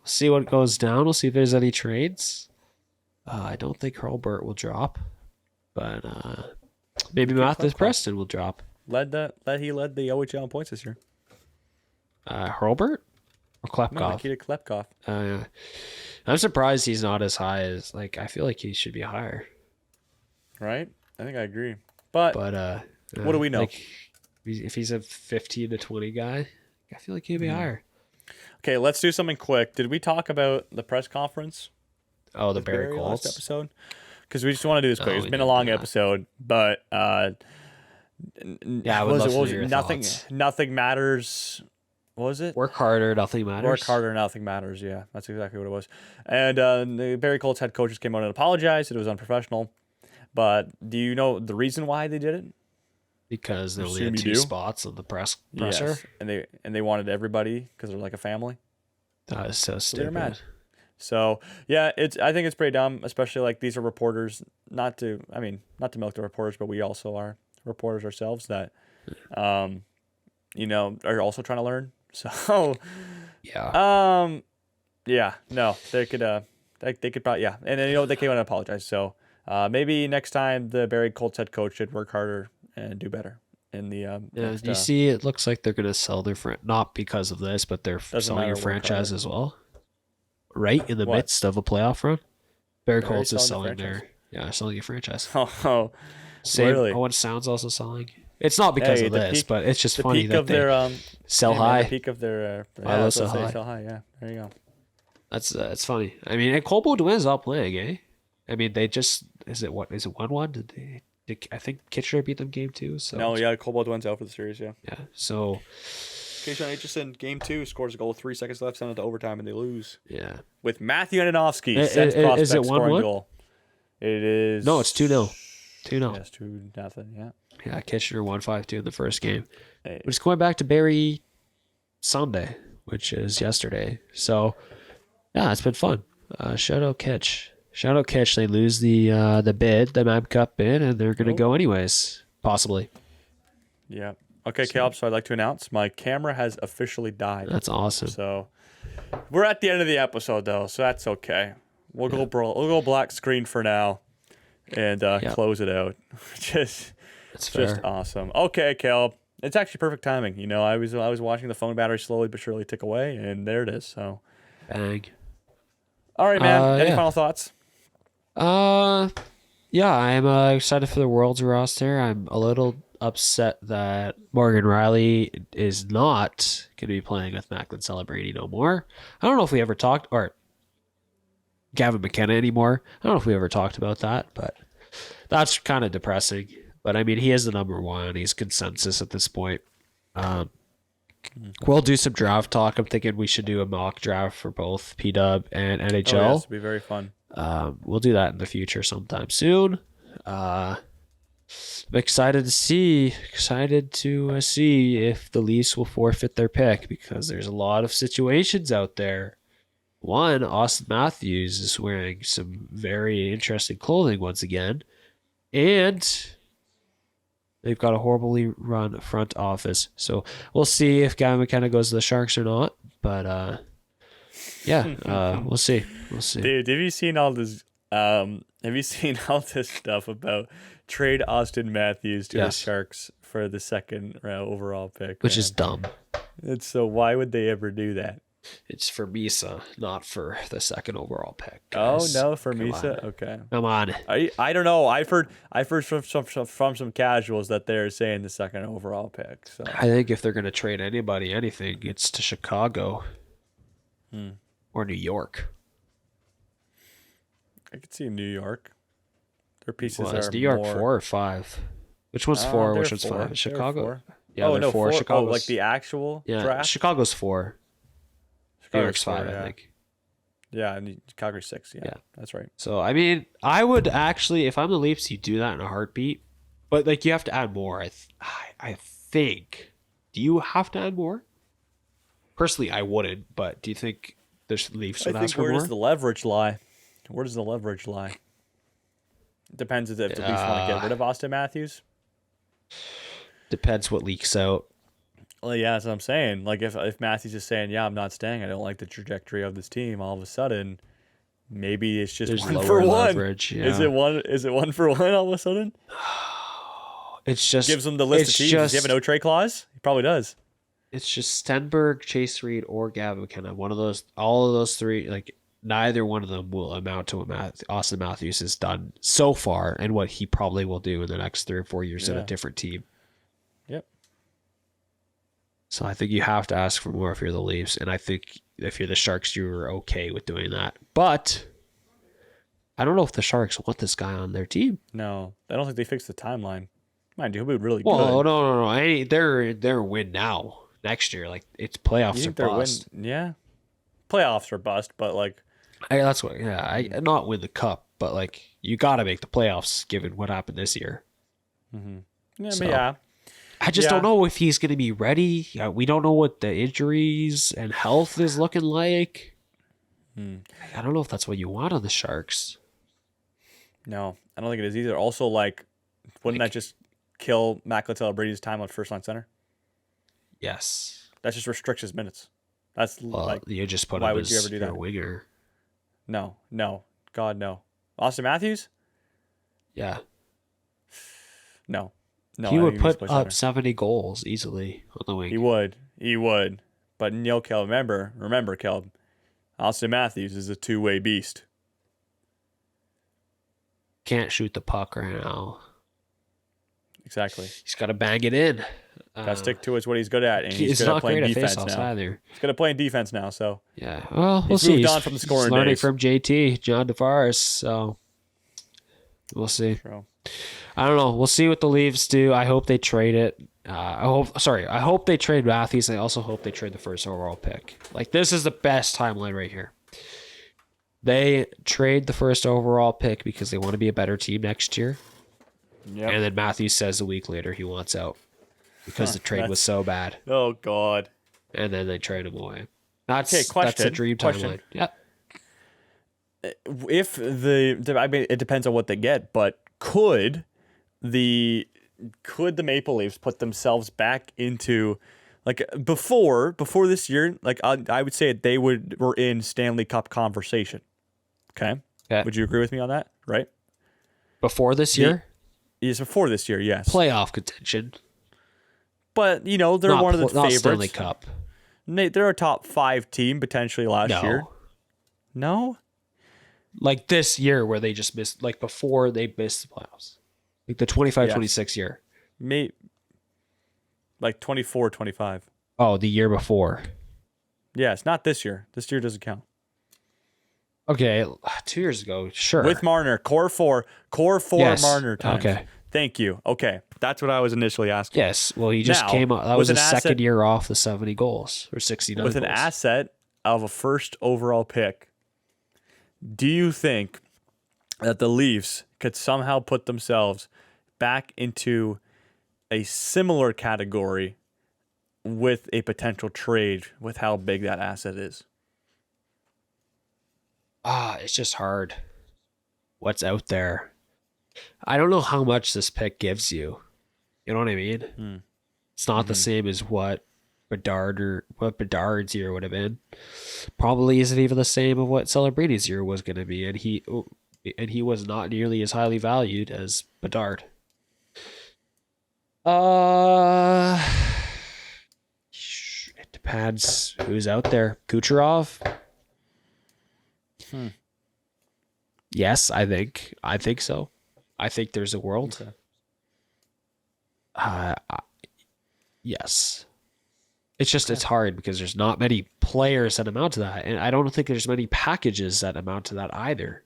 see what goes down. We'll see if there's any trades. I don't think Hurlbert will drop, but maybe Mathis Preston will drop. He led the OHL in points this year. Hurlbert or No, Klepkov? Nikita Klepkov. Yeah. I'm surprised he's not as high as I feel like he should be higher. Right? I think I agree. But But what do we know? If he's a 15 to 20 guy, I feel like he'd be higher. okay, let's do something quick. Did we talk about the press conference? Oh, the with Barry last Colts. episode? Because we just want to do this quick. No, It's we been a didn't long do that. episode, but Yeah, I would love to hear your nothing. thoughts. Nothing matters. What was it? Work harder, nothing matters. Work harder, nothing matters. Yeah, that's exactly what it was. And the Barry Colts head coaches came out and apologized. It was unprofessional. But do you know the reason why they did it? Because they only Assume had you 2 do. spots on the presser. Yes. And they wanted everybody because they're like a family. That is so They're stupid. mad. So yeah, I think it's pretty dumb, especially like these are reporters. Not to milk the reporters, but we also are reporters ourselves that, are also trying to learn. So, Yeah. yeah, no, they could probably, yeah, and then they came out and apologize. So, maybe next time the Barry Colts head coach should work harder and do better in the Yeah, next, you see, it looks like they're going to sell their not because of this, but they're selling matter, your work franchise harder. as well. Right in the What? midst of a playoff run, Barry They're already Colts is selling selling the selling your franchise. Oh, Same. really? Owen Sound's also selling. It's not because Hey, of the this, peak- but it's just the funny peak that of they their sell hey, man, high. the peak of their Why that's so what I say, high? sell high. Yeah, there you go. That's it's funny. I mean, and Colbo Dwin's not playing, eh? I mean, they just is it 1-1? Did I think Kitchener beat them game 2? So No, yeah, Cobalt wins out for the series. Yeah. yeah. So Keishon Aitchison, game 2, scores a goal, 3 seconds left, send it to overtime, and they lose. yeah. With Matthew Aninovsky, I- Sens I- prospect is it scoring 1-1? goal. It is. No, it's 2-0. 2-0. Yes, 2-0. Yeah. Yeah, Kitchener won 5-2 in the first game. Hey. But it's going back to Barry Sunday, which is yesterday. So yeah, it's been fun. Shout out Kitch. Shout out Kitch. They lose the Mab Cup bid, and they're gonna go anyways, possibly. Yeah. Okay, Caleb. So I'd like to announce my camera has officially died. That's awesome. So we're at the end of the episode, though, so that's okay. We'll go black screen for now, and close it out. That's fair. Just awesome. Okay, Caleb. It's actually perfect timing. I was watching the phone battery slowly but surely tick away, and there it is. So, Bang. all right, man. Any yeah. final thoughts? Yeah, I'm excited for the World's roster. I'm a little upset that Morgan Riley is not going to be playing with Macklin Celebrini no more. I don't know if we ever talked, or Gavin McKenna anymore. I don't know if we ever talked about that, but that's kind of depressing. But I mean, he is the number one. He's consensus at this point. We'll do some draft talk. I'm thinking we should do a mock draft for both PW and NHL. Oh, yes, it'll be very fun. We'll do that in the future sometime soon. I'm excited to see if the Leafs will forfeit their pick, because there's a lot of situations out there. One, Austin Matthews is wearing some very interesting clothing once again, and they've got a horribly run front office. So we'll see if Gavin McKenna goes to the Sharks or not. But we'll see. We'll see. Dude, have you seen all this Have you seen all this stuff about trade Austin Matthews to the Sharks for the second round overall pick? Which is dumb. It's so why would they ever do that? It's for Misa, not for the second overall pick. Oh Guys. no, for Come Misa. on. Okay. Come on. I don't know. I've heard from some casuals that they're saying the second overall pick. So I think if they're going to trade anybody, anything, it's to Chicago or New York. I could see New York. Their pieces Well, are is New York more... 4 or 5? Which one's 4? Which one's 5? Chicago. Four. Yeah, oh they're no, 4. four. Chicago's, Oh, like the actual draft. Chicago's 4. New York's 5, yeah. I think. Yeah, and Calgary 6. Yeah, that's right. So I mean, I would actually, if I'm the Leafs, you do that in a heartbeat. But like, you have to add more. I think. Do you have to add more? Personally, I wouldn't. But do you think there's Leafs would ask for more? Where does the leverage lie? Where does the leverage lie? It depends if the Leafs want to get rid of Austin Matthews. Depends what leaks out. Well, yeah, that's what I'm saying. Like, if Matthews is saying, yeah, I'm not staying, I don't like the trajectory of this team, all of a sudden, maybe it's just There's one lower for one. leverage. Yeah. Is it one for one all of a sudden? It's just Gives him the list of teams. Does he have a no trade clause? He probably does. It's just Stenberg, Chase Reed, or Gavin McKenna. One of those, all of those three, like neither one of them will amount to what Austin Matthews has done so far and what he probably will do in the next 3 or 4 years at a different team. Yep. So I think you have to ask for more if you're the Leafs, and I think if you're the Sharks, you're okay with doing that. But I don't know if the Sharks want this guy on their team. No, I don't think they fixed the timeline. Mind you, he'll be really Well, good. no. They're win now. Next year, like it's playoffs or bust. Yeah, playoffs are bust, but like That's what. Yeah, I not win the cup, but like you got to make the playoffs given what happened this year. yeah, So, but yeah. I just don't know if he's going to be ready. We don't know what the injuries and health is looking like. I don't know if that's what you want on the Sharks. No, I don't think it is either. Also, like, wouldn't that just kill Matt Brady's time on first line center? Yes. That just restricts his minutes. That's Well, like, you just put why him would as you ever do your that? winger. No, God, no. Austin Matthews? Yeah. No. He I would think he's put play up center. 70 goals easily on the wing. He would. But Neil Kell, remember, Kell, Austin Matthews is a two-way beast. Can't shoot the puck right now. Exactly. He's got to bang it in. Got to stick to what he's good at, and he's He's good at not playing great at defense faceoffs now. either. He's good at playing defense now, so Yeah. Well, we'll He's see. moved on from the scoring he's learning days. from JT, John Tavares, so we'll see. True. I don't know. We'll see what the Leafs do. I hope they trade it. I hope they trade Matthews. I also hope they trade the first overall pick. Like, this is the best timeline right here. They trade the first overall pick because they want to be a better team next year. Yep. And then Matthews says a week later he wants out because the trade was so bad. Oh, God. And then they trade him away. That's Okay, question. That's a dream Question. timeline. Yep. If I mean, it depends on what they get, but could the Maple Leafs put themselves back into, like, before this year, like, I would say they were in Stanley Cup conversation. Okay? Would you agree with me on that? Right? Before this year? Yes, before this year, yes. Playoff contention. But, they're Not one of the not favorites. Stanley Cup. They're a top 5 team potentially last year. No? Like this year where they just missed, like before they missed the playoffs. Like the 25-26 year. Like 24-25. Oh, the year before. Yeah, it's not this year. This year doesn't count. Okay, 2 years ago, sure. With Marner, core four Yes. Marner times. Okay. Thank you. Okay, that's what I was initially asking. Yes, well, he just Now, came up. That with was an his second asset- year off the 70 goals or 69 With goals. an asset of a first overall pick, do you think that the Leafs could somehow put themselves back into a similar category with a potential trade with how big that asset is? It's just hard. What's out there? I don't know how much this pick gives you. You know what I mean? It's not the same as what Bedard's year would have been. Probably isn't even the same of what Celebrini's year was going to be. And and he was not nearly as highly valued as Bedard. It depends who's out there. Kucherov. Yes, I think so. I think there's a world. Okay. Yes. It's just it's hard because there's not many players that amount to that, and I don't think there's many packages that amount to that either.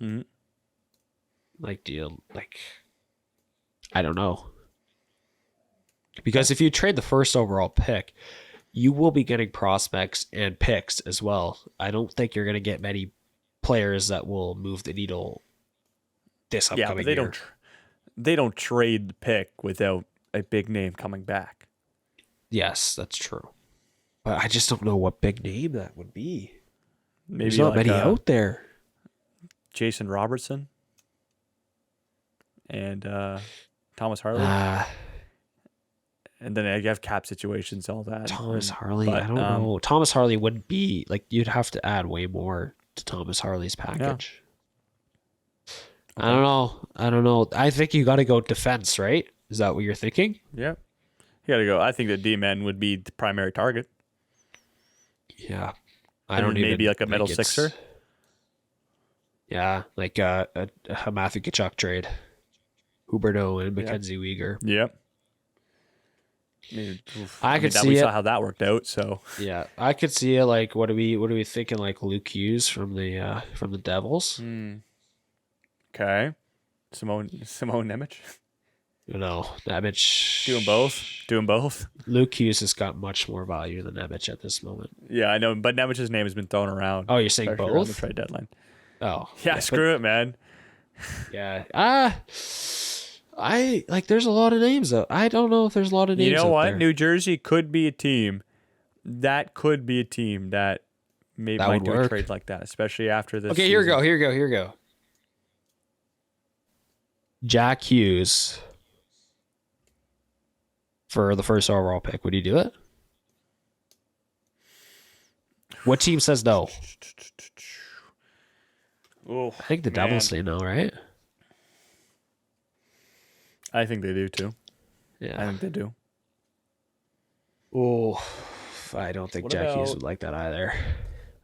Mm-hmm. I don't know. Because if you trade the first overall pick, you will be getting prospects and picks as well. I don't think you're going to get many players that will move the needle this upcoming Yeah, but year. they don't trade the pick without a big name coming back. Yes, that's true. But I just don't know what big name that would be. Maybe There's not like many out there. Jason Robertson and Thomas Harley. And then you have cap situations, all that. Thomas Harley, but, I don't know. Thomas Harley wouldn't be you'd have to add way more to Thomas Harley's package. Yeah. Okay. I don't know. I think you got to go defense, right? Is that what you're thinking? Yeah. You got to go. I think the D-man would be the primary target. Yeah. Maybe like a middle sixer. Yeah, like a Matthew Tkachuk trade. Huberdeau and Mackenzie Weegar. Yep. We saw how that worked out. So yeah, I could see it. Like, what are we thinking? Like Luke Hughes from the Devils. Okay, Simone Nemec. Nemec doing both. Luke Hughes has got much more value than Nemec at this moment. Yeah, I know, but Nemec's name has been thrown around. Oh, you're saying both? On the trade deadline. Oh, yeah, screw it, man. Yeah. There's a lot of names though. I don't know if there's a lot of names. You know what? There. New Jersey could be a team. That could be a team that might do a trade like that, especially after this. Okay, season. Here we go. Jack Hughes for the first overall pick. Would you do it? What team says no? Oh, I think the Devils say no, right? I think they do too. Yeah, I think they do. Oh, I don't think Jack Hughes would like that either.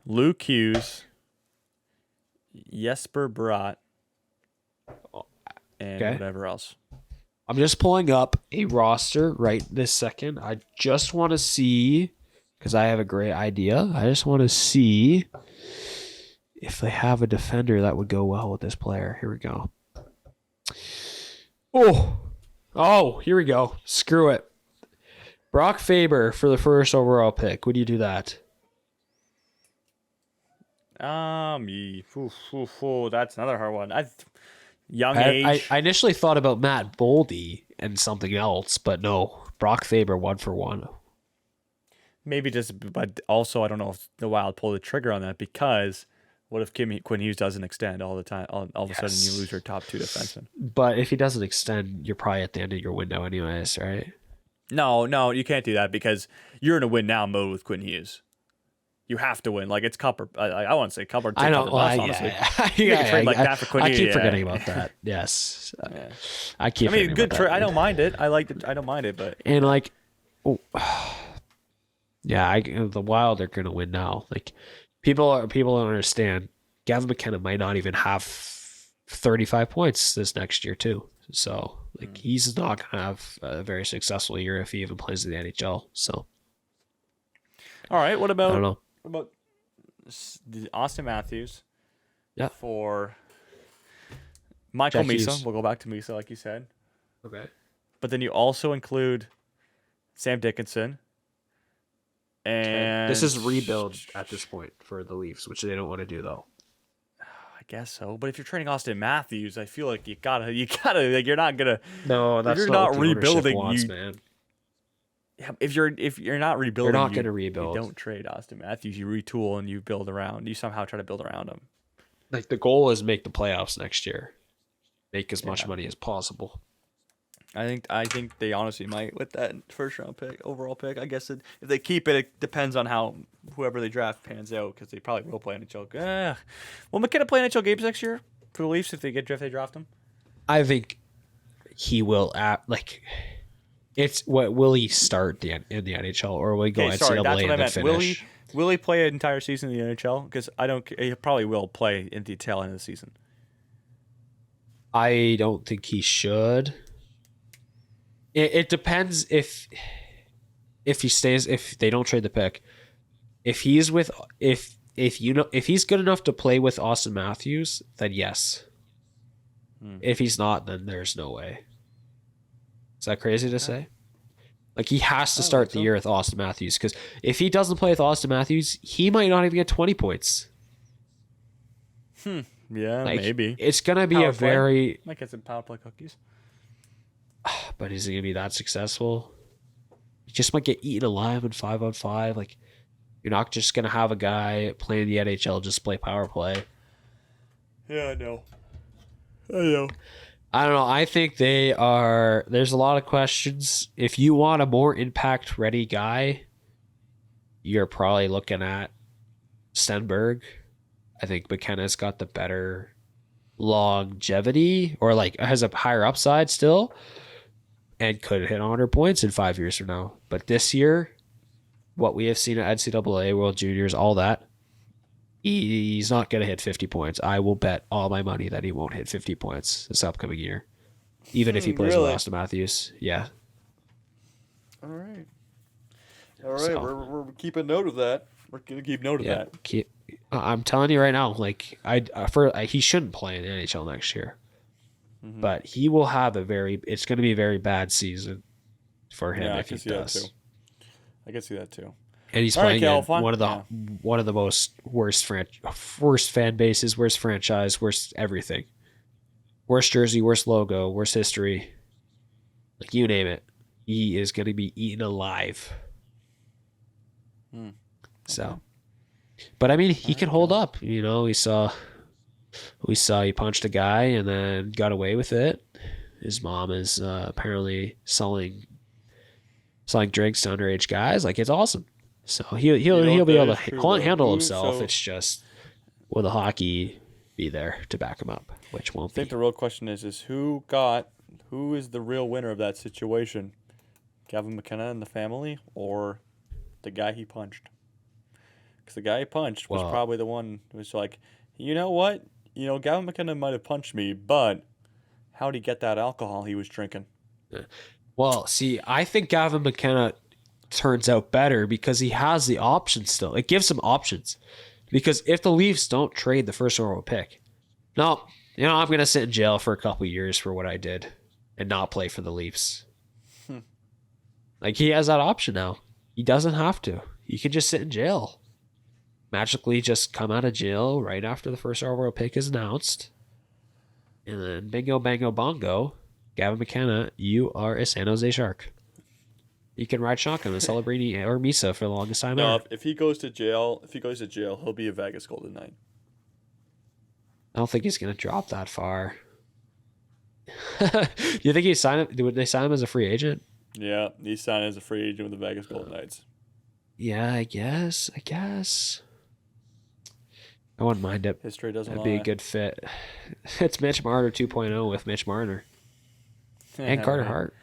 Luke Hughes, Jesper Bratt, and whatever else. I'm just pulling up a roster right this second. I just want to see, because I have a great idea. I just want to see if they have a defender that would go well with this player. Here we go. Oh, here we go. Screw it. Brock Faber for the first overall pick. Would you do that? That's another hard one. Young age. I initially thought about Matt Boldy and something else, but no. Brock Faber 1-for-1. Maybe but also I don't know if the Wild pull the trigger on that, because what if Quinn Hughes doesn't extend all the time? All of a sudden you lose your top two defensemen. But if he doesn't extend, you're probably at the end of your window anyways, right? No, you can't do that, because you're in a win now mode with Quinn Hughes. You have to win. Like, it's cup or I won't say cup or I know. honestly. You can trade like that for Quinn Hughes. I keep forgetting about that. Yes. I keep. I mean, good trade. I don't mind it. I don't mind it, but and the Wild are going to win now. Like, people don't understand. Gavin McKenna might not even have 35 points this next year too. So he's not going to have a very successful year if he even plays in the NHL. So. All right. What about? I don't know. What about Austin Matthews? Yeah. For Michael Jack Misa. Hughes. We'll go back to Misa, like you said. Okay. But then you also include Sam Dickinson. And this is rebuild at this point for the Leafs, which they don't want to do though. I guess so. But if you're trading Austin Matthews, I feel like you gotta like, you're not gonna. No, that's you're not not rebuilding. Wants, man. Yeah, if you're not rebuilding, you're not going to rebuild. You don't trade Austin Matthews. You retool and you build around. You somehow try to build around him. Like, the goal is make the playoffs next year. Make as much money as possible. I think they honestly might with that first round pick, overall pick. I guess if they keep it, it depends on how whoever they draft pans out, because they probably will play NHL. Will McKinnon play NHL games next year for the Leafs if they draft him? I think he will. It's what will he start in the NHL, or will he go NCAA That's what I and then meant. finish? Will he play an entire season in the NHL? Because he probably will play in the tail end of the season. I don't think he should. It depends if he stays, if they don't trade the pick. If he's good enough to play with Austin Matthews, then yes. If he's not, then there's no way. Is that crazy to say? Like, he has to start the year with Austin Matthews, because if he doesn't play with Austin Matthews, he might not even get 20 points. Yeah, maybe. It's gonna be might get some power play cookies. But is he gonna be that successful? He just might get eaten alive in 5-on-5. Like, you're not just gonna have a guy playing the NHL just play power play. Yeah, I know. I don't know. I think there's a lot of questions. If you want a more impact ready guy, you're probably looking at Stenberg. I think McKenna's got the better longevity, or has a higher upside still, and could hit 100 points in 5 years from now. But this year, what we have seen at NCAA, World Juniors, all that, he's not going to hit 50 points. I will bet all my money that he won't hit 50 points this upcoming year, even if he plays with Austin Matthews. Yeah. All right. We're keeping note of that. We're gonna keep note of that. I'm telling you right now, he shouldn't play in the NHL next year, but he will have it's going to be a very bad season for him if he does. I can see that too. And he's playing in one of the most worst fan bases, worst franchise, worst everything, worst jersey, worst logo, worst history. Like, you name it, he is going to be eaten alive. So, but I mean, he can hold up. You know, we saw he punched a guy and then got away with it. His mom is apparently selling drinks to underage guys. Like, it's awesome. So he'll be able to handle himself. It's just, will the hockey be there to back him up, which won't be. I think the real question is who is the real winner of that situation? Gavin McKenna and the family, or the guy he punched? Because the guy he punched was probably the one who was like, you know what? Gavin McKenna might have punched me, but how'd he get that alcohol he was drinking? Well, see, I think Gavin McKenna turns out better because he has the options still. It gives him options. Because if the Leafs don't trade the first overall pick, I'm going to sit in jail for a couple of years for what I did and not play for the Leafs. Like, he has that option now. He doesn't have to. He can just sit in jail. Magically just come out of jail right after the first overall pick is announced. And then bingo, bango, bongo, Gavin McKenna, you are a San Jose Shark. You can ride shotgun and celebrate or Misa for the longest time ever. If he goes to jail, he'll be a Vegas Golden Knight. I don't think he's going to drop that far. You think would they sign him as a free agent? Yeah, he's signed as a free agent with the Vegas Golden Knights. Yeah, I guess. I wouldn't mind it. History doesn't lie. That'd be a good fit. It's Mitch Marner 2.0 with Mitch Marner. And Carter Hart.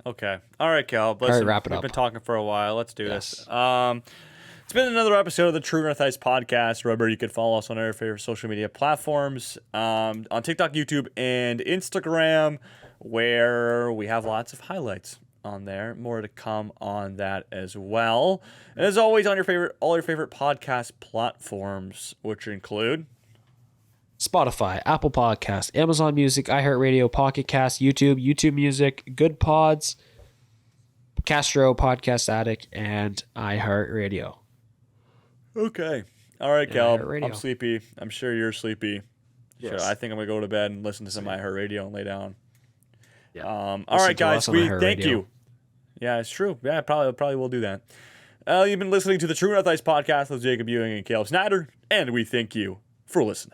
Okay. All right, Cal. Listen, wrap it up. We've been talking for a while. Let's do this. It's been another episode of the True North Ice podcast. Remember, you can follow us on our favorite social media platforms, on TikTok, YouTube, and Instagram, where we have lots of highlights on there. More to come on that as well. And as always, on all your favorite podcast platforms, which include Spotify, Apple Podcast, Amazon Music, iHeartRadio, Pocket Cast, YouTube Music, Good Pods, Castro, Podcast Addict, and iHeartRadio. Okay. All right, Cal. iHeartRadio. I'm sleepy. I'm sure you're sleepy. Yes. So I think I'm going to go to bed and listen to some iHeartRadio and lay down. Yeah. All right, guys. We thank you. Yeah, it's true. Yeah, probably will do that. You've been listening to the True North Ice podcast with Jacob Ewing and Caleb Snyder, and we thank you for listening.